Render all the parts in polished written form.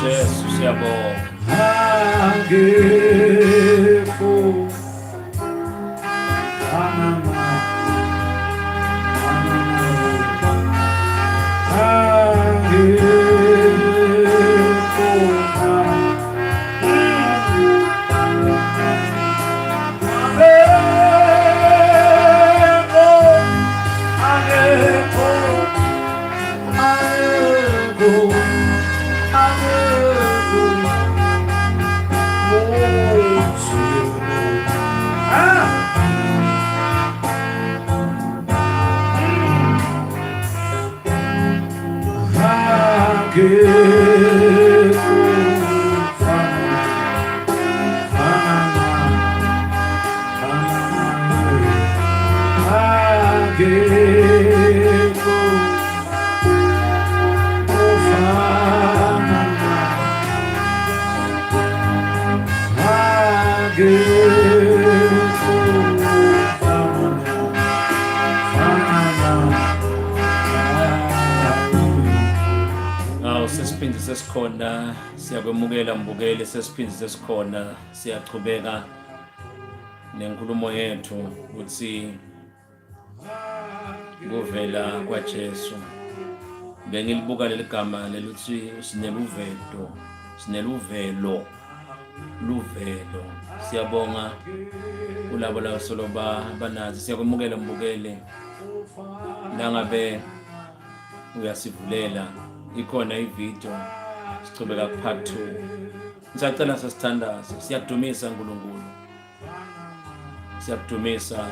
Jesu siyabonga. Sesiphinde sesikhona siyakwemukela mbukeli sesiphinde sesikhona siyachubeka nenkulumo yethu uthi kuvela kwa Jesu. Bengilibuka leli gama leluthi sineluvelo. Siyabonga kulabo lasolo banazi siyakwemukela mbukeli nangabe uyasivulela ikhona ivideo sichubeka part 2. Ngisacela sesithandaze siyakudumisa uNkulunkulu. Siyakudumisa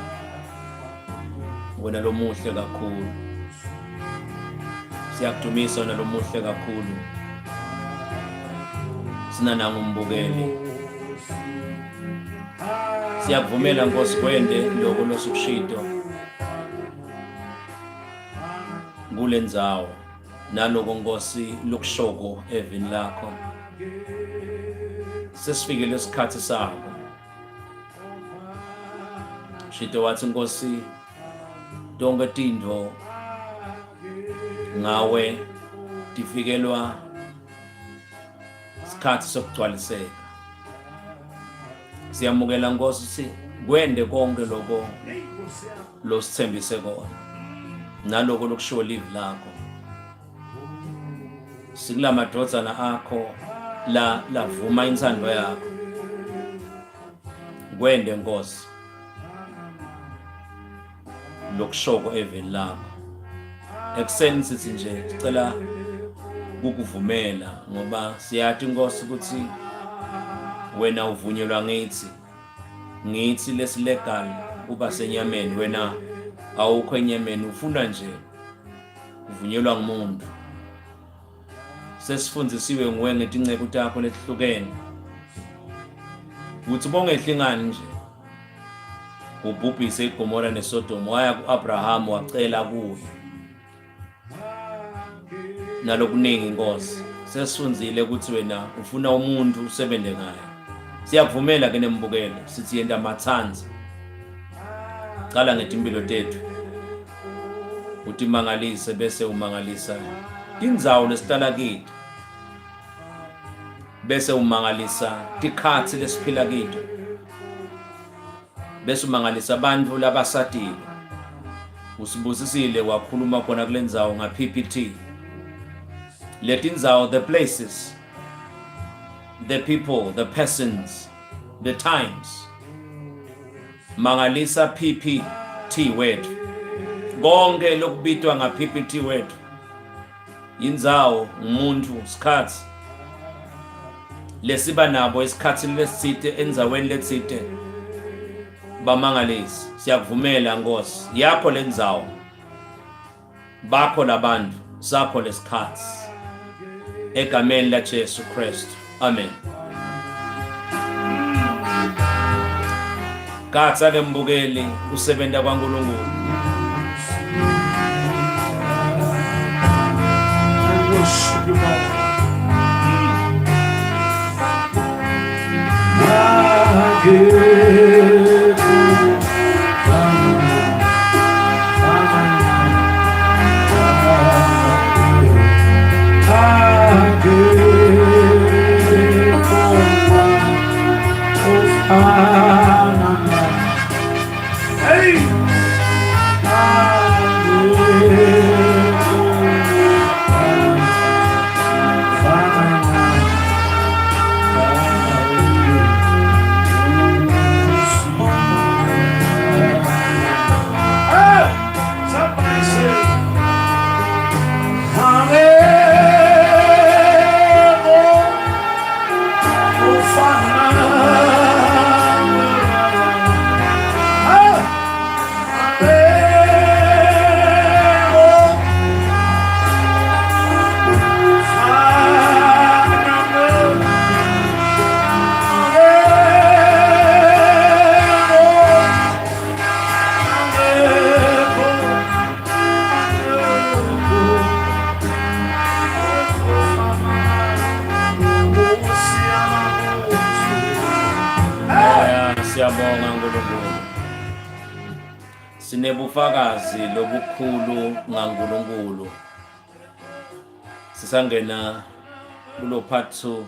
wena lo muhle kakhulu. Siyakudumisa wena lo muhle kakhulu. Sina nangu mbukeli. Siyakuvumela Nkosi kwende lokho losukushito kule ndzawo naloko Nkosi lokushoko evini lakho. Sesifikile lesikhathi sakho. Shito wathi Nkosi tonke tindvo ngawe tifikelwa isikhathi sokugcwaliseka. Siyamukela Nkosi kwende konke lokho losithembise kona naloko lokushiwo live lakho. Sikula madodana akho lavuma insando yakho. Kwende Nkosi lokushoko eveni lakho. Ekuseni sithi nje sicela ukuvumela ngoba siyathi Nkosi ukuthi wena uvunyelwa ngithi lesilegal uba senyameni, wena awukho enyameni, ufuna nje uvunyelwa ngumuntu. Sesifundzisiwe nguwe ngetinceko takho letihlukene ukuthi bongehlingani nje ubhubhise iGomora neSodoma, waya kuAbraham wacela kuye nalokuningi Nkosi. Sesifundzile ukuthi wena ufuna umuntu usebenze ngaye. Siyakuvumela ke nembukelo sithi yenda mathanzi qala ngetimpilo tethu uthi mangalise bese umangalisa indzawo lesihlala kithi, bese umangalisa tikhathi lesiphila kithi, bese umangalisa abantu labasatile. Usibusisile wakhuluma khona kule ndzawo nga PPT. Let indzawo, the places, the people, the persons, the times. Mangalisa PPT wethu. Konke lokubitwa nga PPT wethu. Indzawo, umuntu, isikhathi lesiba nabo, isikhathi lesithite endzaweni lethite. Bamangalisi, siyakuvumela Nkosi, yakho le ndzawo, bakho labantu, sakho lesikhathi. Egameni la Jesu Kristu. Amen. Katsa ke mbukeli usebenta kwaNkulunkulu. Sinebufakazi lobukhulu ngaNkulunkulu. Sisangena kulo part 2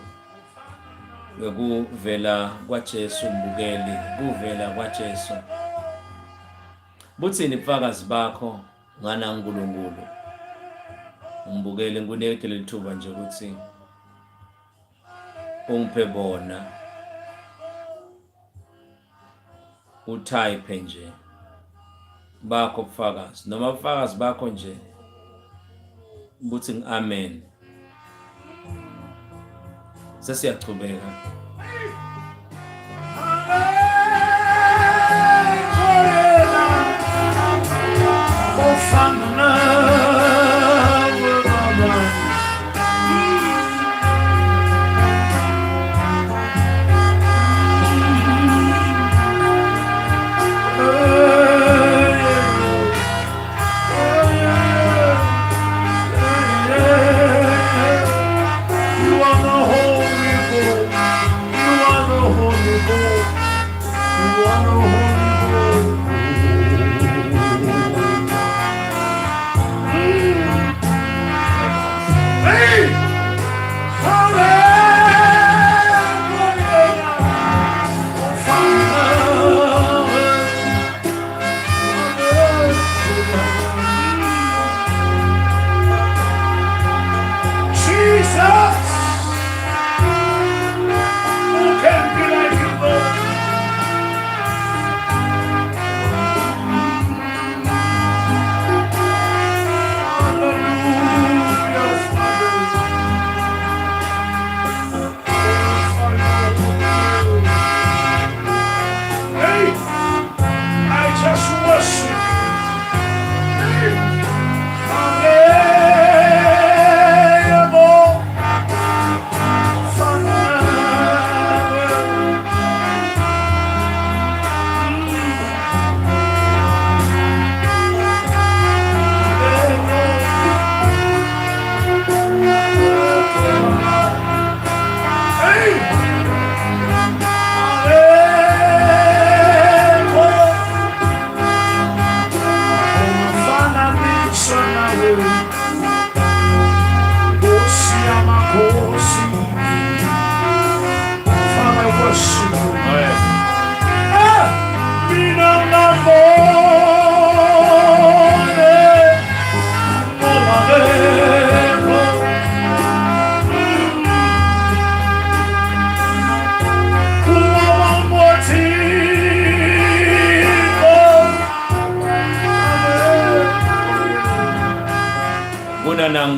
bekuvela kwa Jesu mbukeli, kuvela kwa Jesu. Buthini ubufakazi bakho ngana uNkulunkulu? Umbukeli ngikunike lithuba nje ukuthi ungiphe bona, utype nje bakho ubufakazi, noma ubufakazi bakho nje buthi amen. Sesiyachubeka.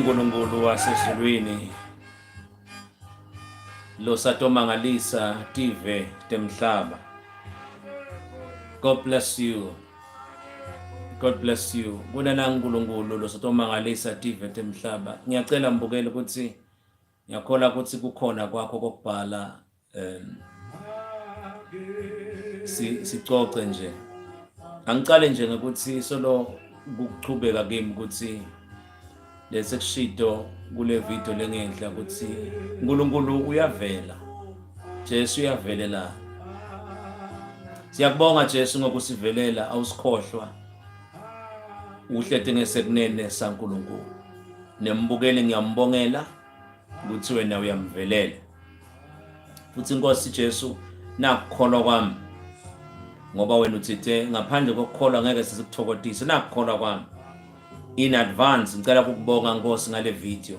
uNkulunkulu wasezulwini lo satomangalisa tive temhlaba. God bless you. God bless you. uNkulunkulu lo satomangalisa tive temhlaba. Ngiyacela mbukeli ukuthi ngiyakhola ukuthi kukhona kwakho kokubhala sicoce nje. Angicale nje ngokuthi solo kuchubeka kimi ukuthi lesekushito kule video lengenhla ukuthi uNkulunkulu uyavela, Jesu uyavelela. Siyakubonga Jesu ngokusivelela, awusikhohlwa. Uhlethe ngesekunene saNkulunkulu. Nembukeli ngiyambongela ukuthi wena uyamvelela. Futhi Nkosi Jesu nakukholwa kwami, ngoba wena uthithe ngaphandle kokukholwa ngeke sizikuthokozise. Nakukholwa kwami in advance ngicela ukubonga Nkosi ngale video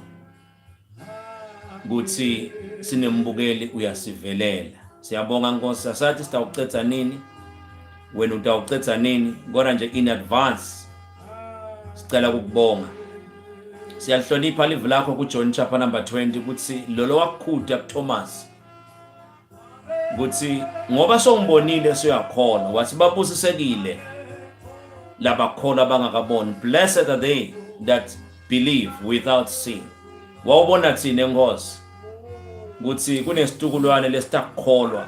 ukuthi sinembukeli uyasivelela. Siyabonga Nkosi, asathi sitawucetha nini, wena utawucetha nini, kodwa nje in advance sicela ukubonga. Siyalihlonipha live lakho kuJohn chapter number 20 ukuthi lolo wakukhuda kuThomas ukuthi ngoba songibonile siyakholwa, wathi babusisekile labakholwa bangakaboni. Blessed are they that believe without seeing. Wawubona thina Nkosi ukuthi kunesitukulwane lesitakholwa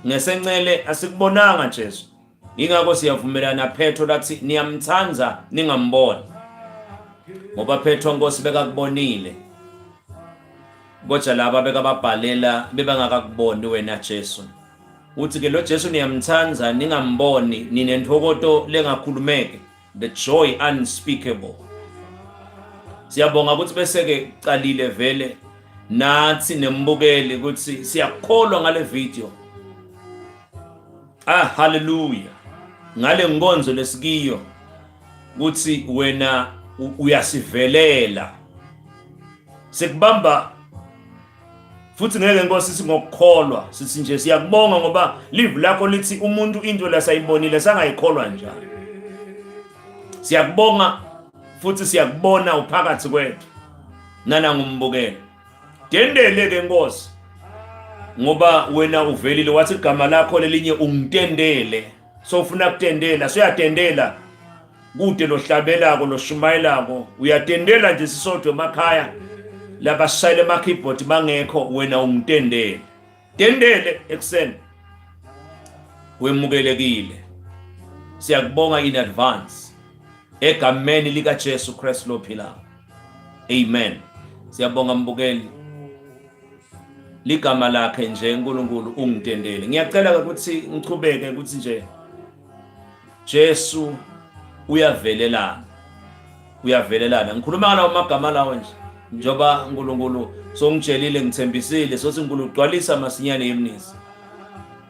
ngesencele asikubonanga Jesu, ingakho siyavumelana Petro lathi niyamthanza ningamboni, ngoba Petro Nkosi bekakubonile, kodwa laba bekababhalela bebangakakuboni wena Jesu. uthi ke lo Jesu niyamthanza ningamboni ninenthokoto lengakhulumeke, the joy unspeakable. Siyabonga ukuthi bese ke qalile vele nathi nembukeli ukuthi siyakholwa ngale video. Hallelujah. Ngale nkonzo lesikiyo ukuthi wena uyasivelela. Sekubamba futhi ngeke Nkosi singokukholwa sithi nje siyakubonga ngoba live lakho lithi umuntu into lasayibonile sangayikholwa njalo. Siyakubonga futhi siyakubona uphakathi kwethu nana ngumbukelo. Tendele ke Nkosi ngoba wena uvelile wathi igama lakho lelinye ungitendele. So ufuna kutendela, so uyatendela kude lohlabelako loshumayelako, uyatendela nje sisodwa emakhaya labashayela ama keyboard bangekho, wena ungitendele. Tendele ekseni. Wemukelekile. Siyakubonga in advance egameni lika Jesu Christ lophila. Amen. Siyabonga mbukeli. Ligama lakhe nje uNkulunkulu ungitendele. Ngiyacela ukuthi ngichubeke ukuthi nje Jesu uyavelelana. Uyavelelana. Ngikhuluma ngalawo magama lawo nje. Njoba uNkulunkulu songitshelile ngithembisile sothi uNkulunkulu ugcwalisa masinyane yemnisi.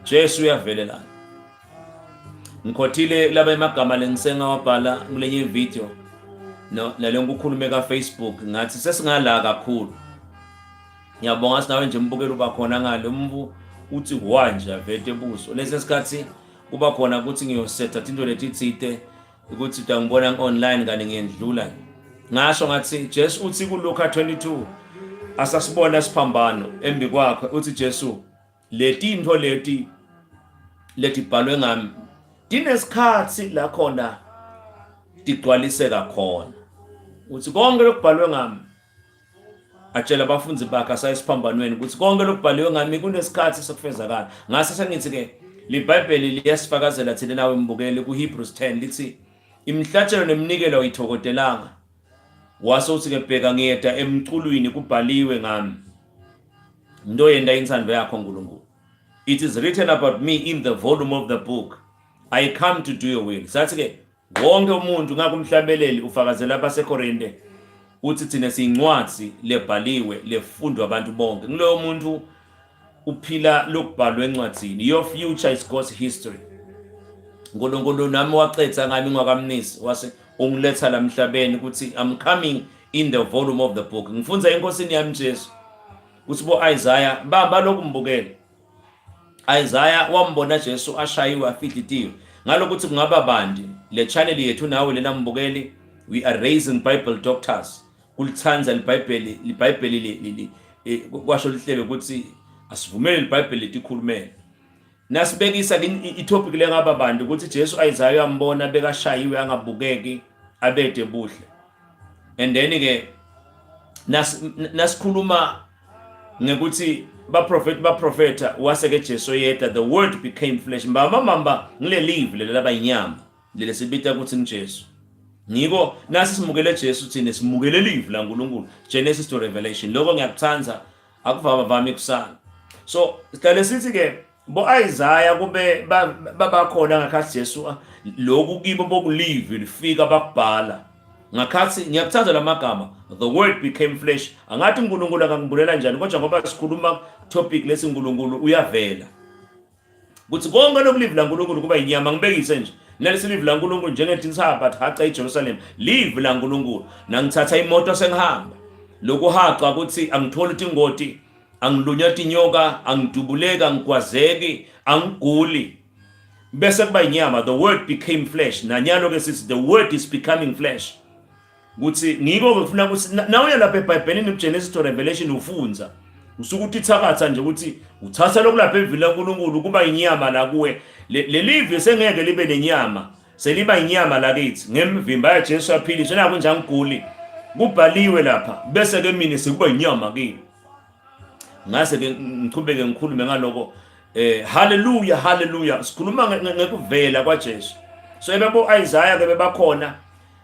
Jesu uyavelelana. Ngikhothile laba emagama lengisengawabhala kulenye video. No nale ngokukhulume ka Facebook ngathi sesingala kakhulu. Ngiyabonga sinawe nje mbukelo bakhona ngale umvu uthi wanja vete ebuso. Lesi sikhathi kuba khona ukuthi ngiyosetha into letithite ukuthi utangibona online kanye ngiyendlula. Ngasho ngathi Jesu uthi ku Luka 22 asasibona siphambano embi kwakhe uthi Jesu letinto leti bhalwe ngami dinesikhathi la khona digcwaliseka khona. Uthi konke lokubhalwe ngami atshela abafundi bakhe asayisiphambanweni ukuthi konke lokubhaliwe ngami kunesikhathi sokufezakala. Ngase sengithi ke liBhayibheli liyasifakazela thina nawe mbukele ku Hebrews 10 lithi imihlatshelo neminikelo uyithokotelanga. Wase uthi ke bheka ngiyeda emculwini kubhaliwe ngami. Into yenda insando yakho uNkulunkulu. It is written about me in the volume of the book. I come to do your will. Sathi ke wonke umuntu ngakumhlabeleli ufakazela abaseKorinte uthi thina siyincwadi lebhaliwe lefundwa abantu bonke. Kuloyo muntu uphila lokubhalwe encwadini. Your future is God's history. uNkulunkulu nami wacetha ngami ngwakamnisi wase ungiletha la emhlabeni ukuthi I'm coming in the volume of the book. Ngifunza enkosini yami Jesu ukuthi bo Isaiah bamba lokumbukela. Isaiah wambona Jesu ashayiwe afidlitiwe. Ngalokuthi kungaba bandi le channel yethu nawe lena mbukeli, we are raising Bible doctors. Kulithanza iBhayibheli kwasho lihlelo ukuthi asivumele iBhayibheli likhulumele. Nasibekisa itopic lengaba bandi ukuthi Jesu Isaiah uyambona bekashayiwe angabukeki abede buhle. And then ke nasikhuluma ngekuthi baprofeta waseke Jesu yedwa, the word became flesh. Mamba ngile live lelaba inyama lele sibita ukuthi njesu. Ngiko nasi simukele Jesu thina simukele live la uNkulunkulu Genesis to Revelation. Lokho ngiyakuthanza akuvami kusana. So sihlale sithi ke bo Isaiah kube babakhona ngakhathi Jesu lokhu kibo bokulive lifika bakubhala. Ngakhathi ngiyakuthanza lamagama the word became flesh. Angathi uNkulunkulu akangibulela njani kodwa ngoba sikhuluma topic lesi uNkulunkulu uyavela. Kuthi konke lokulive la uNkulunkulu kuba inyama ngibekise nje. Nalesi live la uNkulunkulu njengetinsa but haca eJerusalem. Live la uNkulunkulu. Nangithatha imoto sengihamba. Lokhu haca ukuthi angithola ingoti, angilunya inyoka, angidubuleka, angikwazeki, angiguli. Bese kuba inyama, the word became flesh. Nanyalo ke sithi the word is becoming flesh. Kuthi ngiko ngifuna ukuthi nawe lapha eBhayibhelini Genesis to Revelation ufunza usukuthi ithakatha nje ukuthi uthatha lokulapha evila uNkulunkulu kuba inyama la kuwe le live sengeke libe nenyama seliba inyama lakithi ngemvimba yaJesu aphiliswa naku nje angiguli kubhaliwe lapha bese ke mina sekuba inyama kimi. Ngase ke ngichubeke ngikhulume ngaloko hallelujah hallelujah sikhuluma ngekuvela kwaJesu. So ebebo Isaiah ke bebakhona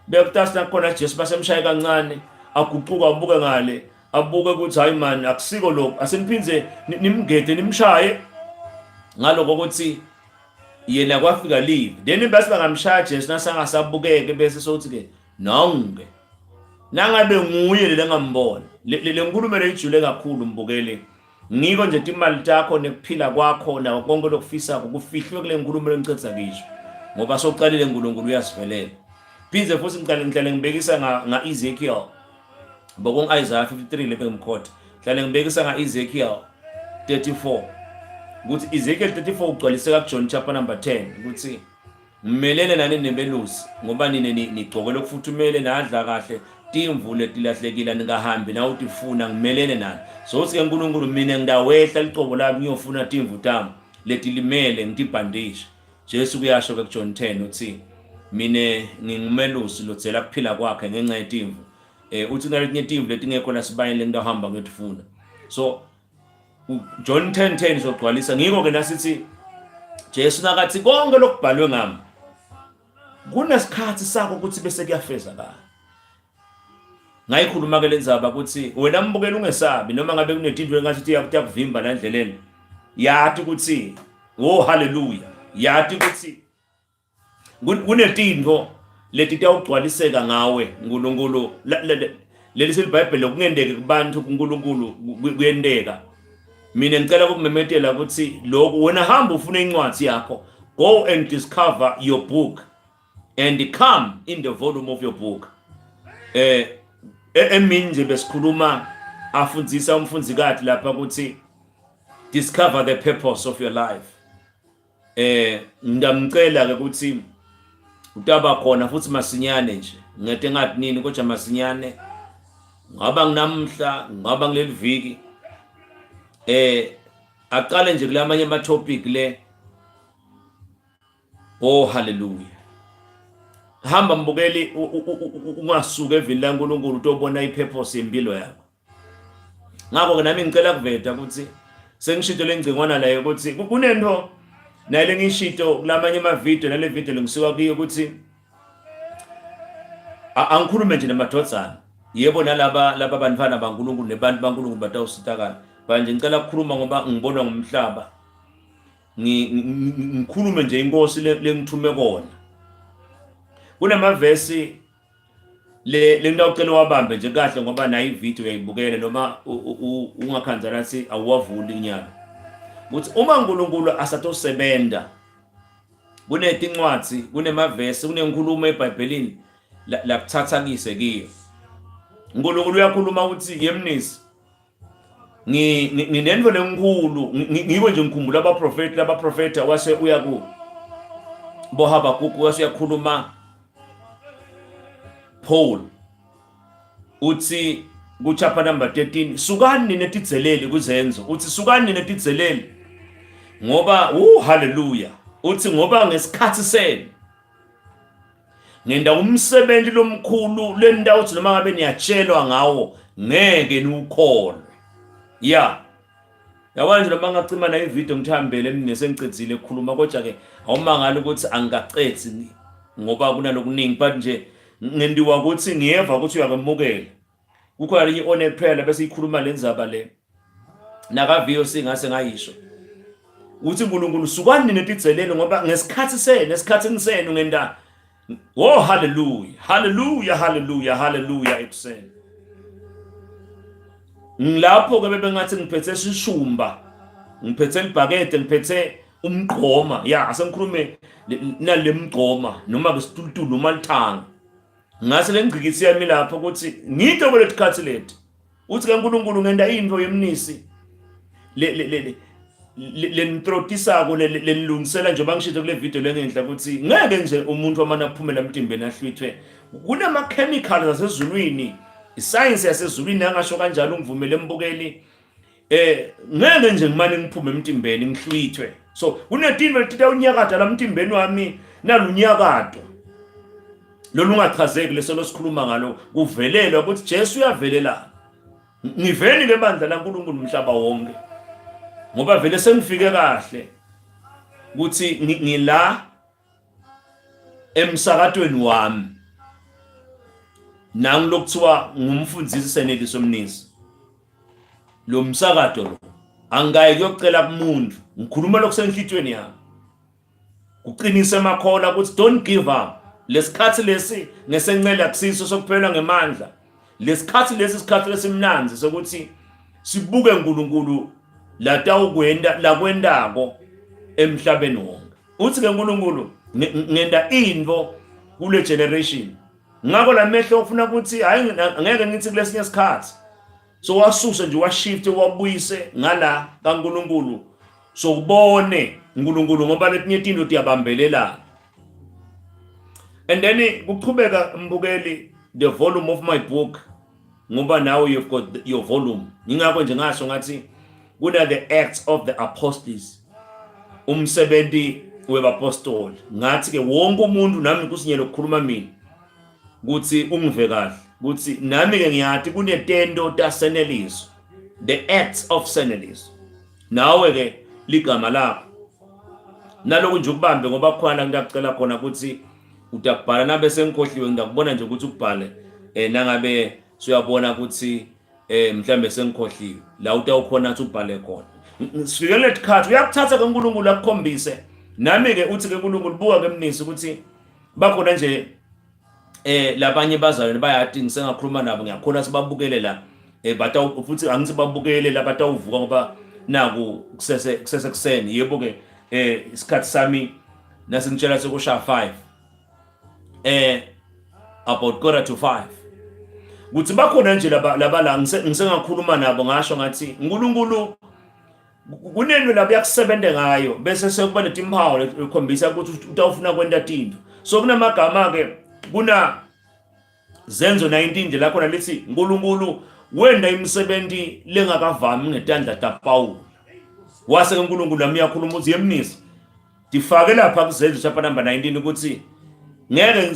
bekutasa khona Jesu basemshaya kancane aguquka abuke ngale abuke ukuthi hayi man akusiko lokho aseniphinze nimgede nimshaye ngaloko ukuthi yena kwafika leave then bese bangamshaya Jesu nasangasabukeke bese sothi ke nonke nangabe nguye lengambona le nkulumo lejule kakhulu mbukele ngiko nje imali yakho nekuphila kwakho na konke lokufisa kufihlwe kule nkulumo lencitha kisho ngoba soqalile uNkulunkulu uyasivelela phindze futhi ngihlale ngibekisa nga Ezekiel bokong Isaiah 53 lebengimkhotha hlale ngibekisa nga Ezekiel 34 ukuthi Ezekiel 34 ugcwalise ka John chapter number 10 ukuthi mmelene nani nebelusi ngoba nine nigcokele ukufuthumele nadla kahle timvu letilahlekile ningahambi na utifuna ngimelene nani so uthi uNkulunkulu mina ngidawehla licobo lami ngiyofuna timvu tami letilimele ngitibhandishe Jesu kuyasho ke John 10 uthi mine ngingumelusi lodzela kuphila kwakhe ngenxa yetimvu uthi naletinye timvu letingekho lasibayele ngidahamba ngiyofuna so John 10:10 sogcwalisa ngiko ke nasithi Jesu nakathi konke lokubhalwe ngami kunesikhathi sakho ukuthi bese kuyafeza la ngayikhuluma ke lenzaba ukuthi wena mbukela ungesabi noma ngabe kunetintwe engathi yakuvimba la ndleleni yathi ukuthi oh hallelujah yathi ukuthi kunetintwe leti tiyawugcwaliseka ngawe uNkulunkulu leli silibhayibheli lokungendeke kubantu uNkulunkulu kuyendeka mina ngicela ukumemetela ukuthi lokho wena hamba ufuna incwadi yakho go and discover your book and come in the volume of your book eminje besikhuluma afundzisa umfundzikazi lapha ukuthi discover the purpose of your life ngidamcela ke ukuthi utaba khona futhi masinyane nje ngete ngathi nini kodwa masinyane ngaba nginamhla ngaba ngileli viki aqale nje kulamanye ama topic le oh hallelujah hamba mbukeli ungasuka evini laNkulunkulu utobona ipurpose yempilo yakho ngakho ke nami ngicela kuveta ukuthi sengishito lengcingwana la ukuthi kunento nale ngishito kulamanye ama video nale video lengisuka kuyo ukuthi angikhulume nje namadodzana yebo nalaba bantwana baNkulunkulu nebantu baNkulunkulu batawusitakala manje ngicela ukukhuluma ngoba ngibonwa ngumhlaba ngikhulume nje inkosi lengithume kona kunamavesi lengitawucela wabambe nje kahle ngoba nayi ivideo uyayibukela noma ungakhanzana si awuwavuli inyama ukuthi uma uNkulunkulu asatosebenta kunetincwadi kunemavesi kunenkulumo eBhayibhelini la kuthathakise kiyo uNkulunkulu uyakhuluma ukuthi yemnisi nginenvo lenkulu ngiko nje ngikhumbula abaprofeti wase uya ku boHabakuku wase yakhuluma Paul uthi ku chapter number 13 sukani netidzeleli kuzenzo uthi sukani netidzeleli ngoba hallelujah uthi ngoba ngesikhathi senu ngenda umsebenzi lomkhulu lendawo uthi noma ngabe niyatshelwa ngawo ngeke niukholwe yabona nje noma ngacima na ivideo ngithambele mina sengicedzile ukukhuluma kodwa ke awumangala ukuthi angikacethi ngoba kunalokuningi but nje ngendiwa ukuthi ngiyeva ukuthi uyakemukela kukho linye one prayer bese ikhuluma lenzaba le nakaviyo singase ngayisho uthi uNkulunkulu sukani netidzelelo ngoba ngesikhathi ngisenu ngenda oh hallelujah hallelujah hallelujah hallelujah ekuseni ngilapho ke bebengathi ngiphethe sishumba ngiphethe libhakede ngiphethe umgqoma asengikhulume nalemgqoma noma besitulutulu noma lithanga ngase lengcikisi yami lapho ukuthi ngito kweletikathi leti uthi kaNkulunkulu ngenda into yemnisi le nitrotisako lenilungisela njengoba ngishito kule video lengenhla ukuthi ngeke nje umuntu wamana aphumela emtimbeni ahlwithwe kunama chemicals asezulwini iscience yasezulwini yangasho kanjalo ungivumele embukeli ngeke nje ngimane ngiphume emtimbeni ngihlwithwe so kunetinto letita unyakada la mtimbeni wami nalunyakado lolungachazeki leso losikhuluma ngalo kuvelelwa ukuthi Jesu uyavelela ngiveni lebandla laNkulunkulu umhlaba wonke ngoba vele sengifike kahle ukuthi ngila emsakatweni wami nangilokuthiwa ngumfundzisi Seneliso Mnisi lo msakato lo angayi kuyocela kumuntu ngikhuluma lokusenhlitweni yami uqinise emakhola ukuthi don't give up lesikhathi lesi ngesencela kusiso sokuphelwa ngemandla lesikhathi lesi sikhathi lesimnanzi sokuthi sibuke uNkulunkulu la kwendako emhlabeni wonke uthi ke uNkulunkulu ngenda into kule generation ngakho lamehlo ufuna ukuthi hayi angeke ngithi kulesinye isikhathi so wasuse nje washift wabuyise ngala kaNkulunkulu so ubone uNkulunkulu ngoba letinye into tiyabambelelana and then kuqhubeka mbukeli the volume of my book ngoba now you've got your volume ngingakho nje ngasho ngathi kuna the acts of the apostles umsebenzi webapostoli ngathi ke wonke umuntu nami kusinyelo ukukhuluma mina ukuthi ungive kahle ukuthi nami ke ngiyathi kunetendo taSeneliso the acts of Seneliso nawe ke ligama lakho naloku nje ukubambe ngoba khona ngiyacela khona ukuthi utakubhala nabe sengikhohliwe ngiyakubona nje ukuthi ukubhale nangabe suyabona ukuthi mhlambe sengikhohliwe la utawukhona ukuthi ubhale khona sifikele lesikhathi uyakuthatha ke uNkulunkulu akukhombise nami ke uthi ke uNkulunkulu buka ke Mnisi ukuthi bakhona nje labanye bazalwane bayathi ngisengakhuluma nabo ngiyakhona sibabukele la bata futhi angithi babukele la batawuvuka ngoba naku kusese kuseni yebo ke isikhathi sami nasingitshela sekusha 5 about 4:45 kuthi bakhona nje laba la ngisengakhuluma nabo ngasho ngathi uNkulunkulu kunenwe labo yakusebende ngayo bese sekuba letimpawu lekhombisa ukuthi utawufuna kwenta tinto so kunamagama ke kuna Zenzo 19 nje la khona lithi uNkulunkulu wenda imisebenzi lengakavami ngetandla taPaul wase uNkulunkulu lami yakhuluma uthi yemnisi difake lapha kuZenzo chapter number 19 ukuthi ngeke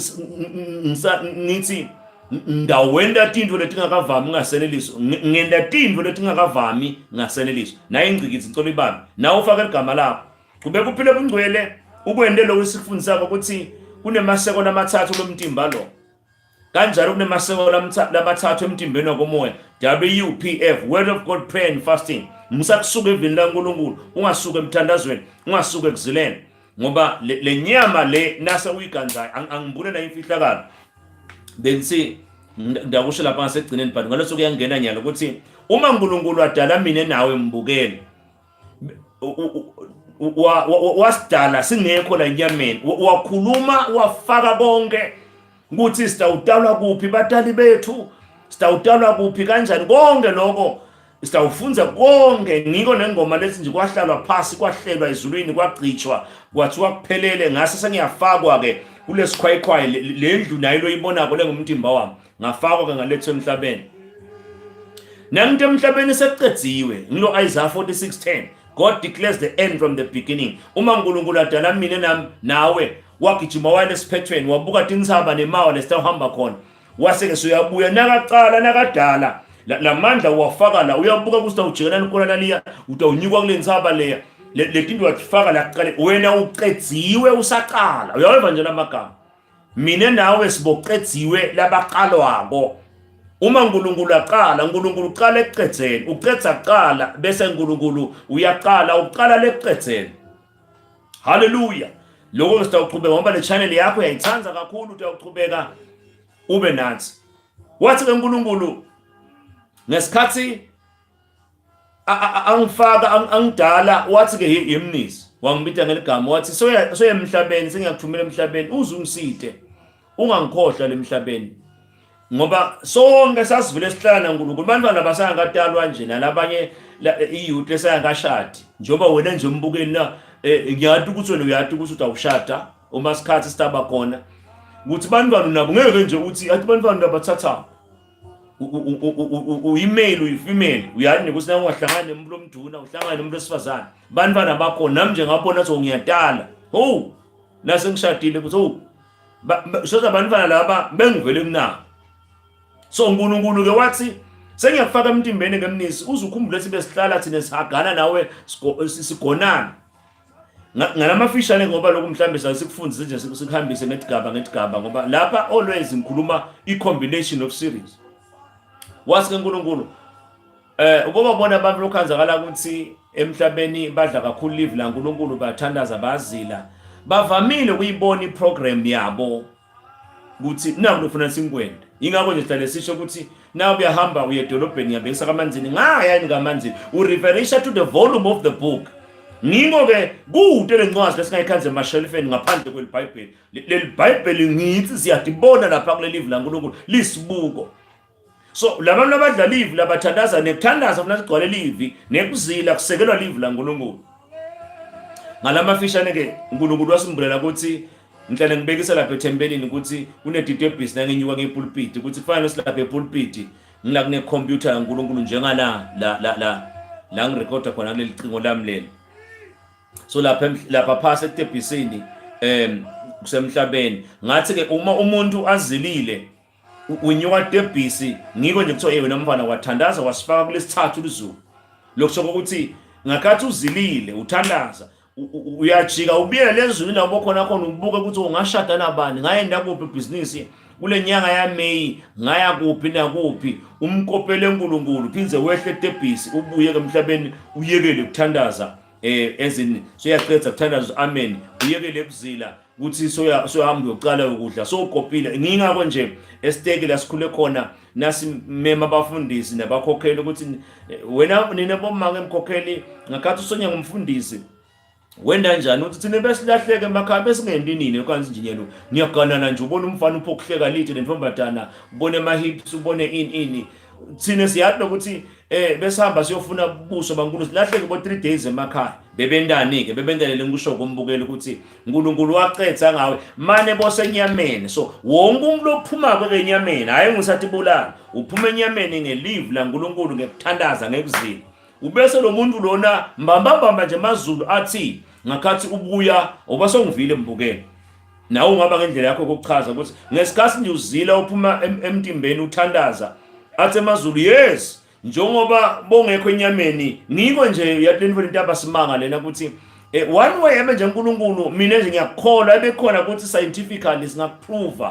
ngithi ndawenda tinto letingakavami ngaSeneliso ngenda tinto letingakavami ngaSeneliso naye ingcikithi icolo ibami nawe ufake igama lakho kube kuphile kungcwele ukwende lokho sikufundisa ukuthi kunemaseko lamathathu lomtimba lo kanjalo kunemaseko lamathathu emtimbeni wakomoya WPF word of God prayer and fasting musakusuka evini laNkulunkulu ungasuka emthandazweni ungasuka ekuzileni ngoba le nyama le nase uyiganzayo angibule la imfihlakalo bensi ndakusho lapha ngasegcineni but ngaleso kuyangena nyalo ukuthi uma uNkulunkulu adala mina nawe mbukele wasidala singekho la enyameni wakhuluma wafaka konke ukuthi sitawutalwa kuphi batali bethu sitawutalwa kuphi kanjani konke lokho sitawufunza konke ngiko nengoma lethi nje kwahlalwa phasi kwahlelwa ezulwini kwagcitshwa kwathiwa kuphelele ngase sengiyafakwa ke kulesikhwayikhwayi lendlu nayo loyibonako lengumtimba wami ngafakwa ke ngalethu emhlabeni nangithi emhlabeni sekuqedziwe ngilo Isaiah 46:10 God declares the end from the beginning uma uNkulunkulu adala mina nami nawe wagijima wale siphethweni wabuka tintsaba nemawa lesitawuhamba khona waseke soyabuya nakaqala nakadala lamandla uwafaka la uyabuka kusitawujikelana khona laliya utawunyikwa kule ntsaba leya letinto watifaka la kuqale wena uqedziwe usaqala uyaweva nje lamagama mina nawe siboqedziwe labaqalwako uma uNkulunkulu aqala uNkulunkulu uqala ekuqedzeni uqedza kuqala bese uNkulunkulu uyaqala uqala lekuqedzeni haleluya lokho sitawuqhubeka ngoba le channel yakho uyayithanza kakhulu utawuqhubeka ube nathi wathi ke uNkulunkulu ngesikhathi angifaka angidala wathi ke yemnisi wangibita ngeligama wathi soye emhlabeni sengiyakuthumela emhlabeni uzungisithe ungangikhohlwa lemhlabeni ngoba sonke sasivile sihlala uNkulunkulu bantwana basangatalwa nje nalabanye iyouth esayangashadi njoba wena nje umbukeli na ngiyathi ukuthi wena uyathi ukuthi utawushada uma sikhathi sitaba khona ukuthi bantwana nabo ngeke nje uthi athi bantwana labathatha u-email uyi-female uyathi ukuthi na ungahlangana nomuntu omduna uhlangana nomuntu wesifazane bantwana bakho nami nje ngabona so ngiyadala nase ngishadile ukuthi shoza bantwana laba bengivele kunabo so uNkulunkulu ke wathi sengiyakufaka emtimbeni ngemnisi uzukhumbule sibe sihlala thina sihagana nawe sigonana ngalamafishane ngoba lokhu mhlambe sasikufundise nje sikuhambise ngetigaba ngoba lapha always ngikhuluma i-combination of series wathi ke uNkulunkulu Ukuba bona abantu lokhanzakala ukuthi emhlabeni badla kakhulu live la uNkulunkulu bathandaza bazila bavamile ukuyibona iprogram yabo ukuthi naku ufuna sinkwenda ingakho nje sihlale sisho ukuthi na uyahamba uye edolobheni yabekisa kamanzini ngayani kamanzini ureferisha to the volume of the book. Ngiko ke kude lencwadi lesingayikhanze emashelfeni ngaphandle kweliBhayibheli. Leli Bhayibheli ngithi siyadibona lapha kule live la uNkulunkulu lisibuko. So labantu abadla live labathandaza nekuthandaza funa sigcwale live nekuzila kusekelwa live la uNkulunkulu. Ngalamafishane ke uNkulunkulu wasimbulela ukuthi ngihlale ngibekisa lapha ethembelini ukuthi kuneditebhisi nangenyuka ngepulpit ukuthi kufanele silapha epulpit ngila kune computer kaNkulunkulu njengala la ngirecorda khona leli cingo lami leli. So lapha phasi etebhisini kusemhlabeni ngathi ke uma umuntu azilile unyuka etebhisi ngiko nje kuthiwa wena mfana wathandaza wasifaka kulesithathu lizulu lokusho ukuthi ngakathi uzilile uthandaza uyajika ubiyele lezulu lapho khona ubuke ukuthi ungashada nabani ngayenda kuphi business kule nyanga ya May ngaya kuphi nakuphi umkopele eNkulunkulu phinze wehle etebhisi ubuye emhlabeni uyekele ukuthandaza ezini soyaqedza ukuthandaza amen uyekele ukuzila ukuthi soyahamba uyocala ukudla sokopile ngingakho nje esteke la sikhule khona nasi mema abafundisi nabakhokheli ukuthi wena nina bomake emkhokheli ngakhathi usonya ngumfundisi wenda njani uthi thina besilahleke emakhaya besingendi nini okanye injiniyelo niyaganana nje ubona umfana uphokuhleka lithi lentombatana ubone ama hips ubone ini thina siyathi ukuthi besihamba siyofuna ubuso baNkulunkulu silahleke bo 3 days emakhaya bebendani ke bebendelele ngisho kombukeli ukuthi uNkulunkulu waqetha ngawe mane bosenyameni. So wonke umuntu ophuma kwenyameni hayi ngisathi bulala uphuma enyameni ngelive la uNkulunkulu ngekuthandaza ngekuzila ubese lo muntu lona mbamba nje amazulu athi ngakhathi ubuya obasongivile embukeni nawe ungaba ngendlela yakho kokuchaza ukuthi ngesikhathi nje uzila uphuma emtimbeni uthandaza athi amazulu yes njengoba bongekho enyameni ngiko nje yahleni into abasimanga lena ukuthi one way ebe nje uNkulunkulu mina nje ngiyakholwa ebekhona ukuthi scientifically singaprove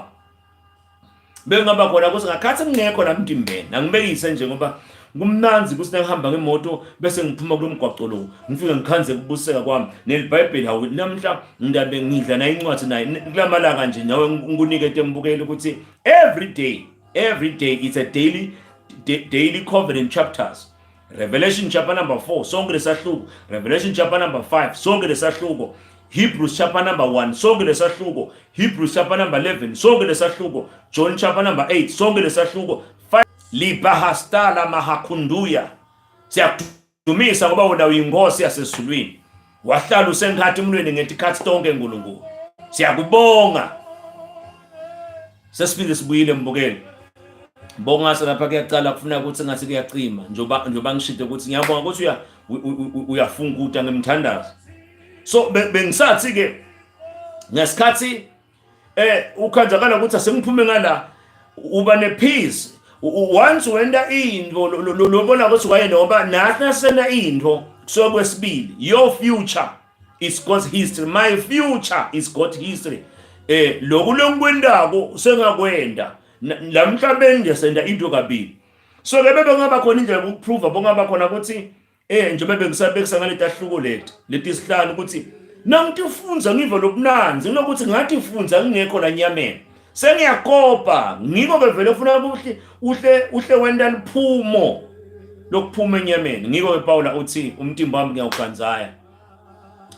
bengaba khona ukuthi ngakhathi ngekho namtimbeni angibekise nje ngoba kumnanzi ukuthi ngihamba ngemoto bese ngiphuma kulomgwaqo lo ngifike ngikhanze kubuseka kwami neliBhayibheli hawu namhla ngidabe ngidla na incwadi naye kulamalanga nje nawe ngikunike tembukeli ukuthi every day it's a daily covenant chapters. Revelation chapter number 4 sonke lesahluko, Revelation chapter number 5 sonke lesahluko, Hebrews chapter number 1 sonke lesahluko, Hebrews chapter number 11 sonke lesahluko, John chapter number 8 sonke lesahluko. Libahastala mahakunduya siyakudumisa ngoba wena uyingosi yasezulwini wahlala usengathi emlweni ngetikhathi tonke uNkulunkulu siyakubonga sesifike sibuyile mbukeli bonga lapha kuyaqala kufuna ukuthi ngathi kuyaqima njoba ngishide ukuthi ngiyabonga ukuthi uyafunguta ngemthandazo. So bengisathi ke ngesikhathi ukhanzakala ukuthi asengiphume ngala uba nepeace once wenda into lobona ukuthi wayena ngoba nathi nasena into so kwesibili your future is God's history, my future is God's history. Lokulonkwendako sengakwenda lamhlabeni nje senda into kabili. So ke bebe ngaba khona indlela ukuprove bongaba khona ukuthi njengoba bengisabekisa ngaleti ahluko leti sihlanu ukuthi nangitifunza ngive lobunanzi nokuthi ngathi ifunza ngingekho la nyameni sengiyakopa ngiko ke vele ufuna ukuthi uhle wenda liphumo lokuphuma enyameni. Ngiko ke Paula uthi umtimba wami ngiyawuganzaya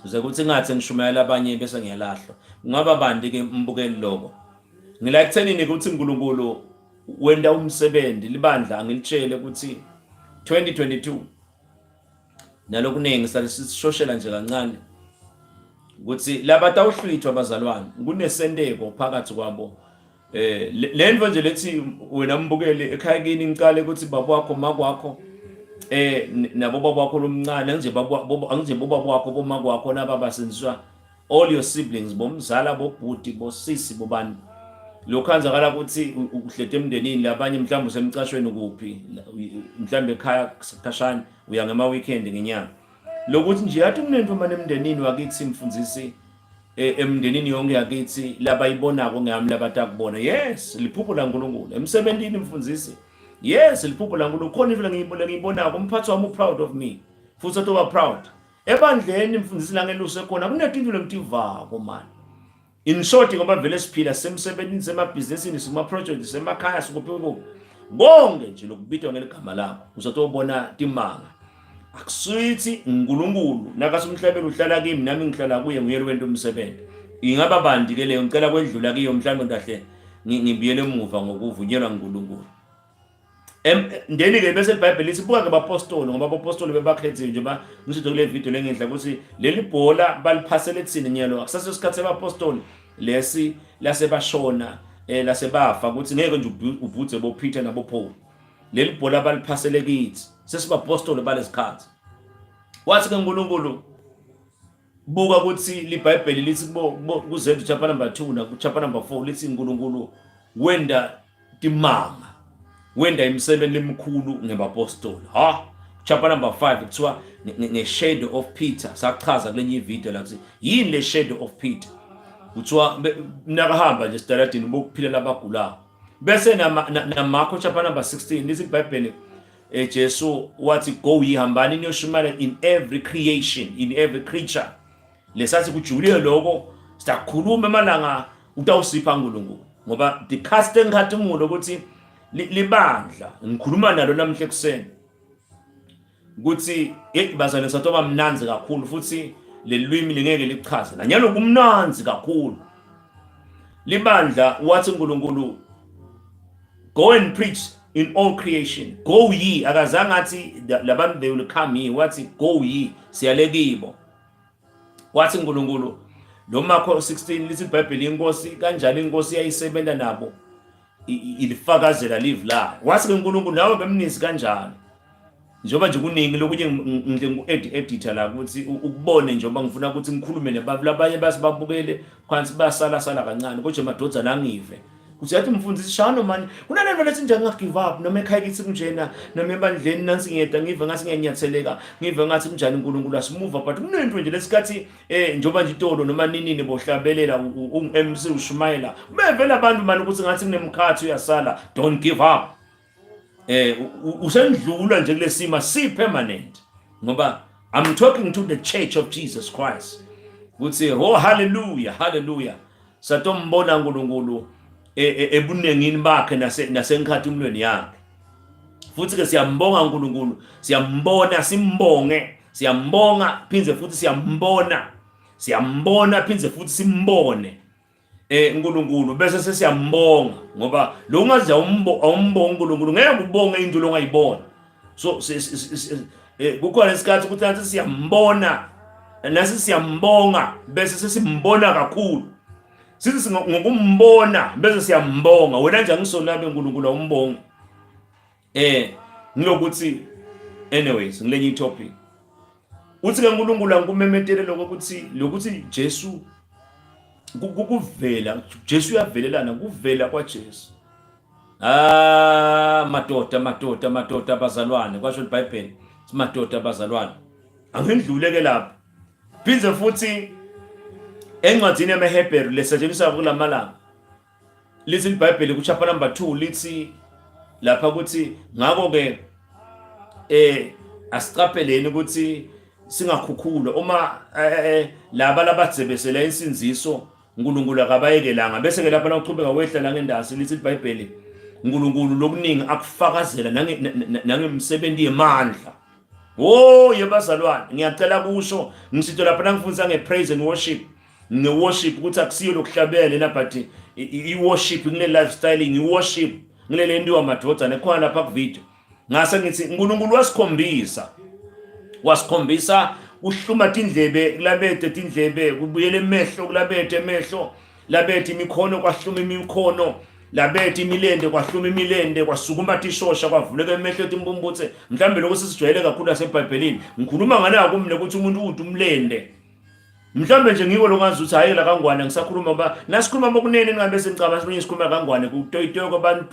uze kuthi ngathi ngishumayela abanye bese ngiyalahlwa. Ngaba bandi ke mbukeli lokho ngila ekuthenini ukuthi uNkulunkulu wenda umsebenzi libandla angilitshele ukuthi 2022 nalokuningi salisishoshela nje kancane ukuthi labatawuhlwithwa abazalwane kunesendeko phakathi kwabo. Lento nje lethi wena mbukeli ekhaya kini ngicale ukuthi baba wakho makwakho nabo baba wakho lomncane angije baba wakho boma kwakho naba basenziswa all your siblings bomzala bobhuti bosisi bobani lokhanzakala ukuthi uhlethe emndenini labanye mhlawumbe usemcashweni kuphi mhlawumbe ekhaya sikhashana uya ngema weekend ngenyanga lokuthi nje yathi kunentomane emndenini wakithi Umfundzisi emndenini yonke yakithi labayibonako ngami labatakubona yes liphupho la uNkulunkulu emsebentini Umfundzisi Yes, liphupho la Nkulunkulu khona ivele ngiyibonako umphathi wami proud of me. Futhi utoba proud. Ebandleni imfundisi la ngeluso ekhona kunetinto lemtivako man. In short ngoba vele siphila semsebenzini semabhizinisini sema-project semakhaya sikuphi konke nje lokubitwa ngeligama lakho uzotobona timanga. Akusithi uNkulunkulu nakasumhlabeni uhlala kimi nami ngihlala kuye nguyele wento umsebenzi. Ingaba bandi ke leyo ngicela kwedlula kiyo mhlawumbe kahle ngibiyele emuva ngokuvunyelwa uNkulunkulu. Ndeni ke bese iBhayibheli lithi buka ke abapostoli ngoba abapostoli bebakhethiwe nje ngisho kule video lengidla ukuthi leli bhola baliphasele ekuthini nyelo akusase isikhathi sabapostoli lesi lasebashona lasebafa ukuthi ngeke nje ubhuthe boPeter naboPaul leli bhola baliphasele kithi sesibapostoli balesikhathi wathi ke uNkulunkulu buka ukuthi liBhayibheli lithi kuZedwa chapter number 2 na chapter number 4 lithi uNkulunkulu wenda timanga wenda imsebenzi lemkhulu ngebapostoli chapter number 5 kuthiwa nge-shadow of Peter sachaza kulenye ivideo la ukuthi yini le shadow of Peter kuthiwa nakahamba nje sitaladini bokuphila labagulayo bese na Marko chapter number 16 lithi iBhayibheli Jesu wathi go ye hambani niyoshumayela in every creation in every creature lesathi kujulile lokho sitakhuluma emalanga utawusipha uNkulunkulu ngoba the casting khathi umuntu ukuthi libandla ngikhuluma nalo namhle kuseni ukuthi bazane satoba mnanzi kakhulu futhi lelwimi lingeke lichaze nanyalo kumnanzi kakhulu libandla wathi uNkulunkulu go and preach in all creation go ye akazange athi labantu they will come here wathi go ye siyalekibo wathi uNkulunkulu lo Marko 16 lithi iBhayibheli inkosi kanjani inkosi yayisebenza nabo ilifakazela live la wathi uNkulunkulu nawe bemnisi kanjani njoba nje kuningi lokunye ngiku-editor la ukuthi ukubone njoba ngifuna ukuthi ngikhulume nabantu labanye basibabukele phansi basala kancane kodwa madodana angive kuthi yathi umfundisi shano manje kunanento lethi nje ngingagive up noma ekhaya kithi kunjena noma ebandleni nansi ngiyeda ngive ngathi ngiyanyatheleka ngive ngathi kunjani uNkulunkulu asimuva but kunento nje lesikhathi njoba nje itolo noma ninini bohlabelela uMC ushumayela bevela abantu manje ukuthi ngathi kunemkhathi uyasala don't give up usendlula nje kulesima si permanent ngoba I'm talking to the church of Jesus Christ ukuthi oh hallelujah satombona uNkulunkulu ebunengini bakhe nasenkhathi umlweni yakhe futhi ke siyambonga uNkulunkulu siyambona siyambonga phinze futhi siyambona phinze futhi simbone uNkulunkulu bese sesiyambonga ngoba lo ungazi awumbonga uNkulunkulu ngeke ubonge into longayibona so kukhona isikhathi ukuthi nathi siyambona nasi siyambonga bese sesimbona kakhulu sithi ngokumbona bese siyambonga wena nje angisonabe uNkulunkulu awumbonga ngilokuthi anyways ngilenye topic uthi ke uNkulunkulu ankumemetele lokuthi Jesu kuvela Jesu uyavelelana kuvela kwa Jesu madoda abazalwane kwasho iBhayibheli madoda abazalwane angindluleke lapha phinze futhi encwadini yamaHebheru lesetshenziswa kulamalanga lithi iBhayibheli kuchapter number 2 lithi lapha ukuthi ngako ke asiqapheleni ukuthi singakhukhulwa uma laba labadzebesela insinziso uNkulunkulu akabayekelanga bese ke lapha nawuchubeka wehla la ngendasi lithi iBhayibheli uNkulunkulu lokuningi akufakazela nangemsebenzi yemandla yebazalwane ngiyacela kusho ngisitho lapha nangifundisa ngepraise and worship ngeworship ukuthi akusiyo lokuhlabela la but iworship kune lifestyle ngiworship ngilele ndiwa madoda nekhona lapha ku video ngase ngithi uNkulunkulu wasikhombisa uhluma tindlebe kulabethe tindlebe kubuyele emehlo kulabethe emehlo labethe imikhono kwahluma imikhono labethe imilende kwahluma imilende kwasukuma tishosha kwavuleka emehlo timbumbuthe mhlambe lokho sisijwayele kakhulu laseBhayibhelini ngikhuluma ngana kumne ukuthi umuntu uthi umlende mhlambe nje ngiko longazi ukuthi hayi la kangwane ngisakhuluma ngoba nasikhuluma bokunene ningabe sengicaba sibuye sikhuluma kangwane kutoyitoyo kwabantu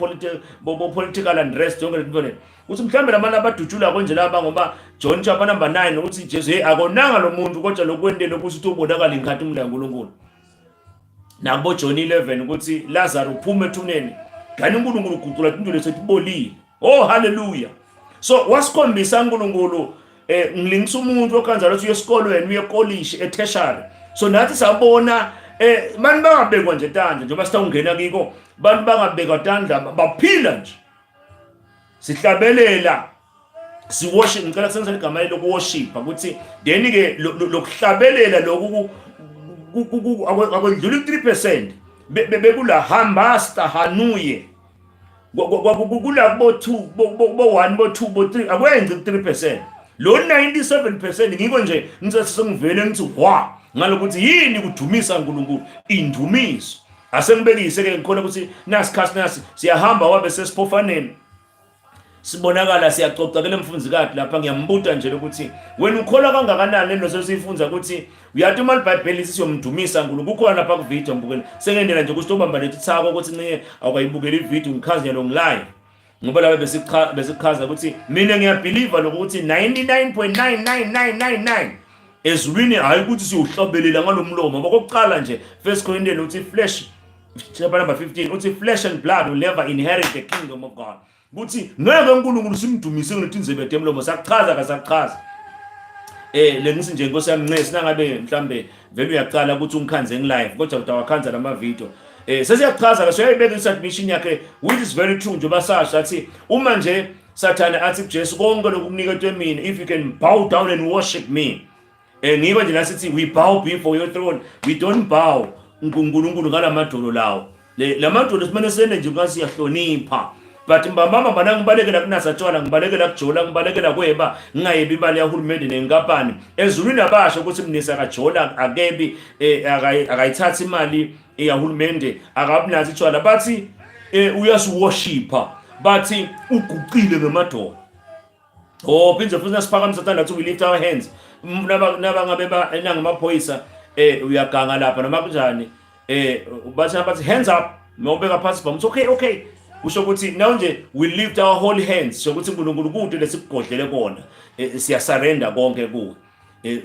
political unrest yonke lento le uthi mhlambe labantu abadutshula konje laba ngoba John chapter number 9 uthi Jesu akonanga lo muntu kodwa lokwendele ukuthi ubonakala ingathi umla uNkulunkulu nakubo John 11 ukuthi Lazarus uphume ethuneni kanti uNkulunkulu uguqula into lesethi bolile Oh hallelujah. So wasikhombisa uNkulunkulu ngilingisa umuntu okanjalo uthi uyesikolweni uye college tertiary. So nathi sabona manje bangabekwa nje tandla njengoba sitawungena kiko bantu bangabekwa tandla baphila nje sihlabelela siworship ngicela kusebenzisa igama lokuworship ukuthi then ke lokuhlabelela lokhu akwedlula 3% bekula hambasta hanuye kula bo 2 bo 1 bo 2 bo 3 akwenzi 3%. Lo 97% ngiko nje ngizasengivele ngithi wa ngalokuthi yini kudumisa uNkulunkulu indumiso asengibekise ke ngikhona ukuthi nasi siyahamba wabe sesiphofaneni sibonakala siyacoca kule mfundzikazi lapha ngiyambuta nje ukuthi wena ukholwa kangakanani lento siyifunza ukuthi uyathi uma iBhayibheli lithi siyomdumisa uNkulunkulu kukhona lapha ku video mbukeni sengendela nje ukuthi ubamba lethi thako ukuthi ninge awukayibukela ivideo ngikhazela long live ngoba lapha besikhaza ukuthi mina ngiyabelieve lokuthi 99.99999 ezulwini hayi ukuthi siyohlabelela ngalomlomo ngokuqala nje First Corinthians uthi flesh chapter number 15 uthi flesh and blood will never inherit the kingdom of God. Kuthi ngeke uNkulunkulu simdumise kunethi inzebe temlomo sachaza kasachaza lengisi nje inkosi yami Ncesi nangabe mhlambe vele uyaqala ukuthi ungikhanze ngi-live kodwa utawakhanza lama video sesiyachaza ke soyayibeka isubmission yakhe which is very true njengoba sasha athi uma nje Sathane athi kuJesu konke lokukuniketwe mina if you can bow down and worship me ngiba nje nasithi we bow before your throne we don't bow uNkulunkulu ngalamadolo lawo lamadolo simane sene nje ngasiyahlonipha. But mbamba bana ngibalekela kunasatshwala ngibalekela kujola ngibalekela kweba ngingayebi imali yahulumende nenkampani ezulwini abasho ukuthi Mnisi akajola akebi akayithatha imali yahulumende akabinazi itshwala bathi uyasiworshipa bathi uguqile ngemadolo. Oh phinze futhi nasiphakamisa thanda ukuthi we lift our hands naba ngabe enangamaphoyisa uyaganga lapha noma kunjani bathi hands up nobeka phansi bam okay usho ukuthi now nje we lift our holy hands so ukuthi uNkulunkulu kude lesikugodlele kona siyasurrender konke kuwe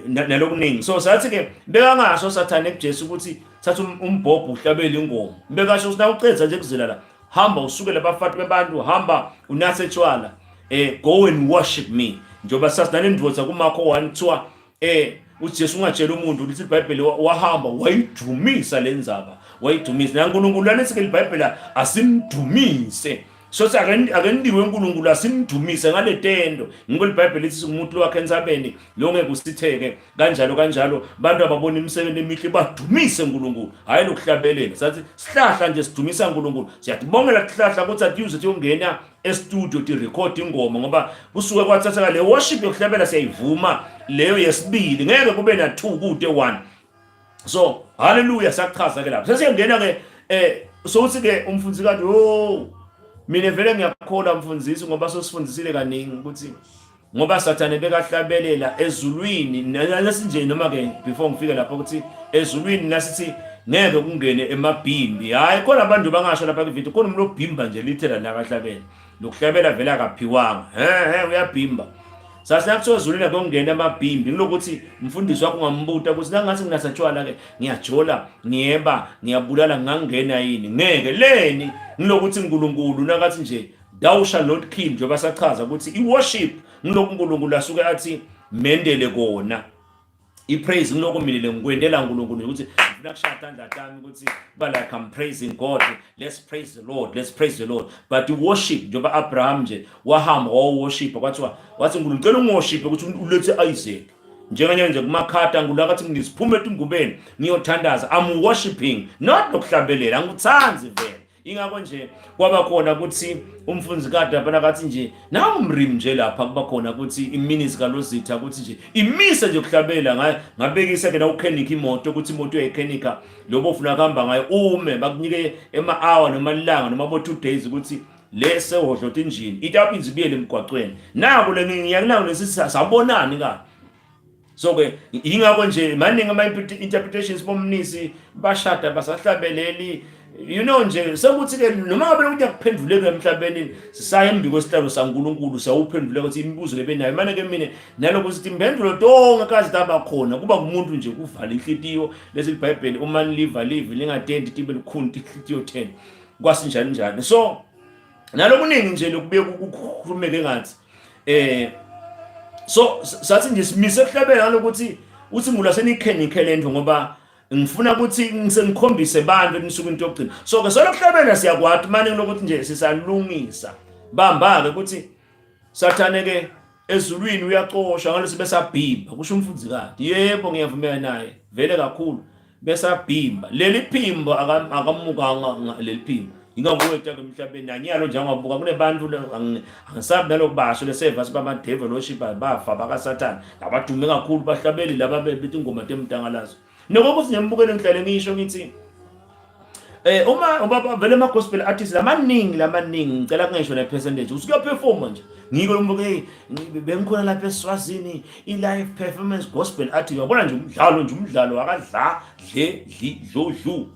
nalokuningi. So sathi ke beka ngasho Sathane kuJesu ukuthi thatha umbhobho uhlabele ingoma bekasho ukuthi nawucedza nje kuzela la hamba usukele abafathi bebantu hamba unathe etshwala go and worship me njoba sasinale ndvodza kuMakho 1:2 uJesu ungatshela umuntu ukuthi iBhayibheli wahamba wayidumisa lenzaba wayidumisa naNkulunkulu lanithi ke iBhayibheli asimdumise so akendiwe uNkulunkulu asimdumise ngale tendo ngikho iBhayibheli lithi umuntu wakhe entsabeni lo ngeke usitheke kanjalo bantu ababona imisebenzi emihle badumise uNkulunkulu hayi lokuhlabelela sathi sihlahla nje sidumisa uNkulunkulu siyatibongela kuhlahla ukuthi atiyuze uyongena e-studio to record ingoma ngoba kusuke kwathatha le worship yokuhlabela siyayivuma leyo yesibili ngeke kube na 2 kude 1. So hallelujah sachaza ke lapho sesiyangena ke so uthi ke umfundzikazi mina vele ngiyakholwa mfundisi ngoba sosifundisile kaningi ukuthi ngoba Sathane bekahlabelela ezulwini nasinje noma ke before ngifike lapho ukuthi ezulwini nasithi ngeke kungene emabhimbi hayi khona abantu bangasho lapha kwivideo khona umuntu obhimba nje literal nakahlabela lokuhlabela vele akaphiwanga uyabhimba sasiyakuthola ezulwini kungena emabhimbi ngilokuthi umfundisi wakho ungambuta ukuthi nangathi nginasatshwala ke ngiyajola ngiyeba ngiyabulala ngangena yini ngeke leni ngilokuthi uNkulunkulu nakathi nje thou shall not kill njengoba sachaza ukuthi iworship ngilokhu uNkulunkulu asuke athi mendele kona ipraise ngilokho mina ngikwendela uNkulunkulu ukuthi ngifuna kushaya ndatami ukuthi ba like I'm praising God, let's praise the Lord but worship njengoba Abraham nje wahamba worship kwathiwa wathi uNkulunkulu ngicela ungiworship ukuthi ulethe Isaac njenganye nje kumakhata ngulakathi ngisiphume etingubeni ngiyothandaza I'm worshiping not lokuhlabelela nguthanzi vele ingakho nje kwaba khona ukuthi umfundzikazi abana kathi nje namrim nje lapha kuba khona ukuthi iministry kalozitha ukuthi nje imise nje ukuhlabela ngabekisa ke na ukhenika imoto ukuthi imoto uyayikhenika lobo ufuna kuhamba ngayo ume bakunike ema-hour noma ilanga noma bo 2 days ukuthi lese hodlota injini itapinzi biyele emgwaqweni nako le ngiyakulanga lesithi sabonani ka. So ke ingakho nje maningi ama-interpretations bomnisi bashada basahlabeleli you know nje sekuthi ke noma ngabe ukuthi yakuphenduleke emhlabeni sisaya embi kwesihlalo saNkulunkulu sawuphenduleka ukuthi imibuzo lebenayo manje ke mina naloko sithi impendulo tonke kazi taba khona kuba kumuntu nje kuvala inhlitiyo lesi iBhayibheli uma live lingadendi tibe likhunti inhlitiyo 10 kwasinjani njani. So nalokuningi nje lokubuye ukukhulumeke ngathi so sathi nje simise kuhlabela ngalokuthi uthi ngula senikhenikhelento ngoba ngifuna ukuthi ngisengikhombise abantu nisuku into yokugcina so ke solokuhlabela siyakwathi manje lokuthi nje sisalungisa bamba ke ukuthi sathane ke ezulwini uyaqosha ngalesi besabhimba kusho umfundzi kade yebo ngiyavumela naye vele kakhulu besabhimba leli phimbo akamukanga leli phimbo ingakuwetha emhlabeni nanyalo nje angabuka kunebantu angisabi nalokubasho lesevasi bama-devil worship bafa bakasathane abadume kakhulu bahlabeli laba bethi ingoma temdangalazo nokuthi ngiyambukele ngihlale ngisho ngithi uma vele ama-gospel artists lamaningi ngicela kungesho ne-percentage usukuyaperforma nje ngiko lombuke bengikhona lapha eSwazini i-live performance gospel artist uyabona nje umdlalo akadla dlu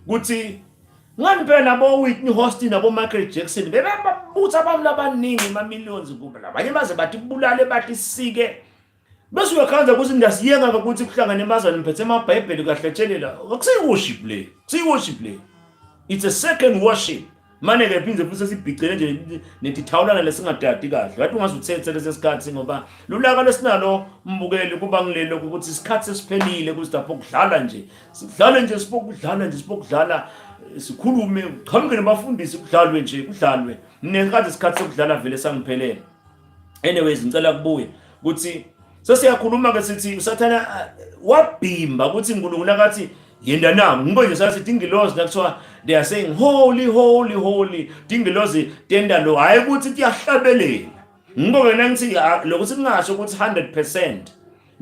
kuthi ngani phela nabo Whitney Houston nabo Michael Jackson bebabutha abantu abaningi ama-millions kuba abanye baze bathi kubulale bathi sike bese uyakhanza ukuthi ngiyasiyenga ukuthi kuhlangane emazweni ngiphethe amabhayibheli kahletshelela akusiyi-worship le it's a second worship mane ke phindze futhi sibhicele nje netithawulana lesingadadi kahle wathi ungazuthethe lesesikhathi ngoba lulaka lesinalo mbukeli kuba ngilelo ukuthi isikhathi sesiphelile ukuthi lapho kudlala nje sidlale nje sipokudlala sikhulume qhamuke nabafundisi kudlalwe nekade isikhathi sokudlala vele sangiphelele anyways ngicela kubuye ukuthi sesiyakhuluma ke sithi usathana wabhimba ukuthi uNkulunkulu akathi yenda nami ngikonje sathi dingilozi nakuthiwa they are saying holy dingilozi tenda lo hayi ukuthi kuyahlabelela ngibonge nangithi lokuthi kungasho ukuthi 100%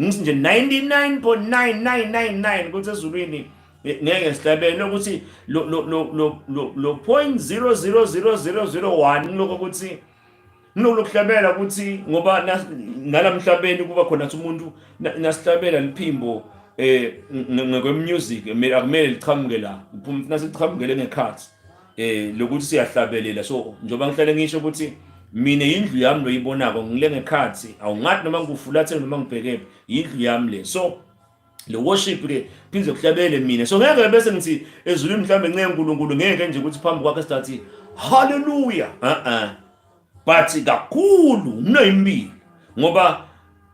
ngithi nje 99.9999 ukuthi ezulwini ngeke sihlabele ukuthi lo 0.00001 lokho ukuthi nokuhlabela ukuthi ngoba nalamhlabeni kuba khona umuntu nasihlabela liphimbo ngekwemusic akumele liqhamuke la ufuna siqhamukele ngekhathi lokuthi siyahlabelela so njoba ngihlale ngisho ukuthi mina indlu yami loyibonako ngile ngekhathi awungathi noma ngikufulathe noma ngibhekephi indlu yami le so le worship ke phindze kuhlabele mina so ngeke bese ngithi ezulwini mhlambe ngeNkulunkulu ngeke nje ukuthi phambi kwakhe sithi hallelujah but kakhulu unoyimbili ngoba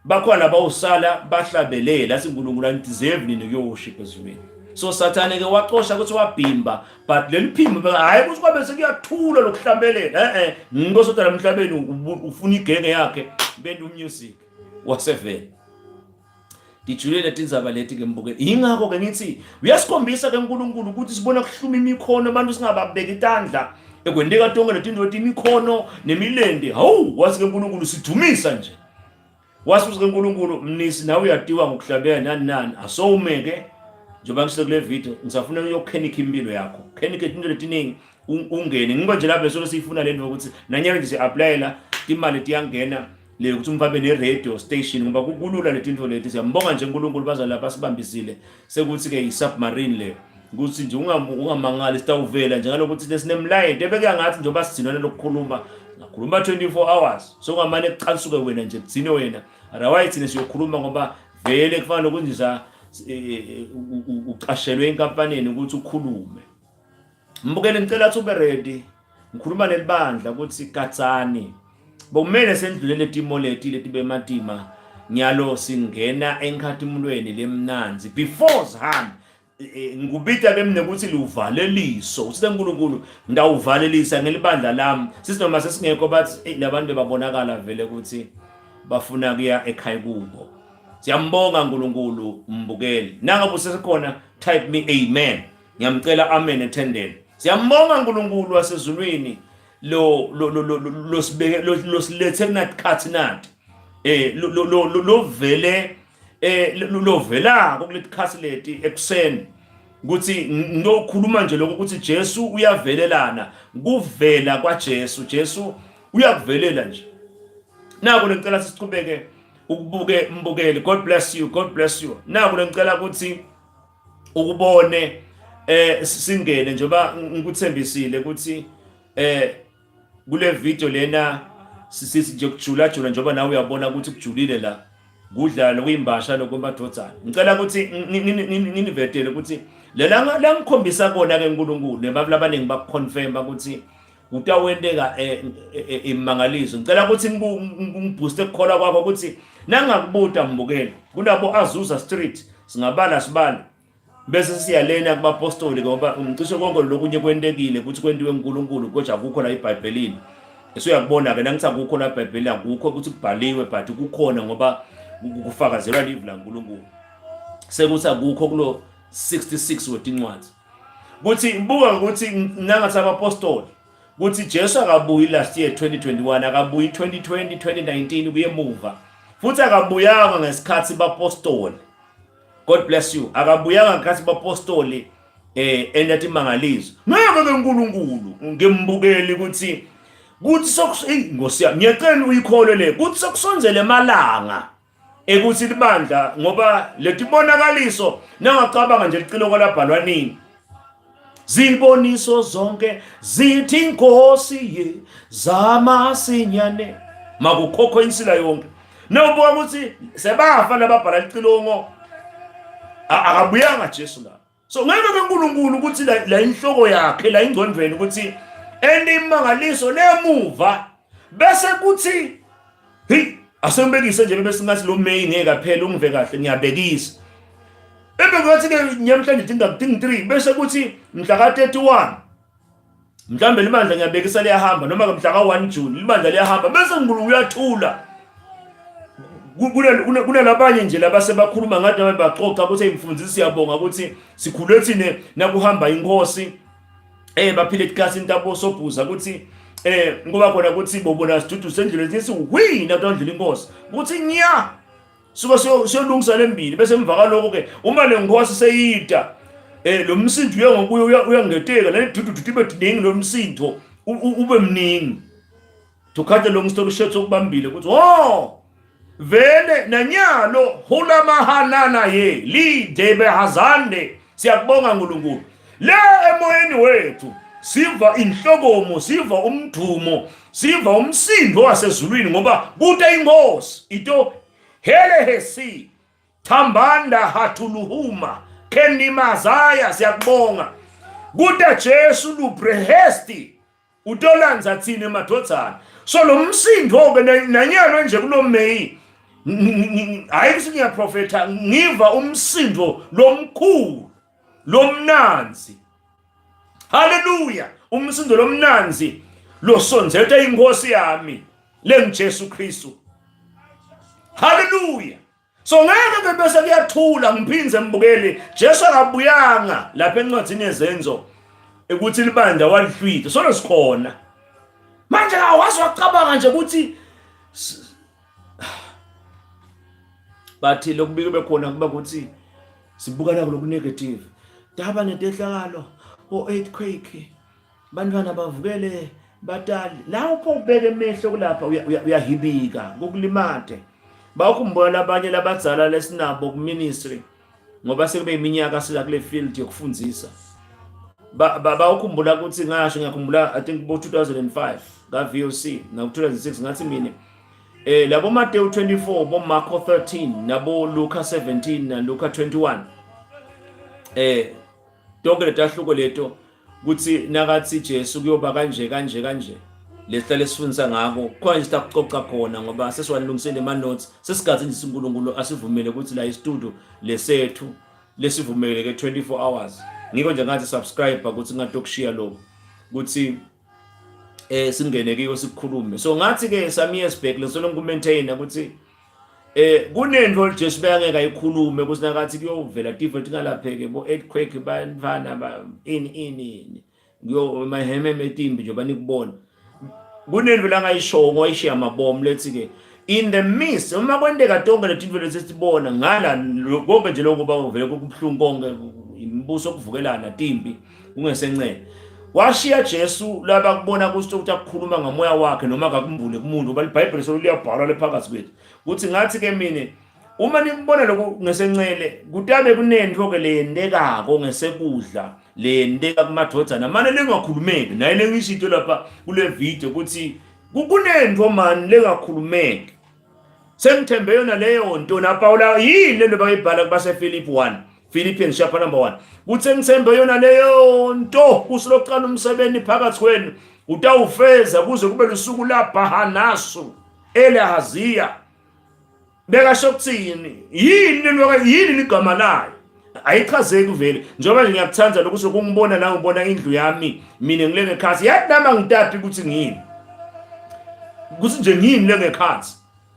bakhona abawusala bahlabelela siNkulunkulu antideserve nini ukuyoworship ezulwini so sathane ke waqosha ukuthi wabhimba but leli phimbo hayi ukuthi kwabe sekuyathula lokuhlabelela ngikosodwa lamhlabeni ufuna igenge yakhe bende umusic wasevele dijulele tindzaba leti ke mbuke ingakho ke ngithi uyasikhombisa ke uNkulunkulu ukuthi sibona kuhluma imikhono abantu singababeka itandla ekwendeka tonke letindoti imikhono nemilende hawu wasike uNkulunkulu sidumisa nje wasike uNkulunkulu Mnisi nawe uyadiwa ngokuhlabela nani asowumeke njengoba ngisho kule video ngisafuna uyokhenika impilo yakho khenika into letiningi ungene ngibe nje lapho solo sifuna lento ukuthi nanyalo nje si-applyela imali tiyangena le ukuthi umfabe ne-radio station ngoba kulula letinto leti siyambonga nje uNkulunkulu baza lapha sibambisile sekuthi ke i-submarine le ukuthi nje ungamangali sitawuvela njengalokuthi lesinemlayini ebeke ngathi njengoba sidinana lokukhuluma ngakhuluma 24 hours so ngamane kuqalisuke wena nje kudzine wena otherwise thina siyokhuluma ngoba vele kufanele ukuthi nje uqashelwe enkampanini ukuthi ukhulume mbukele ngicela ukuthi ube ready ngikhuluma nelibandla ukuthi katsani bokumele sendlulele timo leti bematima nyalo singena enkathimulweni lemnanzi before sihambe ngubita ke mina ukuthi liuvaleliso uthi uNkulunkulu ndawuvalelisa ngelibandla lami sithi noma sesingekho bathi labantu bebabonakala vele ukuthi bafuna kuya ekhaya kubo siyambonga uNkulunkulu mbukeli nangabe usesekhona type me amen ngiyamcela amen ethendeni siyambonga uNkulunkulu wasezulwini lo silethe kunakhathi nathi lo vela kuleti khasi leti ekuseni ukuthi ngokhuluma nje lokho ukuthi Jesu uyavelelana kuvela kwa Jesu uyakuvelela nje nako ngicela sisiqhubeke ukubuke mbukeli God bless you nako ngicela ukuthi ukubone singene njengoba ngikuthembisile ukuthi kule video lena sisithi nje kujula njengoba nawe uyabona ukuthi kujulile la kudlala kuyimbasha lokumadodzana ngicela ukuthi nginivetele ukuthi la ngikhombisa kona ke uNkulunkulu nebabantu abaningi bakuconfirm ukuthi utawenteka imangaliso. Ngicela ukuthi ngibooste ukukholwa kwakho ukuthi nangakubuta mbukeli kulabo Azusa Street singabala sibala bese siyalena kubapostoli ngoba umcishe konke lokunye kwentekile ukuthi kwentiwe uNkulunkulu kodwa akukho la eBhayibhelini. Esuyakubona ke nangithi akukho la eBhayibhelini akukho ukuthi kubhaliwe but kukhona ngoba kufakazelwa live la uNkulunkulu. Sekuthi akukho kulo 66 wedincwadi. Kuthi ibuka ukuthi nangathi abapostoli kuthi Jesu akabuyi last year 2021 akabuyi 2020 2019 kuye emuva. Futhi akabuyanga ngesikhathi bapostoli. God bless you. Akabuyanga ngesikhathi bapostoli endathi mangalizo. Ngeke ke uNkulunkulu ngembukeli ukuthi ngosiya ngiyacela uyikholwe le kuthi sokusonzele emalanga ekuthi libandla ngoba letibonakaliso nangacabanga nje liciloko labhalwanini. Ziboniso zonke zithi inkosi ye zamasinyane makukhokho insila yonke. Nobuka ukuthi sebafa lababhala licilongo akabuyanga Jesu la. So ngeke ke uNkulunkulu ukuthi la inhloko yakhe la ingcondweni ukuthi endimangaliso nemuva bese kuthi asembekise nje bese ngathi lo May ngeke kaphela ungive kahle ngiyabekisa. Ebekuthi ke nyamhlanje dinga 3 bese kuthi mhla ka 31 mhlambe libandla ngiyabekisa liyahamba noma mhla ka 1 June libandla liyahamba bese uNkulunkulu uyathula. Kunalabanye nje labasebakhuluma ngathi babaxoxa ukuthi imfundzisi siyabonga ukuthi sikhule thine nakuhamba inkosi baphile etikasi intabo sobhuza ukuthi ngoba khona ukuthi bobona sidudu sendleleni sithi wina tondlela inkosi ukuthi nya suka siyolungisa lembili bese emva kaloko ke uma le nkosi seyida lo msindo uyangokuya uyangeteka la dudu tibe diningi lo msindo ube mningi to cut the long story short ukubambile ukuthi vele nanyalo hula mahanana ye li debe hazande siyakubonga uNkulunkulu le emoyeni wethu siva inhlokomo siva umdumo siva umsindo wasezulwini ngoba kude inkosi ito hele hesi thambanda hathuluhuma kenimazaya siyakubonga kude Jesu lubrehesti utolanza thina emadodana so lo msindo ke nanyalo nje kulo May ayikuthi ngiyaprofeta ngiva umsindo lomkhulu lomnanzi. Haleluya. Umsindo lomnanzi losonzethe inkosi yami lengiJesu Kristu. Haleluya. So ngeke ke bese kuyathula ngiphinze mbukele Jesu akabuyanga lapha encwadini yezenzo ukuthi libandla walihlwitha solo sikhona. Manje awazi wacabanga nje ukuthi bathi lokubike bekhona kuba ukuthi sibukana kuloku negative. Daba nedehlakalo earthquake bantwana bavukele batali lapho ubeke emehlo kulapha uyahibika ngokulimate. Bakhumbula abanye labadzala lesinabo ku ministry ngoba sekube iminyaka sila kule field yokufundzisa. Bakhumbula ukuthi ngasho ngiyakhumbula I think bo 2005 ka VOC na 2006 ngathi mina labo Matthew 24 bo Marko 13 nabo Luka 17 na Luka 21 donke letahluko leto kuthi nakathi Jesu kuyoba kanje lesihlale sifundisa ngako khona nje takucoca khona ngoba sesiwalungisele ama notes sesigathi nje uNkulunkulu asivumele ukuthi la istudio lesethu lesivumele ke 24 hours ngiko nje ngathi subscribe ukuthi ngatokushare lokho ukuthi singene kiyo sikhulume so ngathi ke Sami Esbeck lesolo ngikumaintain ukuthi kunento Jesu bayangeka ikhulume kusinakathi kuyovela different ngalapheke bo earthquake bafana ini ngiyo maheme metimbi nje banikubona kunento la ngayishongo ayishiya mabomu lethi ke in the midst uma kwendeka tonke letinto lesisibona ngala konke nje lokho bavele kubhlungu konke imbuso okuvukelana timbi ungesencele washiya Jesu laba kubona ukuthi akukhuluma ngomoya wakhe noma akakumbule kumuntu ngoba iBhayibheli solo liyabhalwa lephakathi kwethu ukuthi ngathi ke mina uma nikubona lokho ngesencele kutabe kunento ke leyendekako ngesekudla leyendeka kumadodana manje lengakhulumeki naye lengisho lapha kule video ukuthi kunento man lengakhulumeki sengithembe yona leyo nto na Paula yini lento bayibhala kubase Philip 1 Philippians chapter number 1 kuthi ngithembe yona leyo nto kusiloqala umsebenzi phakathi kwenu utawufeza kuze kube lusuku labhahanasu elehaziya. Bekasho kuthini? Yini igama layo? Ayichazeki vele. Njengoba nje ngiyakuthanda lokho sokungibona la ngibona indlu yami mina ngile ngekhathi. Yathi nama ngitaphi ukuthi ngini. Kuthi nje ngini le ngekhathi.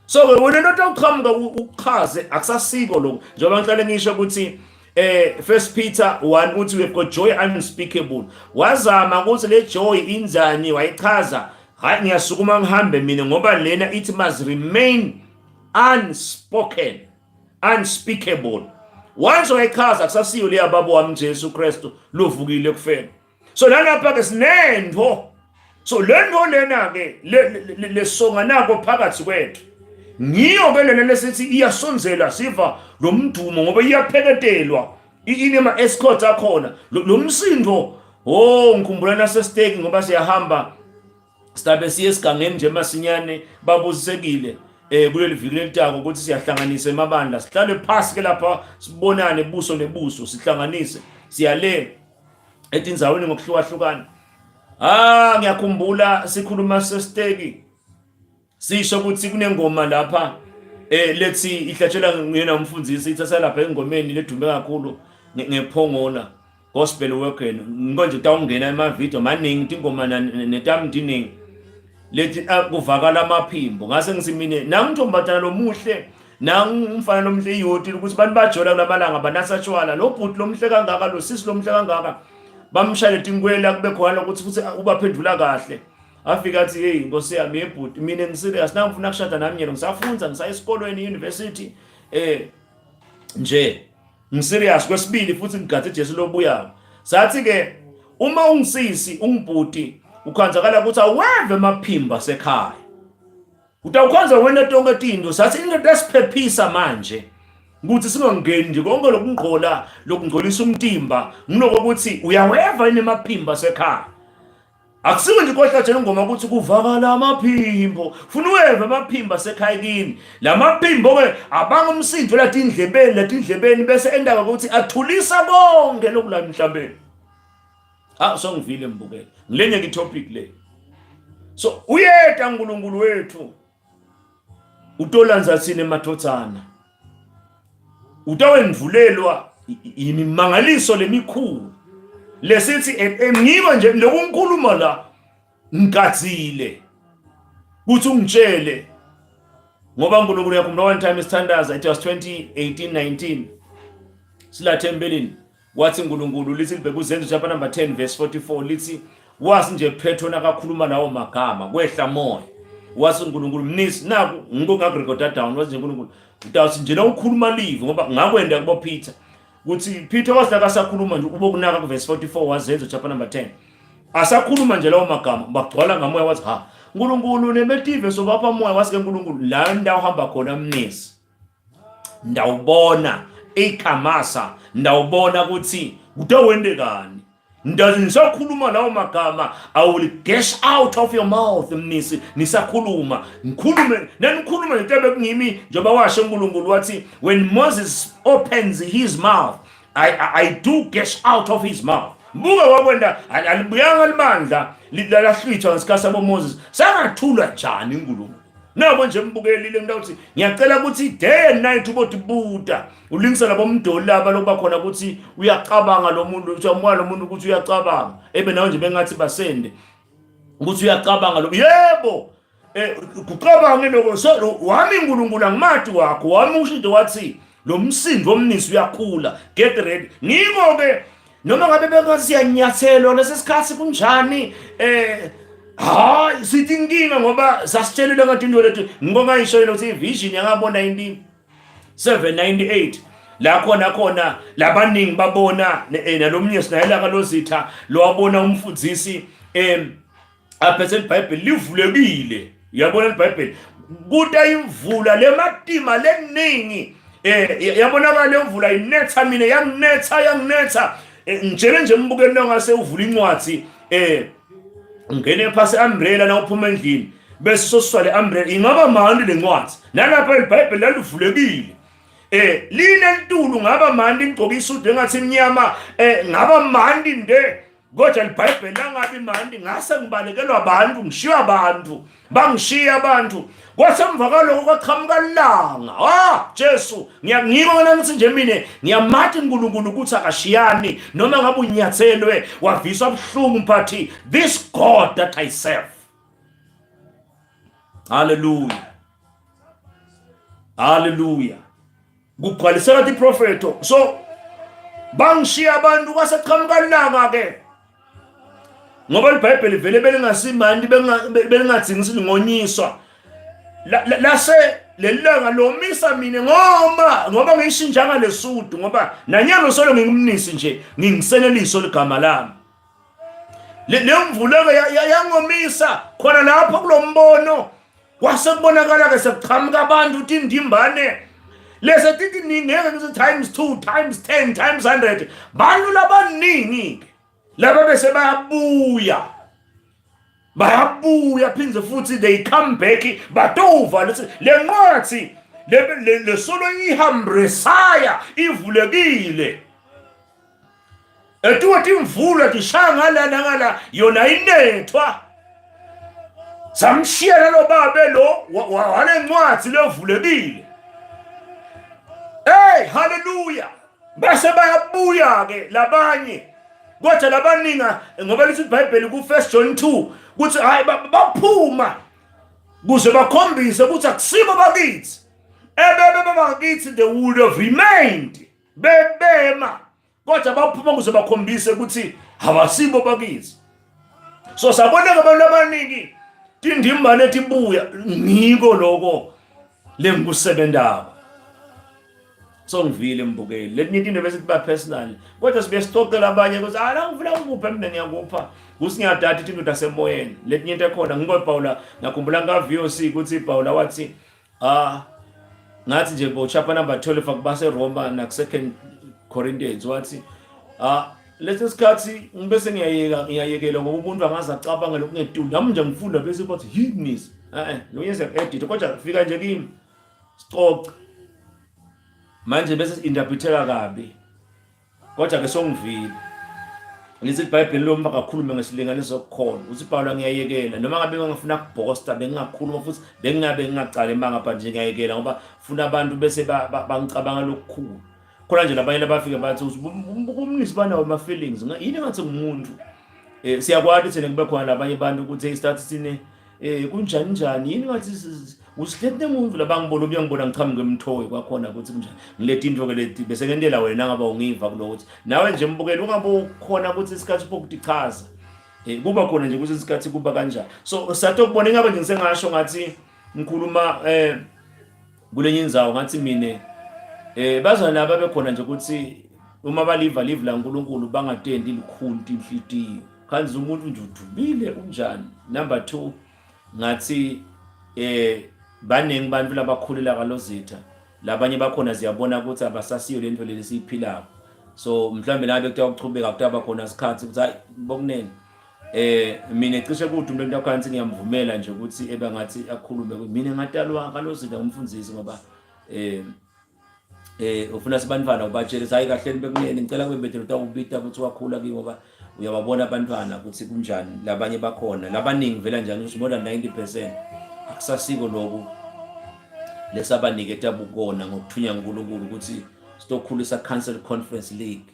So wena not awuqhamuka ukuchaze akusasiko lokho. Njengoba ngihlale ngisho ukuthi 1 Peter 1 uthi we've got joy unspeakable. Wazama ukuthi le joy inzani wayichaza. Hayi ngiyasukuma ngihambe mina ngoba lena it must remain unspoken, unspeakable. Once wayichaza akusasiyo le yababo wami Jesu Kristu lovukile kufena. So nalapha ke sinendo. So lento lena ke lesonga nako phakathi kwethu. Ngiyo ke lena lesithi iyasonzela siva lo mdumo ngoba iyapheketelwa. Inema escort akhona. Lo msindo ngikhumbula nasesteki ngoba siyahamba sidabe siye esigangeni nje masinyane babuzisekile. Kuleli viki letako ukuthi siyahlanganisa emabandla sihlale phasi ke lapha sibonane buso nebuso sihlanganise siyale etindzaweni ngokuhlukahlukana. Ngiyakhumbula sikhuluma sesteki sisho ukuthi kunengoma lapha lethi ihlatshela ngena umfundisi ithi asalapha engomeni ledume kakhulu ngephongona gospel work ngonje utawungena emavideo maningi ingoma netamdiningi lethi kuvakala amaphimbo ngase ngisimine nangithombathana lomuhle nangumfana lomhle iyoti ukuthi bantu bajola kulamalanga banasatshwala lo bhuti lomhle kangaka lo sisi lomhle kangaka bamshaya tinkwela kube khona ukuthi futhi ubaphendula kahle afika athi hey Nkosi yami ebhuti mina ngiserious nangifuna kushada nami yena ngisafunza ngisayesikolweni university nje ngiserious kwesibili futhi ngigathe Jesu lobuya sathi ke uma ungisisi ungibhuti ukhanzakala ukuthi aweve maphimba sekhaya utawukhanza wena tonke tinto sathi into lesiphephisa manje ukuthi singangeni nje konke lokungqola lokungcolisa umtimba nginokuthi uyaweva inemaphimba sekhaya akusiwe nje kohlatshela ingoma ukuthi kuvakala amaphimbo funa uweve amaphimba sekhaya kini lamaphimbo ke abanga umsindo latindlebeni bese endaba ukuthi athulisa konke lokula emhlabeni. So ngivile mbukela ngilenye ke topic le. So uyeta uNkulunkulu wethu utolanza sine mathothana utawendvulelwa imimangaliso lemikhulu lesithi engiba nje lokunkuluma la ngikathile kuthi ungitshele ngoba uNkulunkulu yakho one time isithandaza it was 2018-19 silathembelini wathi uNkulunkulu lithi libheke uzenzo chapter number 10 verse 44 lithi wasi nje phethona kakhuluma nawo magama kwehla moya wasi uNkulunkulu Mnisi naku ngokungagregoda down wathi uNkulunkulu utawuthi nje la ukhuluma live ngoba ngakwenda kubo Peter kuthi Peter wasaka sakhuluma nje ubokunaka ku verse 44 wazenzo chapter number 10 asakhuluma nje lawo magama bagcwala ngamoya wathi uNkulunkulu nemetive sobapha moya wasike uNkulunkulu la ndawo hamba khona Mnisi ndawubona ekhamasa ndawubona ukuthi utawendekani ndazi nisakhuluma lawo magama I will gush out of your mouth Mnisi nisakhuluma ngikhulume nentebe kungimi njengoba washo uNkulunkulu wathi when Moses opens his mouth I do gush out of his mouth buka wakwenda alibuyanga libandla lidalahlwithwa ngesikhathi sabo Moses sangathula njani uNkulunkulu nabo nje mbukelile ngawuthi ngiyacela ukuthi day and night ubotibuta ulingisa labo mdoli laba lokuba khona ukuthi uyacabanga lo muntu uthi lo muntu ukuthi uyacabanga nawo nje bengathi basende ukuthi uyacabanga lo yebo kucabanga lokho so wami uNkulunkulu angimati wakho wami ushido wathi lo msindo omnisi uyakhula get ready ngiko ke noma ngabe bengasiyanyathelwa lesikhathi kunjani sithi inkinga ngoba sasitshelile ngathi into lethu ngongayishoyela ukuthi ivision yangabona 1998 la khona labaningi babona nalomnye sinayela kalozitha lo wabona umfundzisi aphethe iBhayibheli livulekile yabona iBhayibheli kuta imvula lematima leningi yabona le mvula inetha mina yanginetha ngitshele nje mbukeni ngase uvula incwadi ngene phasi umbrella na uphuma endlini bese soswale umbrella ingaba mandi lencwadi nalapha iBhayibheli lalivulekile line ntulu ngaba mandi ngigcoka isudu engathi imnyama ngaba mandi nde Kodwa iBhayibheli langabi manje ngase ngibalekelwa abantu, ngishiywa abantu, bangishiya abantu. Kwasemva kaloko kwaqhamuka ilanga. Jesu, ngiyakho ngithi nje mina ngiyamathi uNkulunkulu ukuthi akashiyani noma ngabe unyathelwe waviswa buhlungu mphathi. This God that I serve. Hallelujah. Hallelujah. Kugcwaliseka iprofeto. So bangishiya abantu kwasaqhamuka ilanga ke. Ngoba iBhayibheli vele belingasimandi belingathingisi ngonyiswa. Lase lelanga lomisa mina ngoba ngiyishinjanga lesudu ngoba nanyalo solo ngingumnisi nje ngingiseneliso ligama lami. Le mvuleke yangomisa khona lapho kulombono kwase kubonakala ke sekuqhamuka abantu uthi indimbane lese tithi ningeke ngithi times 2 times 10 times 100 bantu labaningi laba bese bayabuya phinze futhi they come back batova le nqathi le solo ihambresaya ivulekile etuthi imvula tishanga ngala yona inethwa samshiya lo babe lo wale ncwadi levulekile. Hey, hallelujah. Base bayabuya ke labanye. Kodwa labaninga ngoba lithi iBhayibheli ku 1 John 2 kuthi hayi baphuma kuze bakhombise ukuthi akusibo bakithi. Bakithi they would have remained. Bebema. Kodwa baphuma kuze bakhombise ukuthi abasibo bakithi. So sabona abantu abaningi tindimbane tibuya ngiko lokho lengikusebenzaba. So ngivile mbukeli letinye into bese kuba personal kodwa sibe stokela abanye ukuthi la ngifuna ukupha mina ngiyakupha kusingadadi into tasemoyeni letinye into ekhona ngikopawula ngakhumbula ngaVOC ukuthi iPaula wathi ngathi nje bo chapter number 12 akubase Roma na 2 Corinthians wathi lesi sikhathi ngibese ngiyayekela ngoba umuntu angaza acabanga lokungeduli nami nje ngifunda bese bathi hidness lo yenza edit kodwa fika nje kimi stock manje bese interpreteka kabi kodwa ke songivile ngithi iBhayibheli lo mpaka kakhuluma ngesilinganiso okukhona uthi Paul ngiyayekela noma ngabe ngifuna ukubhosta bengingakhuluma futhi bengingabe ngingacala emanga pha nje ngiyayekela ngoba funa abantu bese bangicabanga lokukhulu khona nje labanye labafika bathi umnisi banawo ama feelings yini ngathi umuntu siyakwazi thina kube khona labanye abantu ukuthi start sine kunjani njani yini ngathi usihlete umuntu labangibona ubuyangibona ngichamuke emthoyi kwakhona ukuthi kunjani ngilethe into ke lethi bese ngentela wena ngaba ungiva kulokuthi nawe nje mbukeli ungabe khona ukuthi isikhathi ukuthi chaza kuba khona nje ukuthi isikhathi kuba kanjani. So satho kubona ngabe nje ngisengasho ngathi ngikhuluma kulenye indzawo ngathi mine bazana laba bekhona nje ukuthi uma baliva live la uNkulunkulu bangatendi likhunti inhlitiyo kanzi umuntu nje udubile unjani. Number 2 ngathi baningi bantu labakhulela kalozitha labanye bakhona siyabona ukuthi abasasiyo lento lesiphilayo. So mhlambe nabe kuthiwa ukuchubeka kutaba khona isikhathi ukuthi hayi bokunene mina ecishe kuthi umuntu akhansi ngiyamvumela nje ukuthi ebangathi akhulume mina ngatalwa kalozitha umfundzisi ngoba ufuna sibantwana ubatshele hayi kahle bekunene ngicela kwembethelo utawubita ukuthi wakhula ki ngoba uyababona abantwana ukuthi kunjani labanye bakhona labaningi vela njani ukuthi more than 90% akusasiko lokho lesabanike tabukona ngokuthunya uNkulunkulu ukuthi sitokhulisa Council Conference League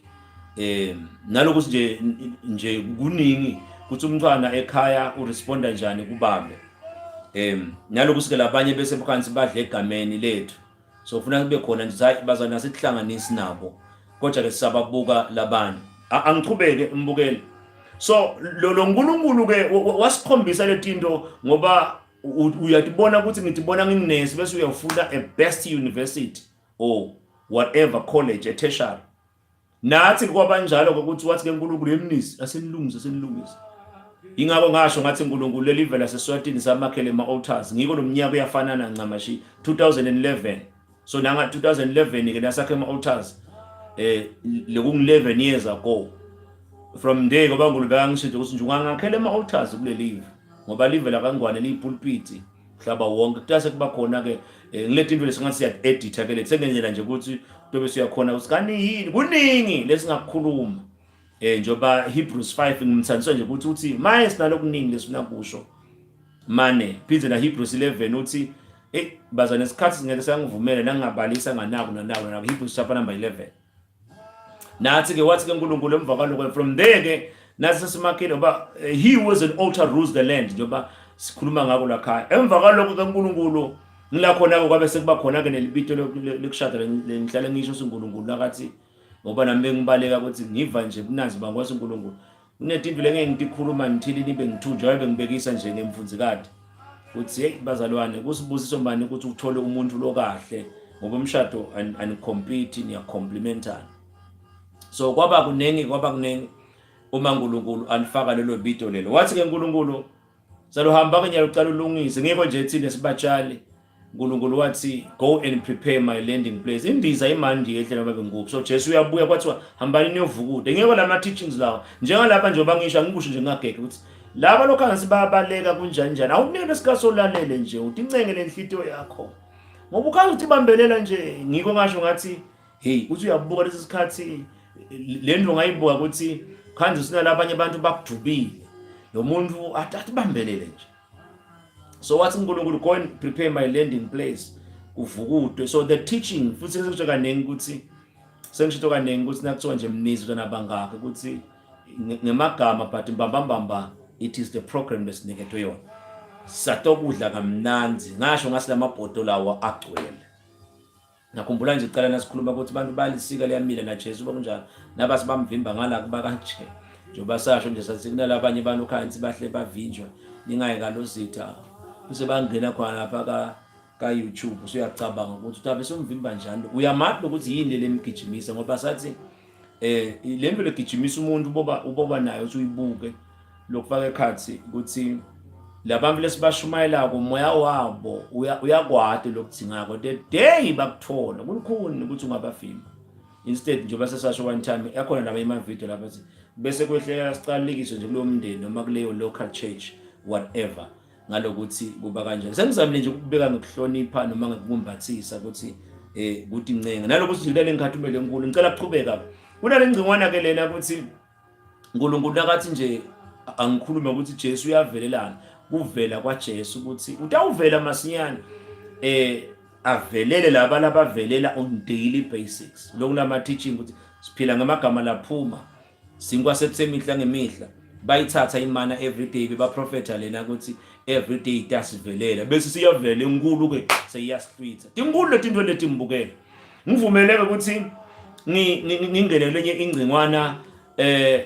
nalokuthi nje kuningi ukuthi umntwana ekhaya uresponda njani kubabe nalokuthi ke labanye bese phansi badle egameni lethu. So ufuna kube khona nje hayi bazana sihlanganisi nabo kodwa ke sisababuka labantu angichubeke mbukeli. So lo uNkulunkulu ke wasikhombisa letinto ngoba uyatibona ukuthi ngitibona nginginesi bese uyafunda a best university or whatever college a tertiary nathi kwabanjalo ukuthi wathi ke uNkulunkulu yemnisi asenilungisa ingako ngasho ngathi uNkulunkulu lelive laseSwatini samakhele ama altars ngiko lomnyaka uyafanana ncamashi 2011. So nanga 2011 ke nasakhe ama altars leku 11 years ago from there ngoba uNkulunkulu bangishithi ukuthi nje ungangakhele ama altars kulelive ngoba live la kangwane lipulpit hlaba wonke kutase kuba khona ke ngilethe into lesingathi siya edit ke lethe ngenyela nje ukuthi tobe siyakhona usikani yini kuningi lesingakukhuluma njoba Hebrews 5 ngimthandiswa nje ukuthi uthi maye sinalokuningi lesifuna kusho mane phindze na Hebrews 11 uthi baza nesikhathi singeke sangivumela nangingabalisa nganako Hebrews chapter number 11 nathi ke wathi ke uNkulunkulu emva kwalokho from there ke nathi sesimakile ngoba he was an altar rules the land njoba sikhuluma ngako lakhaya emva kwalokho ke uNkulunkulu ngila khona ke kwabe sekuba khona ke nelibito lokushada lengihlale ngisho uNkulunkulu nakathi ngoba nami ngibaleka ukuthi ngiva nje kunazi bangwazi uNkulunkulu kunetinto lengeke ngikhuluma ngithili nibe ngithunjwa abe ngibekisa nje ngemfundzikade uthi hey bazalwane kusibusiso manje ukuthi uthole umuntu lokahle ngoba umshado ancompete niya complementary so kwaba kunengi uma uNkulunkulu alifaka lelo video lelo wathi ke uNkulunkulu salohamba ke nyalo ulungise ngeke nje thina sibatshali uNkulunkulu wathi go and prepare my landing place indiza imandi yehle noma bengubo so Jesu uyabuya kwathiwa hambani niyovukude ngeke lama teachings lawo njengalapha nje bangisho ngikusho nje ngageke ukuthi laba lokhansi bayabaleka kunjani awukunike lesikhathi olalele nje utincenge lenhlitiyo yakho ngoba ukhazi ukuthi bambelela nje ngiko ngasho ngathi hey uthi uyabuka lesi sikhathi lento ngayibuka ukuthi khanzi sina abanye abantu bakujubile lo muntu athi bambelele nje so wathi uNkulunkulu go and prepare my landing place uvukudwe so the teaching futhi sesisho kanengi ukuthi sengisho kanengi ukuthi nakuthiwa nje Mnisi utana bangaka ukuthi ngemagama but mbambamba it is the program lesinikethwe yona satokudla kamnanzi ngasho ngasilamabhodo lawo agcwele nakhumbula nje iqala nasikhuluma ukuthi abantu balisika liyamila na Jesu bakunjalo nabasi bamvimba ngala kuba kanje njoba sasho nje sathi kunalabanye abantu khansi bahle bavinjwa ningaye kalozitha bese bangena khona lapha ka YouTube usuyacabanga ukuthi utabe somvimba njani uyamathi ukuthi yini lemgijimisa ngoba sathi lento legijimisa umuntu uboba nayo uthi uyibuke lokufaka ekhathi ukuthi labantu lesibashumayela kumoya wabo uyakwade lokuthingako the day bakuthola kulikhuni ukuthi ungabafimba instead nje basesasho one time yakhona laba ema video lapha bese kwehleka siqalikiswe nje kulo mndeni noma kuleyo local church whatever ngalokuthi kuba kanjani sengizamile nje ukubeka ngokuhlonipha noma ngokumbathisa ukuthi ukuthi incenga nalokuthi ngilele ngikhathumele enkulu ngicela ukuqhubeka kunalengcingwana ke lena ukuthi uNkulunkulu nakathi nje angikhuluma ukuthi Jesu uyavelelana kuvela kwa Jesu ukuthi utawuvela masinyane avelele laba abavelela on daily basics lokulama teaching ukuthi siphila ngamagama laphuma sinkwasetsemihla ngemihla bayithatha imana everyday bebaprofeta lena ukuthi everyday tasivelela bese siyavela enkulu ke seyiyasifitha tinkulu letinto letimbukela ngivumeleke ukuthi ngingene lenye ingcingwana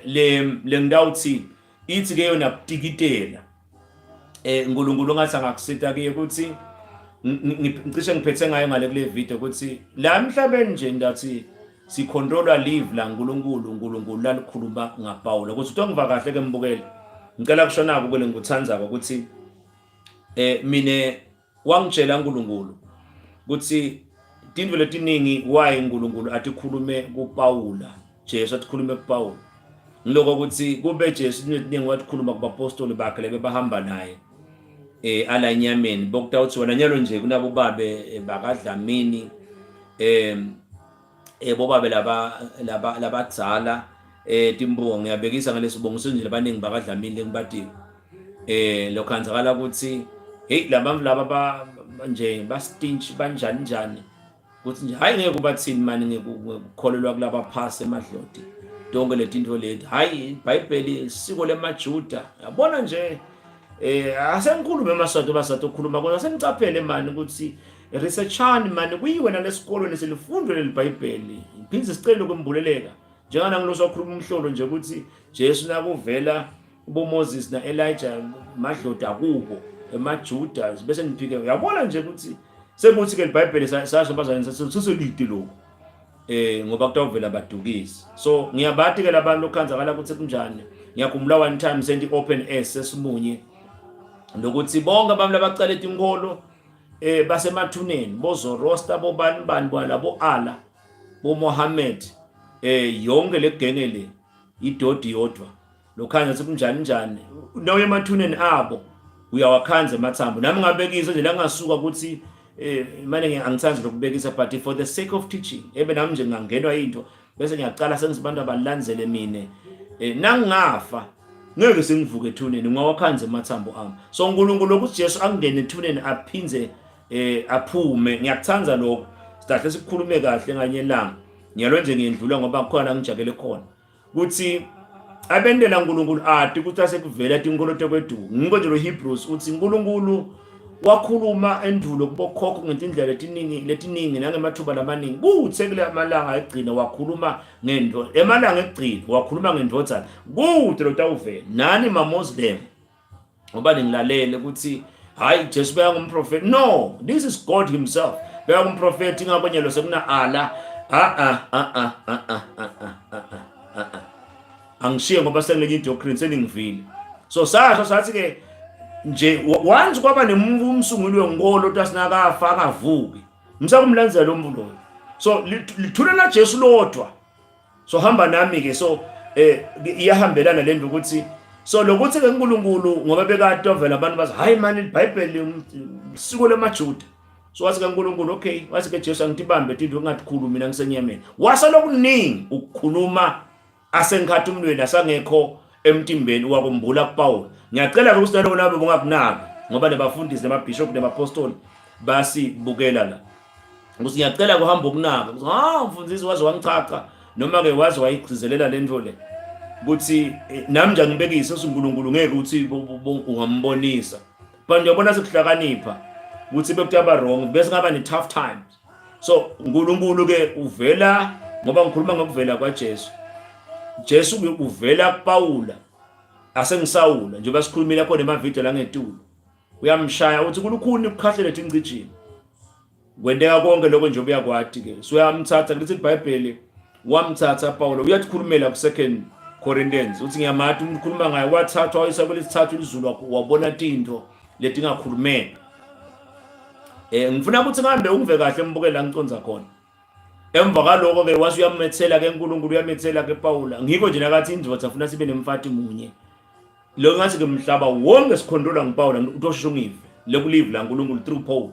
le ngidawuthi ithi ke yona kutikitela uNkulunkulu ngathi angakusita ke ukuthi ngicishe ngiphethe ngayo ngale kule video ukuthi la emhlabeni nje ndathi sicontrolwa live la uNkulunkulu lalikhuluma ngaPaul ukuthi utongiva kahle ke mbukele ngicela kushona kule ngikuthandzaka ukuthi mine wangitshela uNkulunkulu ukuthi tinto letiningi why uNkulunkulu atikhulume kuPaula Jesu atikhulume kuPaul ngiloko ukuthi kube Jesu letiningi watikhuluma kubapostoli bakhe lebe bahamba naye ala inyameni bokutawuthi wona nyalo nje kunabo babe bakadlamini bobabe labadzala timbongo ngiyabekisa ngaleso bongiso nje labaningi bakadlamini lengibatiwe lokhanzakala ukuthi hey labantu laba nje bastinch banjani ukuthi nje hayi ngeke kubathini manje ngekukholelwa kulaba phase emadloti donke letinto leti hayi iBhayibheli isiko lemaJuda yabona nje asengikhulume emaswati basathi ukukhuluma kodwa sengicaphele manje ukuthi researchani manje kuyiwena lesikolweni selifundwe leliBhayibheli iphindze sicela ukumbuleleka njengana ngilosokhuluma umhlolo nje ukuthi Jesu nakuvela uBomoses na Elijah madloda kubo emaJuda bese ngiphike uyabona nje ukuthi sebuthi ke iBhayibheli sasho bazayini sasolide lokho ngoba kutawuvela abadukisi so ngiyabathi ke labantu lokhanzakala ukuthi kunjani ngiyakhumbula one time sendi open air sesimunye lokuthi bonke abantu abacala etinkolo basemathuneni bozorosta bobani labo ala bo Mohammed yonke legenge le idodi yodwa lokhanza sekunjani noye emathuneni abo uyawakhanza emathambo nami ngabekisa nje la ngasuka ukuthi manje angithanzi lokubekisa but for the sake of teaching nami nje ngangenwa into bese ngiyaqala sengizibantu abalandzele mine nangafa ngeke sengivuke ethuneni ngawakhanze amathambo ami. So uNkulunkulu ukuthi Jesu angene ethuneni aphinze aphume. Ngiyakuthanza lokho sidahle sikukhulume kahle nganye ilanga. Ngiyalwe nje ngiyendlula ngoba khona ngijabule khona ukuthi abendela uNkulunkulu ati ukuthi asekuvela tinkoloto kweduku. Ngiko nje lo Hebrews uthi uNkulunkulu wakhuluma endulo kubokhokho ngendlela letiningi nangemathuba lamaningi. Kuthe kule amalanga egcina wakhuluma ngendo emalanga egcina wakhuluma ngendodana. Kude lo tawuvela nani ma-Muslim ngoba ningilalele ukuthi hayi Jesu beka ngumprofeti. No, this is God himself. Beka ngumprofeti ngabonyelo sekuna ala angishiye ngoba sengilenye doctrine seningivile. So sasho sathi ke nje once kwaba nemsunguli wenkolo ukuthi asinakafa akavuki msakumlandzela lo muntu loyo. So lithule na Jesu lodwa. So hamba nami ke so iyahambelana lento ukuthi so lokuthi ke uNkulunkulu ngoba bekade ovela abantu bathi hayi man iBhayibheli isiko lemaJuda. So wathi ke uNkulunkulu okay wathi ke Jesu angitibambe tinto ungathikhulumi mina ngisenyameni. Wasalokuningi ukukhuluma asengikhathi umlweni asangekho emtimbeni wakumbula kuPaul. Ngiyacela ukuthi nalo nabe bungakunaki ngoba nebafundisi nemabishop nemapostoli basibukela la. Ukuthi ngiyacela kuhamba ukunaka. Umfundisi wazi wangichacha noma ke wazi wayigcizelela lento le. Ukuthi nami nje ngibekise uNkulunkulu ngeke uthi ungambonisa. But ngiyabona sekuhlakanipha ukuthi bekutaba wrong bese ngaba ne tough times. So uNkulunkulu ke uvela ngoba ngikhuluma ngokuvela kwaJesu. Jesu uvela kuPaula asengisawula njengoba sikhulumile khona emavideo la ngetulu. Uyamshaya uthi kulukhuni ukukhahlele tingcijini. Kwendeka konke lokho nje uyakwati ke. So uyamthatha lithi iBhayibheli wamthatha Paul uyathikhulumela ku2 Corinthians uthi ngiyamathi umkhuluma ngaye wathathwa isabo lesithathu izulu wabona tinto letingakhulumeka. Ngifuna ukuthi ngambe ungive kahle embukela ngiconza khona. Emva kaloko ke wasi uyamethela ke uNkulunkulu uyamethela ke Paula. Ngikho nje nakathi indvodza afuna sibe nemfati munye. Lo ngathi ke mhlaba wonke sikhondola ngiPaula utoshusho ngive lekulive la uNkulunkulu through Paul.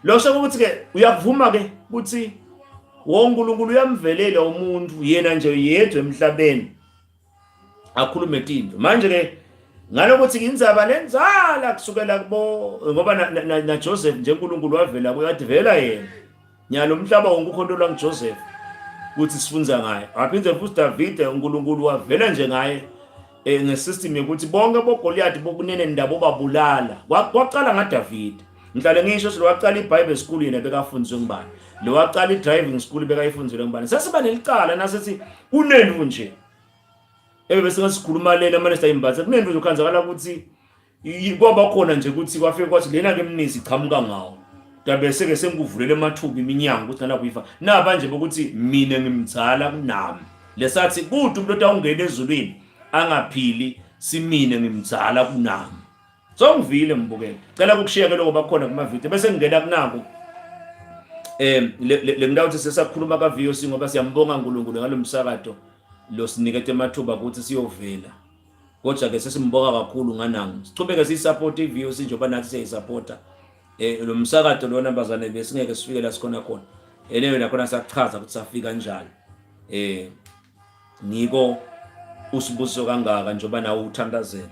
Lo sokuthi ke uyakuvuma ke ukuthi uNkulunkulu uyamvelela umuntu yena nje yedwa emhlabeni akhulume tinto. Manje ke ngalokuthi indzaba lenzala kusukela kubo ngoba na Joseph nje uNkulunkulu wavela kuyadivela yena. Nyalo umhlaba wonke ukhondola ngiJoseph ukuthi sifunza ngaye. Waphindze futhi David uNkulunkulu wavela nje ngaye ngesystem yokuthi bonke boGoliath bokunene ndabo babulala. Waqala ngaDavid. Ngihlale ngisho lo waqala iBible school yena bekafundiswe ngibani. Lo waqala iDriving school bekayifundzele ngibani. Sesiba nelicala nasithi unenu nje. Bese ngasikhuluma lena manje sayimbatha kunento zokhanzakala ukuthi kwaba khona nje ukuthi kwafike kwathi lena ke Mnisi iqhamuka ngawo. Bese ke sengikuvulele emathuba iminyango ukuthi ngana kuyifa naba nje bokuthi mina ngimdzala kunami lesathi kuthi umuntu otawungena ezulwini angaphili simine ngimdzala kunami. So ngivile mbukela cela ukukushiya ke lokho bakhona kuma video bese ngingena kunako le ndawo ukuthi sesakhuluma ka VOC ngoba siyambonga uNkulunkulu ngalomsakato lo sinikete emathuba ukuthi siyovela. Kodwa ke sesimbonga kakhulu nganangu sichubeke siyisupport iVOC njengoba nathi siyisupporta lo msakato lona bazane besingeke sifike la sikhona khona. Leyo nakhona sachaza ukuthi safika kanjani. Ngiko usibuso kangaka njengoba nawe uthandazela.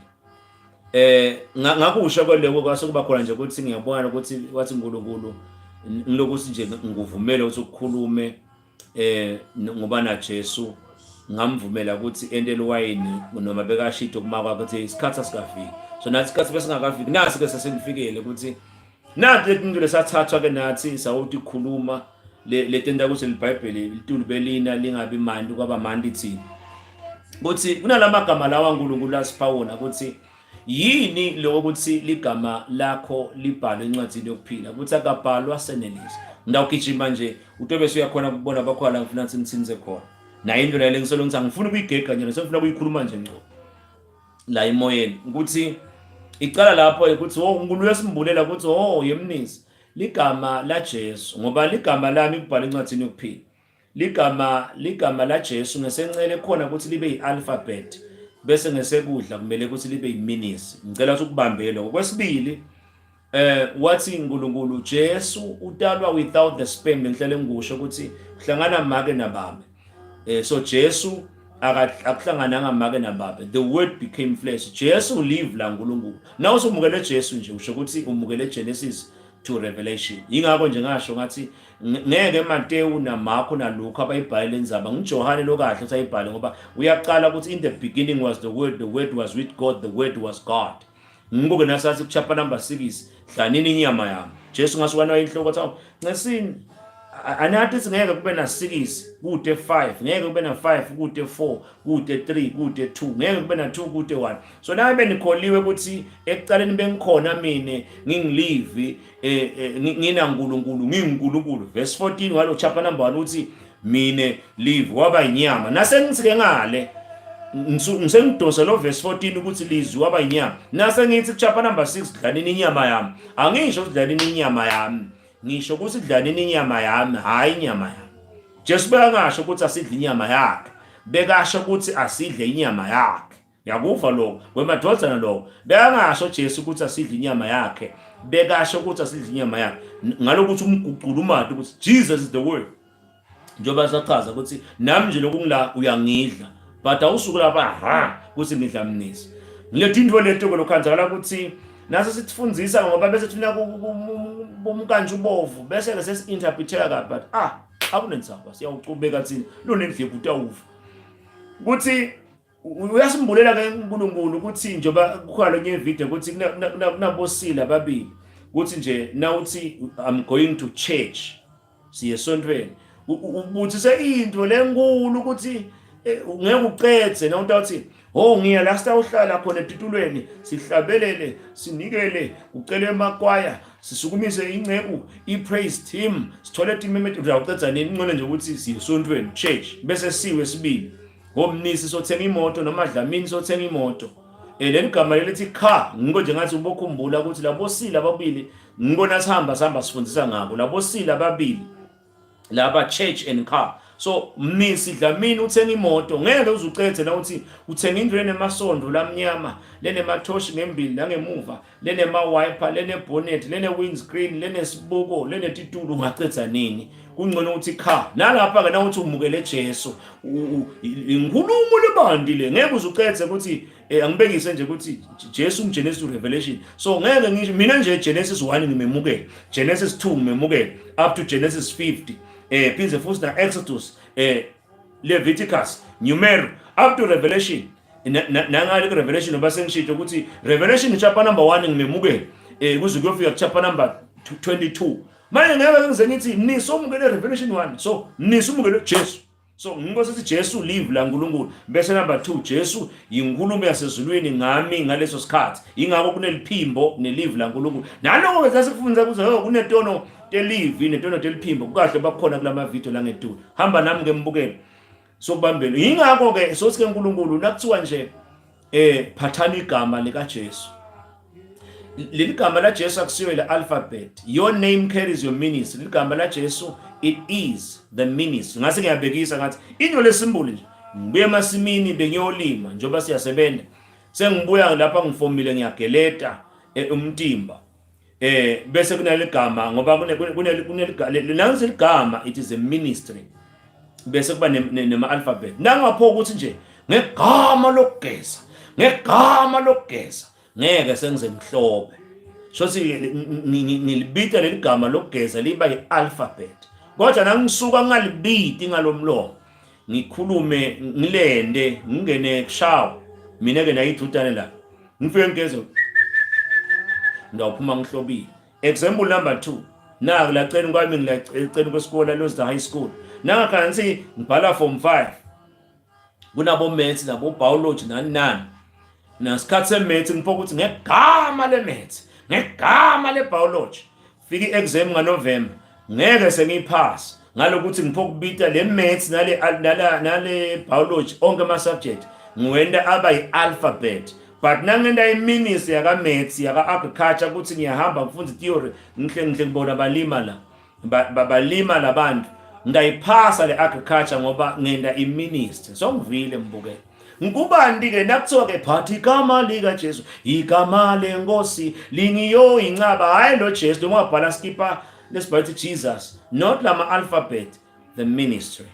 Ngakusho kwaleko kwase kuba khona nje ukuthi ngiyabona ukuthi wathi uNkulunkulu ngilokuthi nje nguvumele ukuthi ukukhulume ngoba na Jesu ngamvumela ukuthi endele wayini noma bekashito kumakwa ukuthi isikhathi asikafiki. So nathi isikhathi besingakafiki nasi ke sesengifikele ukuthi nathi letinto lesathathwa ke nathi sawuthi khuluma letenda ukuthi iBhayibheli litulu belina lingabi mandi kwaba mandi thina. Ukuthi kunalamagama lawa uNkulunkulu asipawona ukuthi yini lokuthi ligama lakho libhalwe encwadini yokuphila ukuthi akabhalwa Seneliso. Ndawugijima nje utobese uyakhona ukubona bakhona ngifuna ukuthi ngitsinze khona. Na into le ngisolo ngithi angifuni ukuyigega nje ngifuna ukuyikhuluma nje ngco. La emoyeni ukuthi icala lapho ukuthi uNkulunkulu uyasimbulela ukuthi yemnisi ligama la Jesu ngoba ligama lami kubhalwe encwadini yokuphila. Ligama la Jesu ngesencele khona ukuthi libe yialphabet bese ngesekudla kumele ukuthi libe yiMnisi. Ngicela ukuthi ukubambele ngokwesibili wathi uNkulunkulu Jesu utalwa without the sperm ngihlele ngusho ukuthi kuhlangana make nababa. So Jesu akuhlangananga make nababa. The word became flesh. Jesu live la uNkulunkulu. Nawe usumukele Jesu nje usho ukuthi umukele Genesis to Revelation. Yingakho nje ngasho ngathi ngeke Mateyu naMarko naLuka abayibhayile inzaba ngiJohane lokahle sayibhale ngoba uyaqala ukuthi in the beginning was the word was with God, the word was God. Ngibuke nasathi chapter number 6 hlanini inyama yami. Jesu ngasuka nayo inhloko athi ngesini anathi singeke kube na 6 kude 5, ngeke kube na 5 kude 4 kude 3 kude 2, ngeke kube na 2 kude 1. So nawe benikholiwe ukuthi ekuqaleni bengikhona mina ngingilive ngina uNkulunkulu nginguNkulunkulu. Verse 14 walo chapter number 1 uthi mine live waba inyama. Nase ngitsike ngale ngisengidonsa lo verse 14 ukuthi lizwi waba inyama. Nase ngithi chapter number 6 dlanini inyama yami. Angisho ukuthi dlanini inyama yami. Ngisho ukuthi dlanini inyama yami, hayi inyama yami. Jesu bekangasho ukuthi asidle inyama yakhe. Bekasho ukuthi asidle inyama yakhe. Yakuva lokho. Kwemadodana lokho. Bekangasho Jesu ukuthi asidle inyama yakhe. Bekasho ukuthi asidle inyama yakhe. Ngalokuthi umguqula umathi ukuthi Jesus is the word. Njoba sachaza ukuthi nami nje lokungila uyangidla. But awusuku lapha kuthi ngidla Mnisi. Ngilethe into letho lokhanzakala ukuthi nase sitfundzisa ngoba bese thina bomkanje ubovu bese ke sesi-interpreteka kabi but akunensaba siyawucubeka thina lunendlebe utawuva ukuthi uyasimbulela ke uNkulunkulu ukuthi njoba kukhona nye video ukuthi kunabosila ababili ukuthi nje nawuthi I'm going to church siye esontweni ubuthi seinto lenkulu ukuthi ngeke uqedze na utawuthi ngiya la sitawuhlala khona etitulweni sihlabelele sinikele ucele emakwaya sisukumise ingceku i-praise team sithole imemet uzawuqedza nini ngcone nje ukuthi siyesontweni church bese siwe sibili ngomnisi sothenga imoto noma Dlamini sothenga imoto leli gama lelithi car ngiko nje ngathi ubokhumbula ukuthi labosila ababili ngibona sihamba sifundisa ngabo labosila ababili laba church and car. So Mnisi Dlamini uthenga imoto ngeke uzucethe na uthi uthenga indlu enemasondo lamnyama lenemathoshi ngembili la ngemuva lenema wiper lenebonnet windscreen lenesibuko lenetitulo ngacetha nini kungcono ukuthi car nalapha ke na uthi umukele Jesu inkulumo lebandile ngeke uzucethe ukuthi angibekise nje ukuthi Jesu Genesis to Revelation. So ngeke ngisho mina nje Genesis 1 ngimemukele, Genesis 2 ngimemukele up to Genesis 50. Pinze futhi na Exodus, Leviticus, Numeri up to Revelation. Nangale ku Revelation obasengisho ukuthi Revelation chapter number 1 ngimemukele kuze kuyofika chapter number 22. Manje ngeke ngize ngithi nisomukele Revelation 1. So nisomukele Jesu. So ngikosithi Jesu live la uNkulunkulu. Bese number 2 Jesu yinkulumo yasezulwini ngami ngaleso sikhathi. Ingakho kuneliphimbo nelive la uNkulunkulu. Naloko ke sasifundza kuze kunetono telive netono teliphimbo kukahle bakhona kulama video la ngedulo. Hamba nami ngembukele. So kubambele. Ingakho ke sothi uNkulunkulu nakuthiwa nje phathani igama lika Jesu. Leli gama la Jesu akusiyo le alphabet. Your name carries your ministry. Leli gama la Jesu it is the ministry. Ngase ngiyabhekisa ngathi into lesimboli nje. Ngibuye emasimini bengiyolima njoba siyasebenza. Sengibuya lapha ngifomile ngiyageleta umtimba. Bese kunale gama ngoba kuneli gama it is a ministry. Bese kuba nema alphabet. Nangapho ukuthi nje ngegama lokugeza. Ngegama lokugeza. Ngeke sengize mhlobe. Shothi ngilibita leli gama lokugeza liba ialphabet. Kodwa nangisuka ngalibiti ngalomlomo. Ngikhulume ngilende ngingene kushawa. Mina ke nayidudane la. Ngifike ngezo. Ngawuphuma ngihlobile. Example number 2. Naka la cela kwami ngilacela kwesikole loza high school. Naka kanti ngibhala form 5. Kunabo maths nabo biology nani. Nasikhathi semaths ngiphoka ukuthi ngegama lemaths, ngegama lebiology. Fika iexam ngaNovember. Ngeke sengiyiphasa ngalokuthi ngiphoka ukubita le maths nale biology onke ama subject. Ngiwenda aba ialphabet. But nangenda iministry yaka maths yaka agriculture ukuthi ngiyahamba ngifunda theory ngihle ngibona balima la. Balima labantu. Ngayiphasa le agriculture ngoba ngenda iministry. So ngivile mbukela. Ngubani ke nakuthiwa ke phathi igama lika Jesu igama lenkosi lingiyo incaba hayi lo Jesu ngwabhala skipper lesibhathi Jesus not lama alphabet the ministry.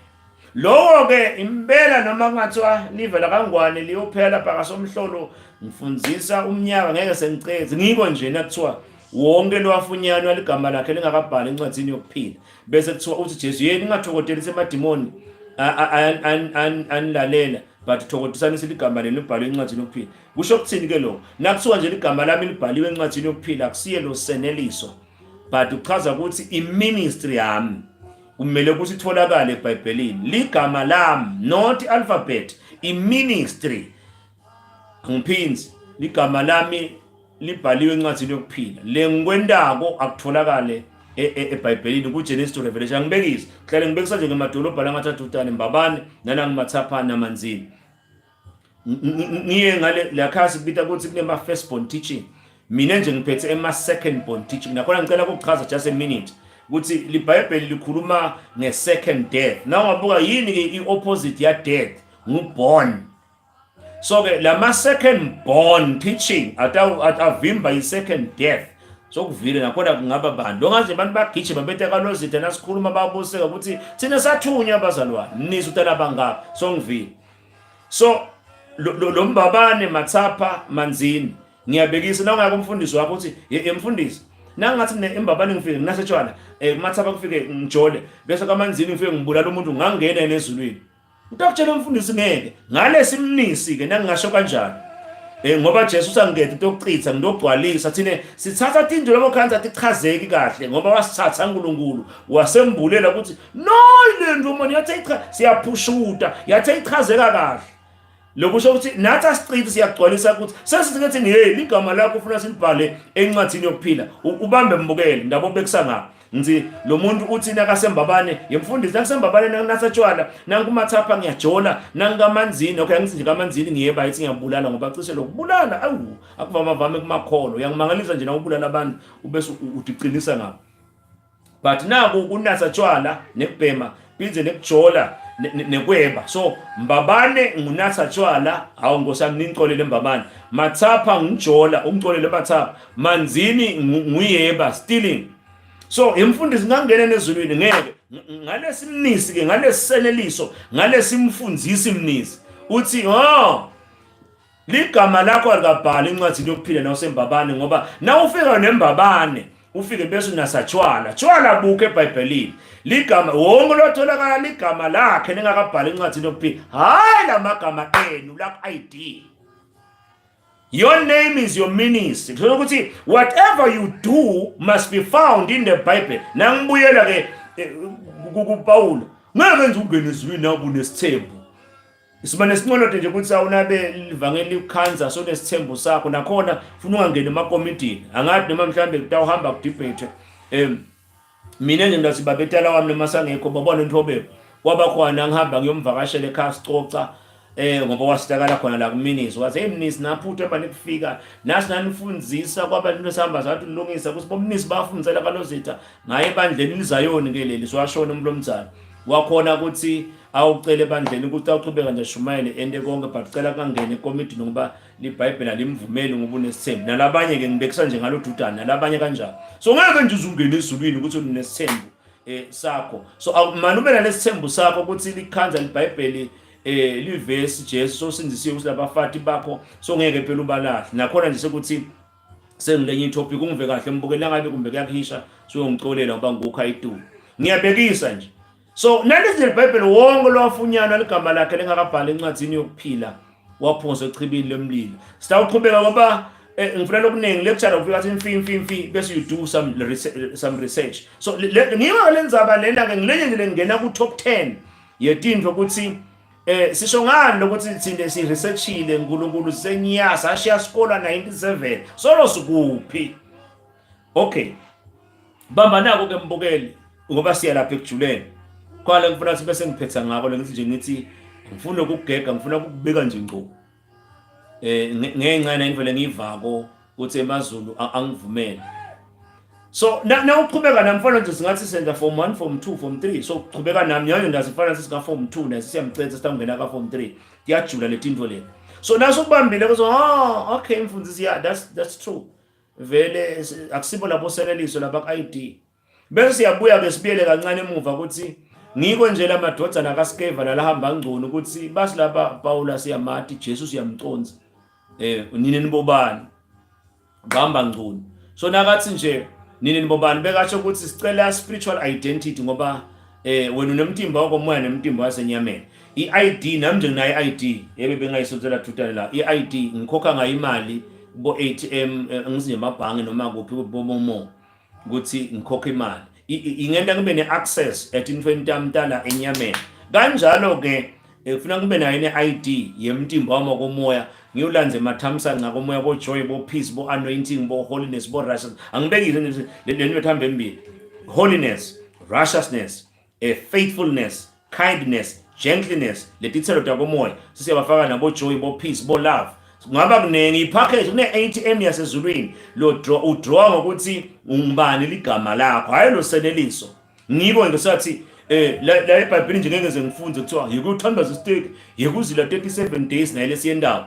Lowo ke impela noma kungathiwa livela kangwane liyophela phaka somhlolo ngifundzisa umnyaka ngeke sengiceze ngiko nje nakuthiwa wonke lowafunyanwa ligama lakhe lingakabhali encwadzini yokuphila bese kuthiwa uthi Jesu yeni ngingathokotelisa emadimoni anilalela but thokotisanisa ligama leli libhalwe encwadzini yokuphila. Kusho ukuthini ke lokho? Nakuthiwa nje ligama lami libhaliwe encwadzini yokuphila akusiye lo Seneliso but uchaza ukuthi iministry yami kumele ukuthi itholakale eBhayibhelini ligama lami not alphabet iministry ngiphinzi ligama lami libhaliwe encwadzini yokuphila le ngikwendako akutholakale eBhayibhelini kuGenesis to Revelation ngibekisa hlale ngibekisa nje ngemadolobha la ngathathu utane mbabane nana ngimathapha namanzini ngiye ngale la khasi kubita ukuthi kunema first born teaching mina nje ngiphethe ema second born teaching nakhona ngicela ukuchaza just a minute ukuthi liBhayibheli likhuluma nge-second death. Na ungabuka yini ke i-opposite ya death ngu-born. So ke lama second born teaching atavimba i-second death. So kuvile nakhona kungaba bani longaze abantu bagijima bethe kalozitha nasikhuluma babuseka ukuthi thina sathunya abazalwane nisi utala bangaka so ngivile. So lo mbabane mathapha manzini ngiyabekisa na ungaka umfundisi wakho uthi emfundisi nangathi embabane ngifike nginasetshala mathapha kufike ngijole bese kamanzini ngifike ngibulala umuntu ngangena nezulwini utakutshela umfundisi ngeke ngalesi Mnisi ke nangingasho kanjani ngoba Jesu sangekho into yokuchitha ngidogcwalisa thina sithatha tinjo lomkhanza tichazeki kahle ngoba wasithatha uNkulunkulu wasembulela ukuthi no lento manje yathe siyaphushuta yathe ichazeka kahle lokusho ukuthi nathi asichithe siyagcwalisa ukuthi sesithi hey ligama lakho ufuna silibhale encwadini yokuphila ubambe mbukele ndabo bekusanga ngithi lo muntu uthi nakasembabane yemfundisi nakasembabane nanginasatshwala nangumathapha ngiyajola nangamanzini okay ngithi nje kamanzini ngiyeba yithi ngiyabulala ngoba cishe lokubulala awu akuvama vame kumakholo yangimangalisa nje nakubulala abantu ubese udiqinisa ngabo but naku kunasatshwala nekubhema bize nekujola nekweba so mbabane ngunatha tshwala awu ngosami nincolele mbabane mathapha ngijola umcolele mathapha manzini nguyeba stealing so imfundisi ngangena nezulwini ngeke ngalesi Mnisi ke ngalesi Seneliso ngalesi Umfundzisi Mnisi uthi ligama lakho alikabhali encwadini yokuphila na usembabane ngoba na ufika nembabane ufike bese unasatshwala tshwala buke eBhayibhelini ligama wonke lotholakala ligama lakhe lingakabhali encwadini yokuphila hayi lamagama enu la ID. Your name is your ministry. So ukuthi whatever you do must be found in the Bible. Nangibuyela ke kuPaul ngeke nje ungene ezwini nakunesithembu isibane sinqonote nje ukuthi awunabe livangeli ukhanza so nesithembu sakho nakhona ufuna ungangena emakomidini angathi noma mhlambe kutawuhamba ku debate mina nje ndasibabetala wami nemasangekho babona intobeko kwaba khona ngihamba ngiyomvakashela ekhaya sicoca ngoba wasitakala khona la kuMnisi wathi eMnisi naphutha bani kufika nasi nanifundzisa kwabantu besihamba zathi ulungisa kuthi boMnisi bafundzela kalozitha ngaye ebandleni lizayoni ke leli swashona umlomdzana wakhona ukuthi awucela ebandleni ukuthi awuqhubeka nje shumayele ende konke but cela kangene ekomiti ngoba liBhayibheli alimvumeli ngoba unesithembu nalabanye ke ngibekisa nje ngalodudana nalabanye kanjalo so ngeke nje uzungene ezulwini ukuthi unesithembu sakho so manube nalesithembu sakho ukuthi likhanza liBhayibheli livesi Jesu sosindisiwe ukuthi labafati bakho so ngeke phela ubalahle nakhona nje sekuthi sengilenye topic ungive kahle embukela ngabe kumbe kuyakuhisha so ungicolela ngoba ngukha iTulu ngiyabekisa nje so nalezi leBhayibheli wonke lowafunyana ligama lakhe lengakabhali encwadini yokuphila waphonsa echibini lemlilo sitawuqhubeka ngoba ngifuna lokuningi lecture ukufika mfi bese you do some research so ngima lendzaba lena ke ngilenye nje ngena ku top 10 yetinto ukuthi sisho ngani lokuthi thinde si researchile uNkulunkulu senyasa ashiya skola 97 solo sikuphi okay bamba nako ke mbukeli ngoba siya lapha ekujuleni kwale ngifuna ukuthi bese ngiphetha ngako lengithi nje ngithi ngifuna ukugega ngifuna ukubeka nje ngqo ngenxa nendlela ngivako ukuthi emazulu angivumele so na uqhubeka namfana nje singathi senza form 1 form 2 form 3 so uqhubeka nami yonke ndasifana sisika form 2 nasisiyamcetha sitangena ka form 3 kuyajula letinto lena so naso kubambile ukuthi okay mfundisi yeah that's true vele akusibo labo Seneliso laba ID bese siyabuya ke sibiyele kancane emuva ukuthi ngiko nje lamadodana kaSkeva lalahamba ngcono ukuthi basi lapha Paula siyamati Jesu siyamconza nini nibobani bamba ngcono so nakathi nje nini nibobani bekasho ukuthi sicela spiritual identity ngoba wena unemtimba wokomoya nemtimba wasenyameni i-ID nami nje nginayo i-ID yebe bengayisotsela thutane la i-ID ngikhokha ngayo imali bo ATM ngizinje emabhange noma kuphi bomomo ukuthi ngikhokha imali ingenda kube ne-access etintweni mtala enyameni kanjalo ke ufuna kube nayo ne-ID yemtimba wami wokomoya ngiyulanze emathamsanqa ngakomoya bo joy bo peace bo anointing bo holiness bo righteousness angibekile le nto ethamba embili holiness righteousness faithfulness kindness gentleness letithelo takomoya sisiyabafaka nabo joy bo peace bo love ngaba kunengi ipackage kune ATM yasezulwini lo draw ngokuthi ungibani ligama lakho hayi lo Seneliso ngiko ngisathi la eBhayibhelini nje ngeke ngize ngifunze kuthiwa yikuthandaza steak yikuzila 37 days nayile siyendawo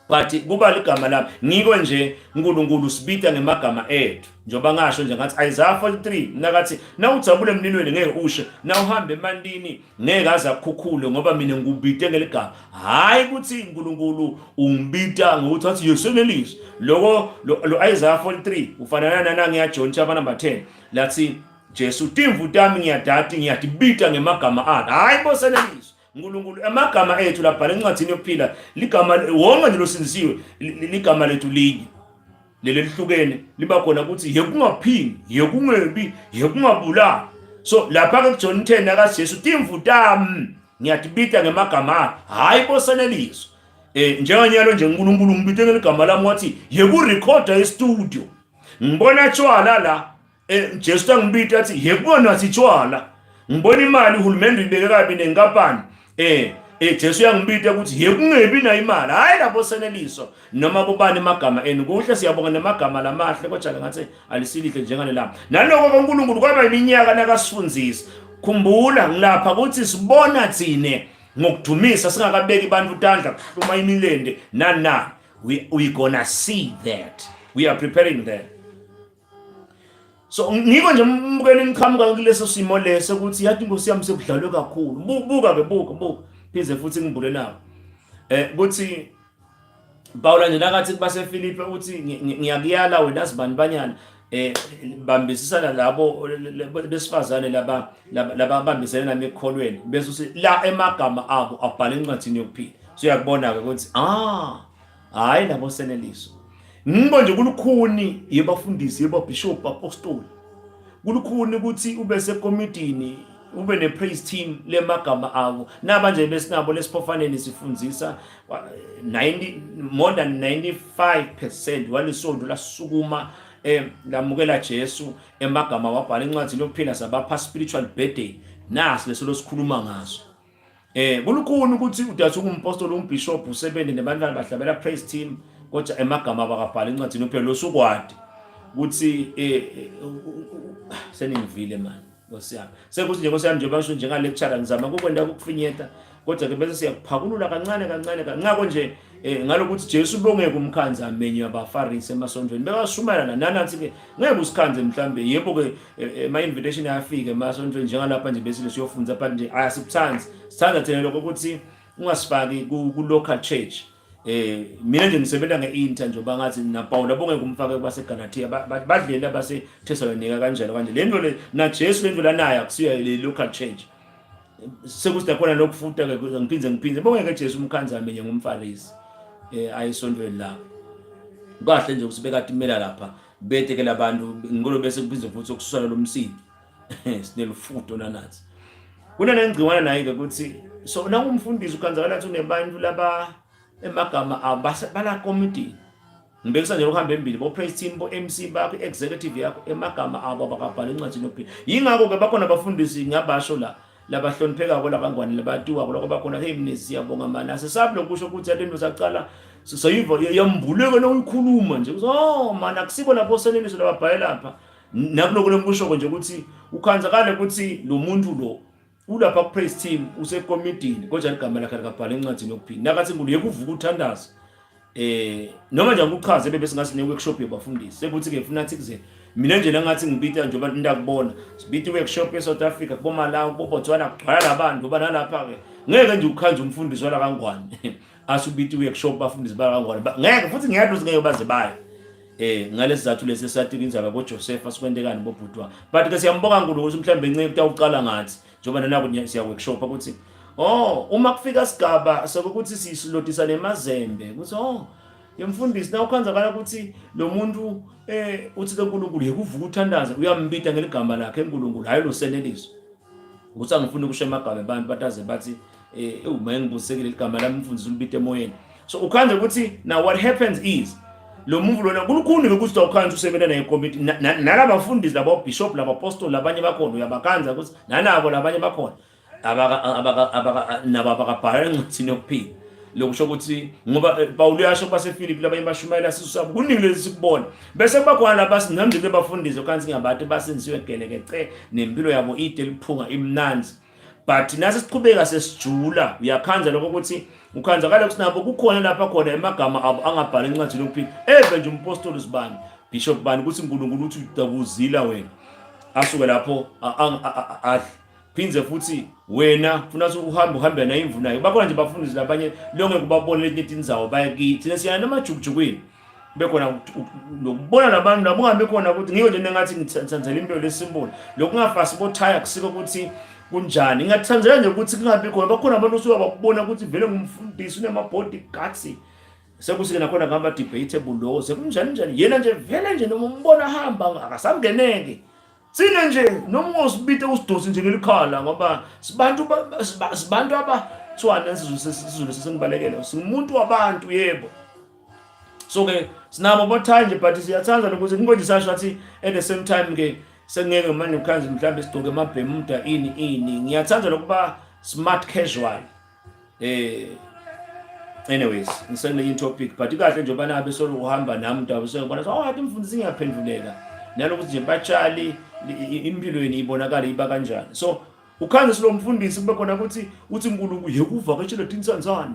but kuba ligama lami ngiko nje uNkulunkulu sibita ngemagama ethu njoba ngasho nje ngathi Isaiah 43 nakathi nawudzabule emlilweni ngeke ushe na uhambe emandini ngeke aza kukhukhule ngoba mina ngikubite ngeligama hayi ukuthi uNkulunkulu ungibita ngokuthi athi Seneliso lo Isaiah 43 ufanana na ngiya John chapter number 10 lathi Jesu timvu tami ngiyadati ngiyatibita ngemagama akhe hayi bo Seneliso uNkulunkulu amagama ethu labhala encwadini yokuphila ligama wonke nje losinziwe ligama lethu linye leli lihlukene liba khona ukuthi yekungaphindi yekungebi yekungabulali so lapha ke John 10 aka Jesu timvu tami ngiyatibita ngemagama akhe hayi bo Seneliso njenganyalo nje uNkulunkulu ngibite ngeligama lami wathi yekurecorda estudio ngibona tshwala la Jesu tangibita athi yekubona sitshwala ngibona imali uhulumende uyibeke kabi nenkampani Jesu yangibita ukuthi yekungebi na imali hayi labo Seneliso noma kubani emagama enu kuhle siyabonga nemagama lamahle kodwa ngathi alisilihle njengale lami naloko kaNkulunkulu kwaba iminyaka nakasifundzisa khumbula ngilapha ukuthi sibona thine ngokudumisa singakabeki abantu tandla kuhluma imilende nana we gonna see that we are preparing that so ngiko nje mbukeni ngiqhamuka kuleso simo leso ukuthi yathi Nkosi yami sekudlalwe kakhulu buka phize futhi ngibule nawo ukuthi Paula nje nakathi base Filipi uthi ngiyakuyala wena sibani banyana bambisisana labo besifazane laba bambisene nami ekholweni bese uthi la emagama abo abhala encwadini yokuphila so uyakubona ke ukuthi hayi labo Seneliso ngibo nje kulukhuni yebafundisi yebabishop apostoli kulukhuni ukuthi ube sekomitini ube ne praise team lemagama abo nabanje besinabo lesiphofaneni sifundzisa more than 95% walisonto lasukuma lamukela Jesu emagama wabhala encwadini yokuphila sabapha spiritual birthday nasi leso losikhuluma ngaso kulukhuni ukuthi udathi umpostoli umbishop usebenzele nebantwana bahlabela praise team kodwa emagama bakabhala encwadini yokuphila losukwadi ukuthi seningivile manje Nkosi yami sekuthi nje Nkosi yami nje basho njenga lecture ngizama ukwenda ukufinyeta kodwa ke bese siyaphakulula kancane ngako nje ngalokuthi Jesu bongeke umkhanza amenye abafarisi emasontweni bekashumayela nanathi ke ngeke usikhanze mhlambe yebo ke my invitation ayafika emasontweni njengalapha nje bese siyofunza apha nje ayasikuthanda sithanda thina lokho ukuthi ungasifaki ku local church mina nje ngisebenza nge-inter nje bangathi na Paula bongeke umfake baseGalatia badlela base Thessalonika kanjalo kanje lento le na Jesu lento lanayo akusiya le local church sekuthi khona lokufuta ke ngiphinze bongeke Jesu umkhanza amenye ngumfarisi ayisontweni la kahle nje ukusibeka timela lapha bete ke labantu ngolo bese kuphinze futhi ukususana lo msindi sinelufuto nanathi kunanengciwana naye ke ukuthi so na umfundisi ukhanza lathi unebantu laba emagama abala committee ngibekisa nje ukuhamba embili bo praise team bo MC bakho executive yakho emagama abo bakabhala encwadini yokuphila yingakho ke bakhona abafundisi ngiyabasho la labahlonipheka ko labangwane labatuwa lokho bakhona hey Mnisi siyabonga manje asesabi lokusho ukuthi lento saqala soyivo yambuleke nokukhuluma nje mana akusibo lapho Seneliso lababhayela lapha nakuloko lemkusho nje ukuthi ukhanzakale ukuthi lo muntu lo ulapha ku praise team usekomitini kodwa igama lakhe likabhala encwadini yokuphila nakathi ngulu yekuvuka uthandaza noma nje ukuchaze bese ngasi ne workshop yabafundisi sekuthi ke funa ukuthi kuze mina nje langathi ngibita njengoba ndakubona sibita workshop eSouth Africa kubo Malawi kubo Botswana kugcwala labantu ngoba nalapha ke ngeke nje ukhanze umfundisi wala kangwane asubita workshop bafundisi bala kangwane ngeke futhi ngiyadluza ngeke baze baye ngalesi zathu lesi sathi inzaba boJoseph asikwendekani bobhutwa but ke siyambonga nkulu ukuthi mhlambe nceke utawuqala ngathi njengoba nalapho siya workshop ukuthi uma kufika sigaba sokuthi sisilotisa nemazembe ukuthi yemfundisi na ukhanzakala ukuthi lo muntu uthi leNkulunkulu yekuvuka uthandaza uyambita ngeligama lakhe eNkulunkulu hayi lo Seneliso ukuthi angifuni ukusho emagama abantu bataze bathi uma engibusekile igama lami umfundisi ulibita emoyeni so ukhanze ukuthi now what happens is lo muntu lona kulukhuni ukuthi ukhanze usebenza naye committee nalaba bafundisi laba bishop laba apostle labanye bakhona uyabakhanza ukuthi nanabo labanye bakhona abakabhala encithini yokuphila lokusho ukuthi ngoba Paul uyasho baseFilipi labanye bashumayela sisu sabo kuningi lezi sikubona bese kubakhona labasinamdike bebafundisi okhansi ngabantu basenziwe gelekece nempilo yabo ide liphunga imnanzi but nase siqhubeka sesijula uyakhanza lokho ukuthi ukhanzakala ukuthi nabo kukhona lapha khona emagama abo angabhala encithini yokuphila nje umpostoli sibani bishop bani ukuthi uNkulunkulu uthi udabuzila wena asuke lapho phinze futhi wena ufuna uhambe na imvunayo bakhona nje bafundisi labanye lonke kubabona lethi indzawo bayakithi thina siyana namajukujukwini bekhona lokubona labantu labo ngambe khona ukuthi ngiyo nje ngathi ngithanzela impilo lesimboli lokungafasi bothaya kusiko ukuthi kunjani ngathanzela nje ukuthi kungabi khona bakhona abantu osuka bakubona ukuthi vele ngumfundisi unemabody guts sekusike nakhona ngamba debatable lo sekunjani yena nje vele nje noma umbona hamba akasangeneke sine nje noma usibite usidosi nje ngelikhala ngoba sibantu abathwana sizulu sesengibalekela singumuntu wabantu yebo so ke sinabo bothaya nje but siyathanza ukuthi ngingoje sasho athi at the same time ke sengeke manje ukhanze mhlambe sidoke amabhemuda ini ngiyathanza lokuba smart casual anyways ngisengile topic but kahle nje bana besolo uhamba nami ndaba sengibona athi mfundisi ngiyaphenduleka nalokuthi nje batshali impilo yeni ibonakala iba kanjani so ukhanze silo mfundisi kube khona ukuthi uthi uNkulunkulu yekuvakashela tinsanzane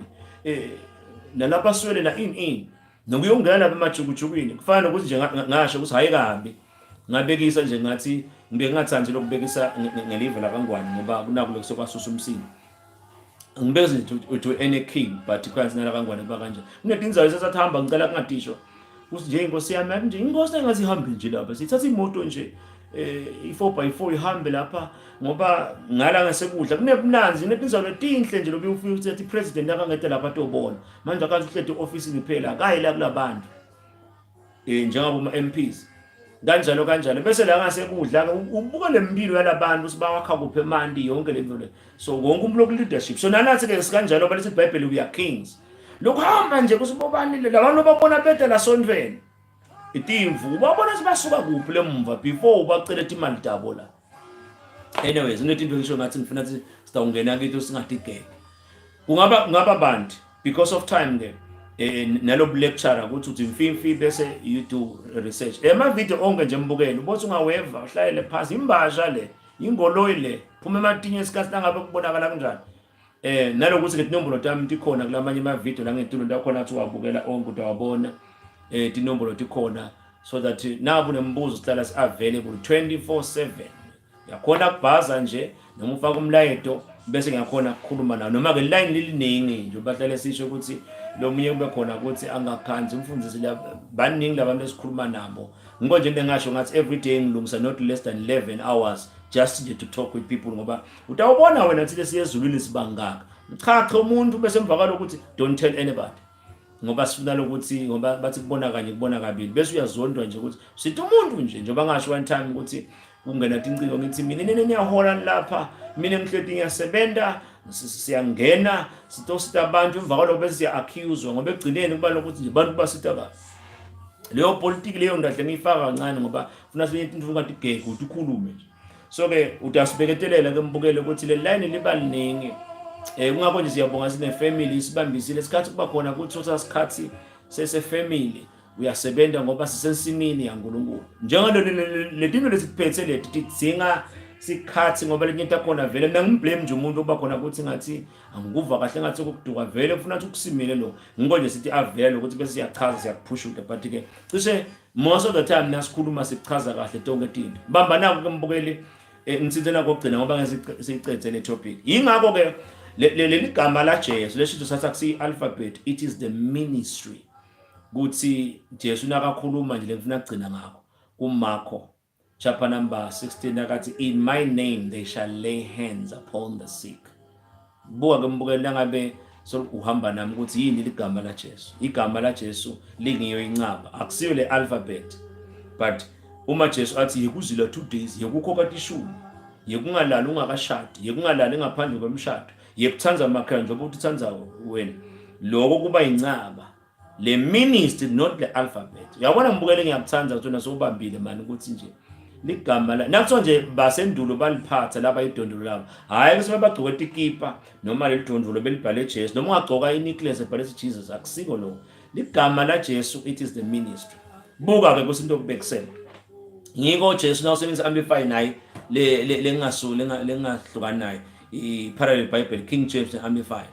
nalapha swele na in nokuyongena lapha emajukujukwini kufana ukuthi nje ngasho ukuthi hayi kambi ngabekisa nje ngathi ngibe ngathanzi lokubekisa ngelive la kangwane ngoba kunako lokusokwasusa umsini ngibeze to any king but kwansi nala kangwane ba kanje kunedinzayo sesathamba ngicela kungadisho ukuthi nje inkosi yami nje inkosi engazi ihambe nje lapha sithatha imoto nje i4x4 ihambe lapha ngoba ngala ngasekudla kunebunanzi nedinzayo letinhle nje lobe ufika uthi president akangete lapha tobona manje akazi uhlethe office iphela akayi la kulabantu njengabo ma MPs kanjalo bese la ngasekudla ubuka lempilo yalabantu sibawakha kuphe mandi yonke lento le so wonke umuntu leadership so nanathi ke sikanjalo balithi iBhayibheli we are kings lokuhamba nje kusibobani labantu babona bede la sonveni itimvu babona sibasuka kuphi lemva before ubacela imali dabo la anyways unetinto ngisho ngathi ngifuna ukuthi sitawungena kithi singatigeke kungaba bantu because of time ke nalo lecturer ukuthi uthi mfimfi bese you do research ema video onke nje mbukele ubothi ungaweva uhlayele phansi imbasha le ingoloyi le phuma ematinye esikhathi nangabe kubonakala kanjani nalokuthi ke inombolo tami tikhona kulamanye ama video la ngetulo ndakhona athi wabukela onke utawabona tinombolo tikhona so that nabu nembuzo sihlala si available 24/7 yakhona kubhaza nje noma ufaka umlayeto bese ngiyakhona ukukhuluma nawo noma ke line liliningi nje bahlale sisho ukuthi lo munye kube khona ukuthi angakhanzi umfundisi la baningi labantu esikhuluma nabo ngonje ndengasho ngathi every day ngilungisa not less than 11 hours just to talk with people ngoba utawubona wena ukuthi lesiyezulwini sibangaka cha umuntu bese emvakalo ukuthi don't tell anybody ngoba sifuna lokuthi ngoba bathi kubona kanye kubona kabili bese uyazondwa nje ukuthi sithi umuntu nje njengoba ngasho one time ukuthi ungena tinciko ngithi mina niyahola lapha mina ngihlethi ngiyasebenza siyangena sitosita abantu emvakalo bese siya accuse ngoba egcineni kuba lokuthi nje abantu basita kahle leyo politics leyo ndahle ngiyifaka kancane ngoba ufuna siyenze into ngathi gege uthi ukhulume nje so ke utasibeketelela ke mbukele ukuthi le line libaliningi kungakho nje siyabonga sine family sibambisile isikhathi kuba khona ukuthi isikhathi sese family uyasebenza ngoba sisensimini yaNkulunkulu njengalo letino lesiphethe leti tidzinga sikhathi ngoba lenye into akhona vele mina ngimblame nje umuntu oba khona ukuthi ngathi angikuva kahle ngathi ukuduka vele ufuna ukuthi ukusimile lo ngiko nje sithi avele ukuthi bese siyachaza siyakuphusha but ke cishe most of the time nasikhuluma sichaza kahle tonke izinto bamba nako ke mbukeli ngitsithena kokugcina ngoba ngesicethe le topic ingakho ke leli gama la Jesu lesithu sathi akusi alphabet, it is the ministry kuthi Jesu nakakhuluma nje lekufuna kugcina ngakho kuMarko chapter number 16 akathi in my name they shall lay hands upon the sick. Buka ke mbukela ngabe so uhamba nami ukuthi yini ligama la Jesu. Igama la Jesu lingiyo incaba akusiyo le alphabet, but uma Jesu athi yekuzila 2 days yekukhokha ishumi yekungalala ungakashadi yekungalala ngaphandle kwemshado yekuthanza amakhaya njengoba uthi uthanza wena lokho kuba incaba le ministry not the alphabet. Uyabona mbukele ngiyakuthanza ukuthi nasobambile mani ukuthi nje ligama la nakho nje basendulo baliphatha laba idondolo labo hayi kusibe bagcoka ikipa noma le dondolo belibhale Jesu noma ungagcoka necklace ebhale Jesus akusiko lo ligama la Jesu, it is the ministry. Buka ke kusinto kubekisela ngiko Jesu nawo sebenzisa amplify naye lengahlukani naye I parallel Bible King James amplify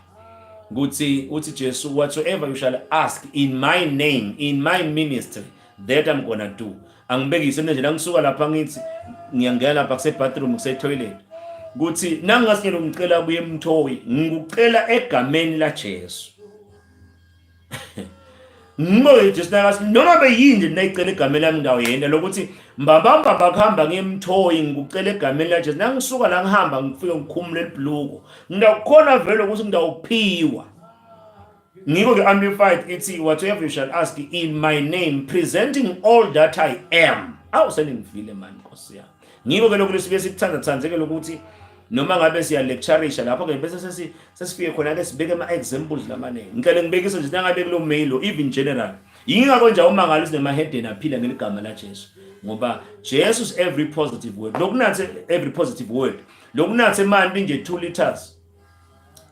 ukuthi uthi Jesu whatsoever you shall ask in my name in my ministry that I'm gonna do. Angibekise nje la ngisuka lapha ngithi ngiyangena lapha kuse bathroom kuse toilet kuthi nangasiyelo ngicela buye emthoyi ngikucela egameni la Jesu. Ngoba Jesu nakasi noma beyinde nayicela egameni lami ndawo yena lokuthi mbabamba bakhamba ngemthoyi ngikucela egameni la Jesu nangisuka la ngihamba ngifike ngikhumule ibhluko ndakhona vele ukuthi ngidawuphiwa. Ngiko ke amplified ithi whatever you shall ask in my name presenting all that I am. Awusengivile man Nkosi yami. Ngiko ke lokho lesibe sikuthandathazeke lokuthi noma ngabe siya lectureisha lapho ke bese sesifike khona ke sibeke ama examples lamane. Ngicela ngibekise nje nangabe kulo mail even general. Yingakho nje umangalo sinema headline aphila ngeligama la Jesu. Ngoba Jesus every positive word. Lokunathi every positive word. Lokunathi manje nje 2 liters.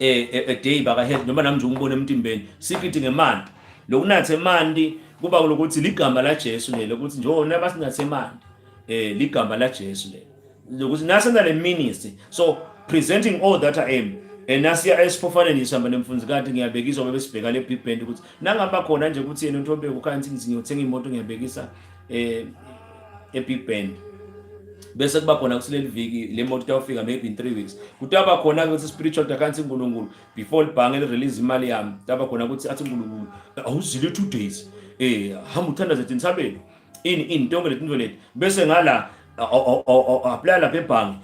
A day baka head noma nami nje ngibone emtimbeni sikithi ngemandi lokunathe mandi kuba lokuthi ligama la Jesu lelo ukuthi njona basinathe mandi ligama la Jesu lelo lokuthi nasena le ministry so presenting all that I am nasiya esifofaneni isihamba nemfunzi kanti ngiyabekiswa bebe sibheka le big band ukuthi nangamba khona nje ukuthi yena uNtombe ukhanti ngiyothenga imoto ngiyabekisa big band bese kuba khona kusileli viki le moto tawufika maybe in 3 weeks kutaba khona ukuthi spiritual takansi uNkulunkulu before libhange le release imali yami taba khona ukuthi athi uNkulunkulu awuzile 2 days hamba uthandaze tintsabeni in tonke letinto leti bese ngala apply lapha ebhange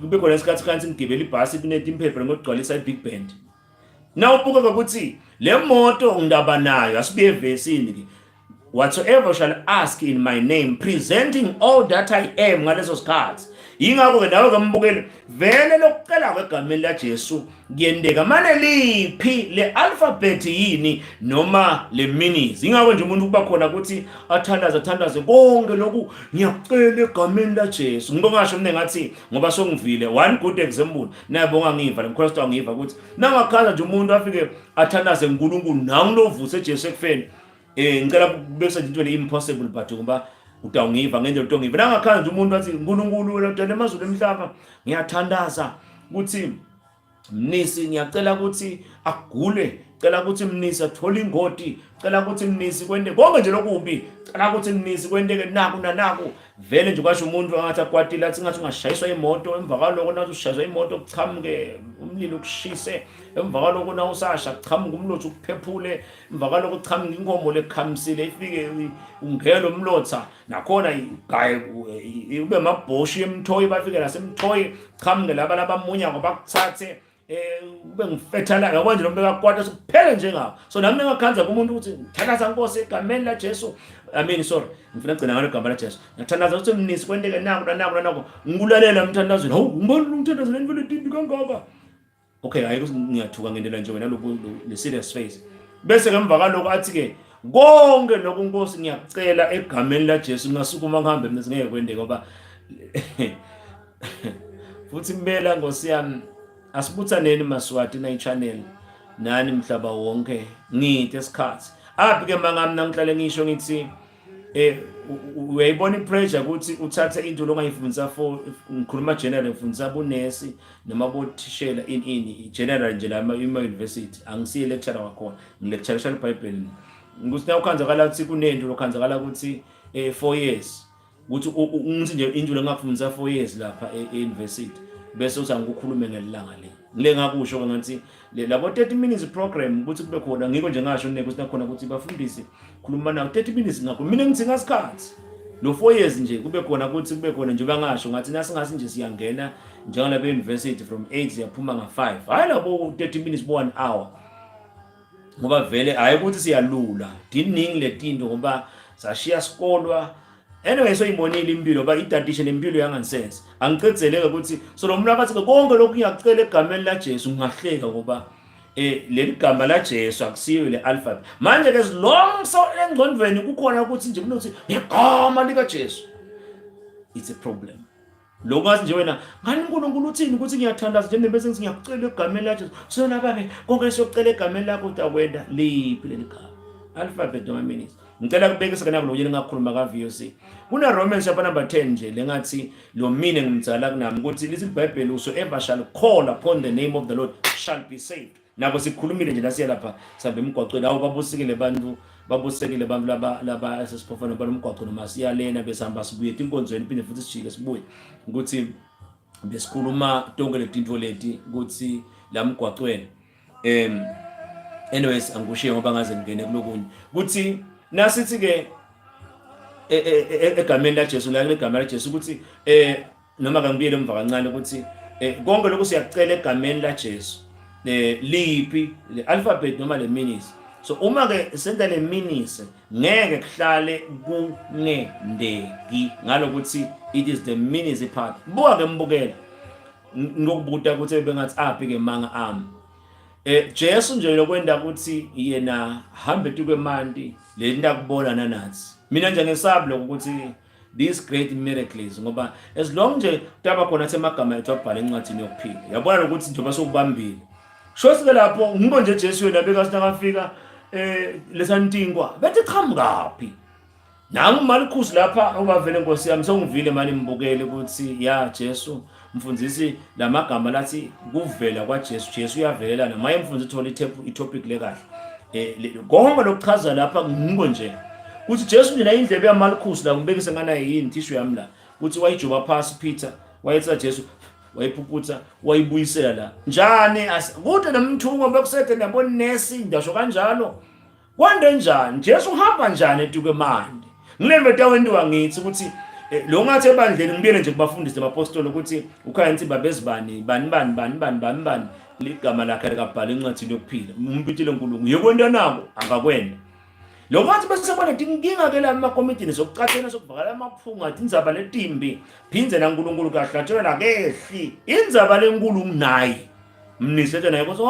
kube khona isikhathi kanti ngigibela ibhasi kunethi imphepha ngokugcwalisa ibig band now ubuka ukuthi le moto ngidaba nayo asibuye evesini ke whatsoever shall ask in my name presenting all that I am ngaleso sikhathi ingakho ke nawe ngambukele vele lokucela kwegameni la Jesu kuyendeka manje liphi le alphabet yini noma le minis ingakho nje umuntu kuba khona ukuthi athandaze konke lokhu ngiyacela egameni la Jesu ngibongasho mina ngathi ngoba songivile one good example nayibonga ngiva lemkhosto angiva ukuthi nangakhaza nje umuntu afike athandaze uNkulunkulu nangilovuse Jesu ekufeni ngicela kubekisa into le impossible but ngoba utawungiva ngendlela utongiva nangakhala nje umuntu athi uNkulunkulu wena mntana emazulu emhlaba ngiyathandaza ukuthi Mnisi ngiyacela ukuthi agule cela ukuthi Mnisi athole ingoti cela ukuthi Mnisi kwende konke nje lokubi cela ukuthi Mnisi kwendeke naku nanaku vele nje kwasho umuntu angathi akwatile athi ngathi ungashayiswa imoto emva kwaloko nathi ushayiswa imoto kuchamuke umlilo ukushise emva kwaloko na usasha kuchamuka umlotha ukuphephule emva kwaloko kuchamuka inkomo lekhamisile ifike ungelo umlotha nakhona igaye ube mabhoshi emthoyi bafike nasemthoyi chamuke laba labamunya ngoba bakuthathe ube ngifethala ngakwenje lo mbeka kwatha kuphele njengabo so nami ngakhanza kumuntu ukuthi thandaza Nkosi egameni la Jesu ngifuna gcina ngalo igama la Jesu ngiyathandaza ukuthi Mnisi kwendeke naku ngikulalela mthandazweni hawu ngibona umthandazweni vele dindi kangaka okay hayi ngiyathuka ngendlela nje wena lokhu le serious face bese ngemva kaloko athi ke konke lokhu Nkosi ngiyacela egameni la Jesu ngasukuma ngihambe mina singeke kwendeke ngoba futhi mbela Nkosi yami asibuthaneni Maswati na channel nani mhlaba wonke ngithi esikhathi aphi ke mangami nangihlale ngisho ngithi uyayibona ipressure ukuthi uthathe into longayifundisa for ngikhuluma general ngifundisa bunesi noma bothishela in general nje la university angisiye lecturer wakhona ngilecturer iBhayibheli ukuthi na ukhanzakala ukuthi kunento lokhanzakala ukuthi 4 years ukuthi ngithi nje into lengakufundisa 4 years lapha euniversity bese uthi angikukhulume ngelilanga le ngakusho ngathi labo 30 minutes program ukuthi kube khona ngiko nje ngasho neke ukuthi nakhona ukuthi bafundisi khuluma nawo 30 minutes ngakho mina ngithi ngasikhathi lo 4 years nje kube khona ukuthi kube khona nje bangasho ngathi nasingasi nje siyangena njengala be university from 8 siyaphuma nga5 hayi labo 30 minutes bo 1 hour ngoba vele hayi ukuthi siyalula diningi letinto ngoba sashiya sikolwa anyway so ibonile impilo ba i-tradition impilo yangansense angicetheleke ukuthi so lo muntu abathi konke lokhu ngiyacela egameni la Jesu ngingahleka ngoba leli gama la Jesu akusiyo le alphabet manje ke long so engcondweni kukhona ukuthi nje kunokuthi igama lika Jesu it's a problem lokwazi nje wena ngani uNkulunkulu uthini ukuthi ngiyathandaza nje bese ngithi ngiyakucela egameni la Jesu so nababe konke sokucela egameni lakho utakwenda liphi leli gama alphabet noma meanings ngicela kubekisa kana kuloyeni ngakhuluma ka VOC kuna Romans chapter number 10 nje lengathi lo mine ngimdzala kunami ukuthi lithi iBhayibheli whosoever shall call upon the name of the Lord shall be saved nabo sikhulumile nje lasiya lapha sabe emgwaqweni awu babusikile bantu laba esesiphofana balomgwaqo noma siyalena besihamba sibuye inkonzweni iphinde futhi sijike sibuye ukuthi besikhuluma tonke letinto leti ukuthi la mgwaqweni anyways angushiye ngoba ngaze ngene kulokunye ukuthi nasithi ke egameni la Jesu la igama la Jesu ukuthi noma ngibiyele emva kancane ukuthi konke lokhu siyacela egameni la Jesu liphi le alphabet noma le meanings so uma ke senza le meanings ngeke kuhlale kunendeki ngalokuthi it is the meanings part buka ke mbukela ngokubuta ukuthi bengathi aphi ke manga ami Jesu nje lokwenda ukuthi yena hambe tukwemanti le nto akubona nanathi mina nje ngesaba lokuthi these great miracles ngoba as long nje taba khona semagama ethu abhala encwadini yokuphila yabona ukuthi njengoba sokubambile shosike lapho ngibo nje Jesu yena bekasingafika lesantingwa bethi qhamukaphi nangu malikhusi lapha ubavele Nkosi yami songivile mali mbukele ukuthi ya Jesu mfundzisi lamagama lathi kuvela kwa Jesu uyavelelana maye mfundzisi thola itopic le kahle konke lokuchaza lapha ngibo nje ukuthi Jesu nje la indlebe yamalukhusi la ngibekise ngana yini tissue yami la ukuthi wayijuba phansi Peter wayetsa Jesu wayiphuputha wayibuyisela la njani kude nemthungo bekusethe nabona nesi ndasho kanjalo kwande njani Jesu uhamba njani etukwemandi ngilembe tawendiwa ngithi ukuthi lo ngathi ebandleni ngibiyele nje kubafundisi abapostoli ukuthi ukhaya insimbi abezibani bani ligama lakhe likabhala encwadini yokuphila umpitile uNkulunkulu yekwenda nako angakwenda lo ngathi bese sebona inkinga ke la emakomitini sokucathena sokuvakala amaphunga athi indzaba letimbi phinze naNkulunkulu kahlatshelwa la kehli indzaba lenkulu nayi mnisete naye ukuthi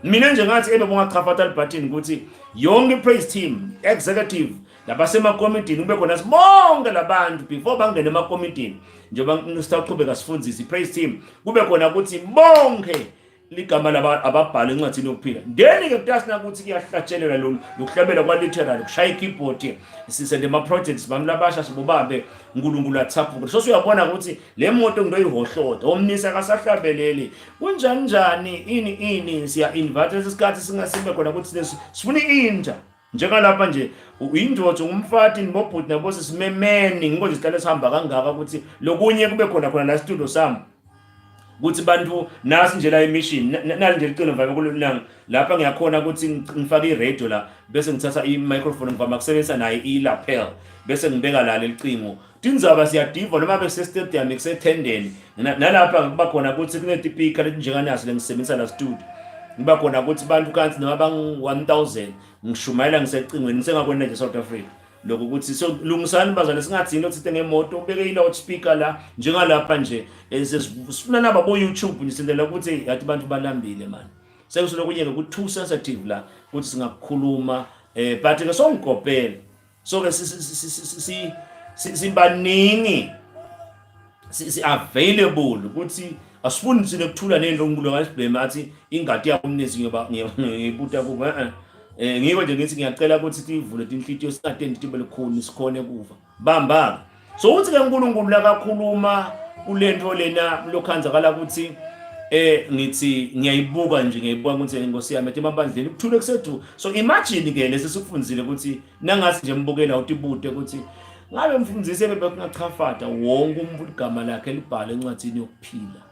mina nje ngathi ebebongachafatha libhathini ukuthi yonke praise team executive labasemakomitini kube khona sibonke labantu before bangene emakomitini njengoba ngisaqhubeka sifundzisi praise team kube khona ukuthi bonke ligama ababhala encwadini yokuphila then ke kutasina ukuthi kuyahlatshelela lo lokuhlabela kwa literal kushaya keyboard sisende ama projects bamlabasha sibobabe uNkulunkulu athaphuka so uyabona ukuthi le moto ngiyoyihohloda omnisi akasahlabelele kunjani ini siya invite isikhathi singasibe khona ukuthi sifuna inja njengalapha nje uyindoda ngumfati nibobhuti nabo sisimemeni ngingoje sihlale sihamba kangaka ukuthi lokunye kube khona la studio sami ukuthi bantu nasi nje la emission nali nje licelo mva kulolanga lapha ngiyakhona ukuthi ngifake iradio la bese ngithatha i-microphone ngivama kusebenzisa nayo i-lapel bese ngibeka la lecingo tindzaba siyadiva noma bese stadium kusethendeni nalapha kuba khona ukuthi kunetipika letinjenganaso lengisebenzisa la studio ngiba khona ukuthi bantu kanti noma bang 1000 ngishumayela ngisecingweni ngisengakwenda nje South Africa lokho ukuthi so lungisani bazane singathini ukuthi ngemoto ubeke i-loudspeaker la njengalapha nje sifuna naba bo YouTube nisendela ukuthi yathi bantu balambile man sekusulo kunye ukuthi too sensitive la ukuthi singakukhuluma but ke songikopela so ke simbaningi si available ukuthi asifuni sine kuthula nento uNkulunkulu ngasiblame athi ingadi yakho umnisi ngibuta kuba ngiko nje ngithi ngiyacela ukuthi sivule inhlitiyo singatendi tibe likhuni sikhone kuva bamba so uthi ke uNkulunkulu la kakhuluma kulento lena lokhanzakala ukuthi ngithi ngiyayibuka ukuthi inkosi yami ethi emabandleni kuthule kusethu so imagine ke lesi sikufundzile ukuthi nangasi nje mbukela utibude ukuthi ngabe mfundisi ebebekungachafata wonke umuntu igama lakhe libhale encwadini yokuphila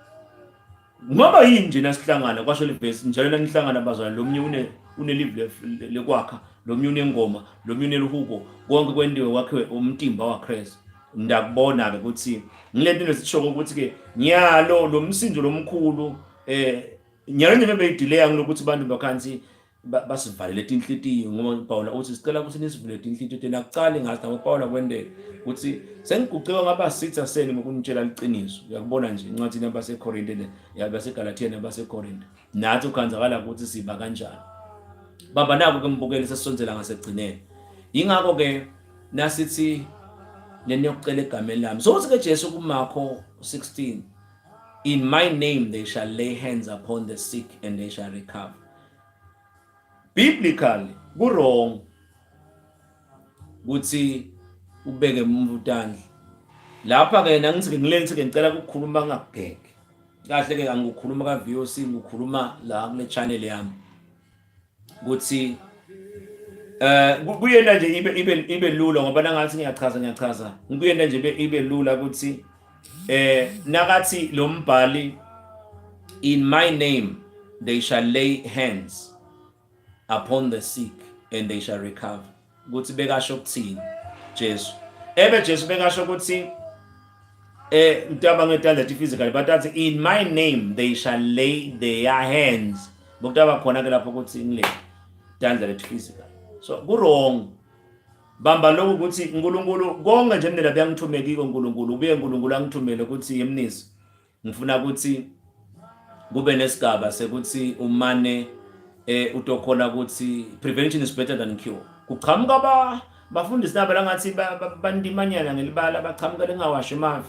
ngoba yini nje nasihlangana kwasho livesi njalo nanihlangana bazwana lo mnye unelive lekwakha lo mnye unengoma lo mnye uneluhuko konke kwendiwe wakhe umtimba waKristu ndakubona ke ukuthi ngilento lesishoko ukuthi ke nyalo lo msindo lomkhulu nyalo nje beyidelay ngokuthi abantu bakhansi basivalele inhlitiyo ngoba Paula uthi sicela ukuthi nisivule inhlitiyo tena kucala ngathi nawo Paula kwendele ukuthi sengiguqeka ngaba sitha seni ngokunitshela iqiniso uyakubona nje incwadi yabaseKorinte le yabaseGalatia nabaseKorinte nathi ukhanzakala ukuthi siba kanjani baba nako ke mbukeli sesonzela ngasegcineni ingakho ke nasithi leni yokucela egameni lami so uthi ke Jesu kuMarko 16 in my name they shall lay hands upon the sick and they shall recover biblically wrong ukuthi ubeke umvutandla lapha ke nangithi ngilenthi ke ngicela ukukhuluma ngakugeke kahle ke angikukhuluma ka VOC ngikhuluma la kule channel yami ukuthi kuyena nje ibe lula ngoba nangathi ngiyachaza ngikuyena nje ibe lula ukuthi nakathi lo mbhali in my name they shall lay hands upon the sick and they shall recover ukuthi bekasho ukuthini Jesu Jesu bekasho ukuthi mtaba ngetandla physical but athi in my name they shall lay their hands bokutaba khona ke lapho ukuthi ngile tandla physical so wrong bamba lokho ukuthi uNkulunkulu konke nje mina beyangithumekiko uNkulunkulu ubuye uNkulunkulu angithumele ukuthi Mnisi ngifuna ukuthi kube nesigaba sekuthi umane utokhona ukuthi prevention is better than cure kuqhamuka bafundisi nabo langathi bandimanyana ngelibala baqhamuka lengawashi mavi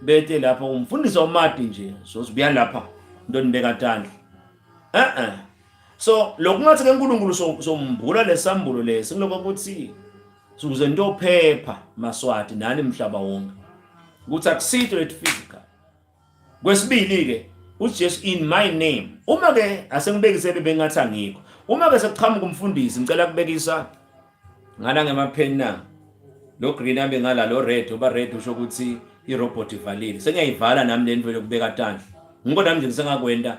bete lapho umfundisi omadi nje so sibuya lapha into nibeka tandla so lokungathi ke uNkulunkulu sombula lesambulo lesi ngiloko ukuthi sukuze into phepha maswati nani emhlaba wonke ukuthi akusitho let physical kwesibili ke uJesu in my name uma ke asengibekisele bengathi angikho uma ke sekuqhamuka umfundisi ngicela kubekisa ngala ngemapheni na lo green ambe ngala lo red oba red usho ukuthi irobot ivalile sengiyayivala nami lento lokubeka tandla ngiko nami nje ngisengakwenda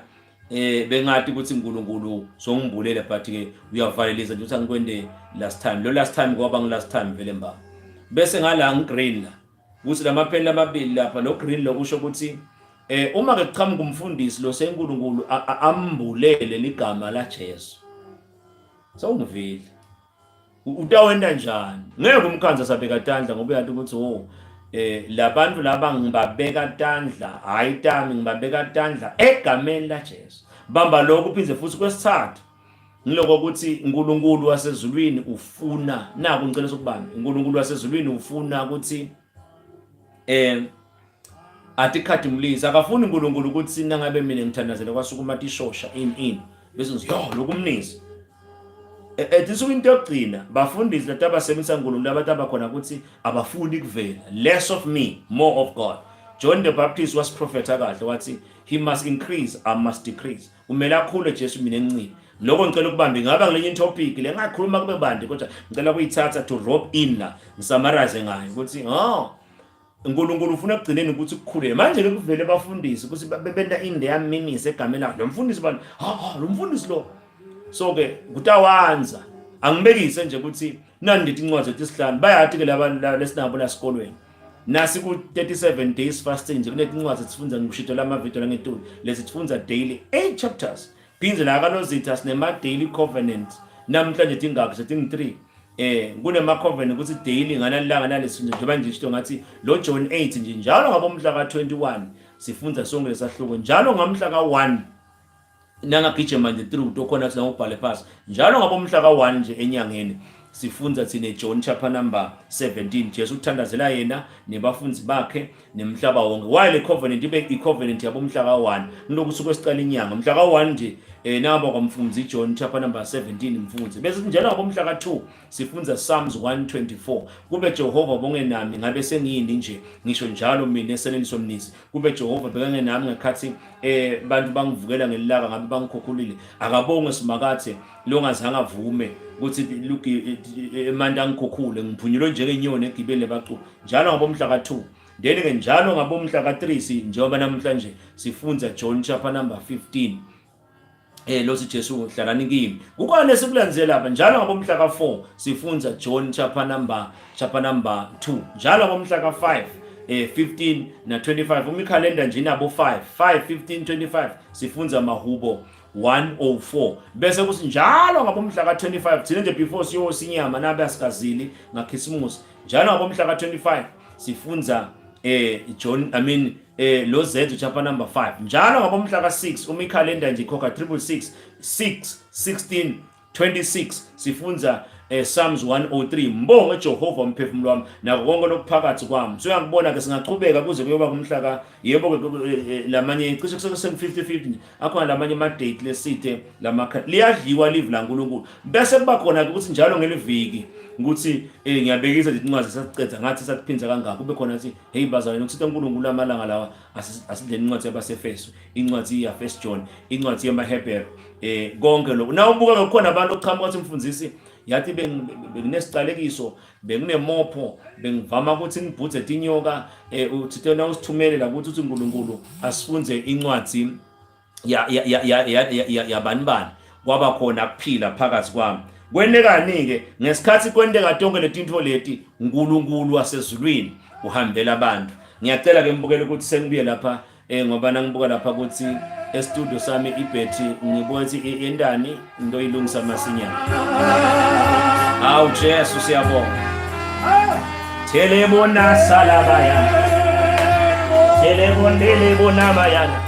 bengathi ukuthi uNkulunkulu songibulele but ke uyavalelisa nje ukuthi angikwende last time lo last time ngoba ngilast time vele mba bese ngala ngigreen la ukuthi lamapheni lamabili lapha lo green lo kusho ukuthi uma ke kuqhamuka umfundisi lo seNkulunkulu ambulele ligama la Jesu sawungivile utawenda njani ngeke umkhanza sabeka tandla ngoba uyathi ukuthi labantu laba ngibabeka tandla hayi tami ngibabeka tandla egameni la Jesu bamba lokho uphinze futhi kwesithathu ngiloko ukuthi uNkulunkulu wasezulwini ufuna naku ngicela sokubamba uNkulunkulu wasezulwini ufuna ukuthi athi khathimulisi akafuni uNkulunkulu ukuthi sina ngabe mina ngithandazela kwasukuma tishosha in bese ngithi lokumnisi etisuku into yokugcina bafundisi lati abasebenzisa uNkulunkulu abantu abakhona ukuthi abafuni kuvela less of me more of God John the Baptist was prophet kahle wathi he must increase I must decrease umele akhule Jesu mina encane lokho ngicela ukubamba ngaba ngelinye topic le ngakhuluma kube bandi kodwa ngicela kuyithatha to rope in la ngisamarize ngayo ukuthi uNkulunkulu ufuna ukugcineni ukuthi kukhule manje ke kuvele bafundisi ukuthi bebenta in their ministry egameni lakhe lo mfundisi bani lo mfundisi lo so ke kutawanza angibekise nje ukuthi nani ndithi incwadi zethu isihlanu bayathi ke labantu lesinabo la esikolweni nasi ku 37 days fasting nje kunezincwadi sifunza ngikushito lama video langetulu lesifundza daily 8 chapters phinze la kanozitha sinema daily covenant namhlanje tingakho seting 3 kunema covenant ukuthi daily nganalanga nalesifunza njengoba nje isho ngathi lo John 8 nje njalo ngabomhla ka 21 sifunza sonke lesahluko njalo ngamhla ka 1 nangagije manje 3 utokhona ukuthi ngubhale phasi njalo ngabomhla ka 1 nje enyangeni sifundza tsine John chapter number 17. Jesu uthandazela yena nebafunzi bakhe nemhlaba wonke. While i-covenant ibe i-covenant yabo mhla ka-1 nilokusuka esiqala inyanga mhla ka-1 nje naba kwamfundzi John chapter number 17 mfundzi. Bese njalo ngabo mhla ka-2 sifundza Psalms 124. Kube Jehova bonge nami ngabe sengiyini nje ngisho njalo mina Seneliso Mnisi. Kube Jehova bekenge nami ngekhathi bantu bangivukela ngelilaka ngabe bangikhokhulile. Akabonge simakathe longazange avume ukuthi luki emanda ngikhokhule ngiphunyelwe njengenyoni egibele bacu njalo ngabo mhla ka-2. Then ke njalo ngabo mhla ka-3 njengoba namhlanje sifundza John chapter number 15. Losi Jesu hlalani kimi. Kukhona esikulandzela lapha njalo ngabo mhla ka-4 sifundza John chapter number 2. Njalo ngabo mhla ka-5 15 na 25 umikhalenda nje nabo 5 15 25 sifundza Mahubo 104. Bese kuthi njalo ngabo mhla ka-25 thina nje before siyosinyama nabe asikazili ngaKhisimusi. Njalo ngabo mhla ka-25 sifundza lo Zethu chapter number 5. Njalo ngabo mhla ka-6 umikhalenda nje ikhokha 666 16 26 sifundza Psalms 103. Mbonge Jehova umphefumulo wami nako konke lokuphakathi kwami. So uyangibona ke singaqhubeka kuze kuyoba kumhla ka yebo ke lamanye cishe kusese 50-50 akhona lamanye ama date lesithe liyadliwa live la uNkulunkulu. Bese kuba khona ukuthi njalo ngeliviki ukuthi ngiyabekisa nje incwadi sasiceda ngathi sathiphinza kangaka kube khona ukuthi hey bazalwane ukuthi uNkulunkulu amalanga lawa asidleni incwadi yabaseFeso, incwadi ya 1 John, incwadi yamaHebheru konke lokho. Na ubuka kukhona abantu oqhamuka ukuthi mfundisi yathi benginesiqalekiso benginemopho bengivama ukuthi ngibhudze tinyoka uthi tena usithumele la ukuthi uNkulunkulu asifunze incwadi yabani kwaba khona kuphila phakathi kwami. Kwenekani ke ngesikhathi kwendeka tonke letinto leti uNkulunkulu wasezulwini uhambela abantu. Ngiyacela ke mbukele ukuthi sengibuye lapha ngoba nangibuka lapha ukuthi e-studio sami ibhethi ngibuka ukuthi endani into ilungisa masinyana. Hawu Jesu siyabonga. Telebona salabaya. Telebona bayana.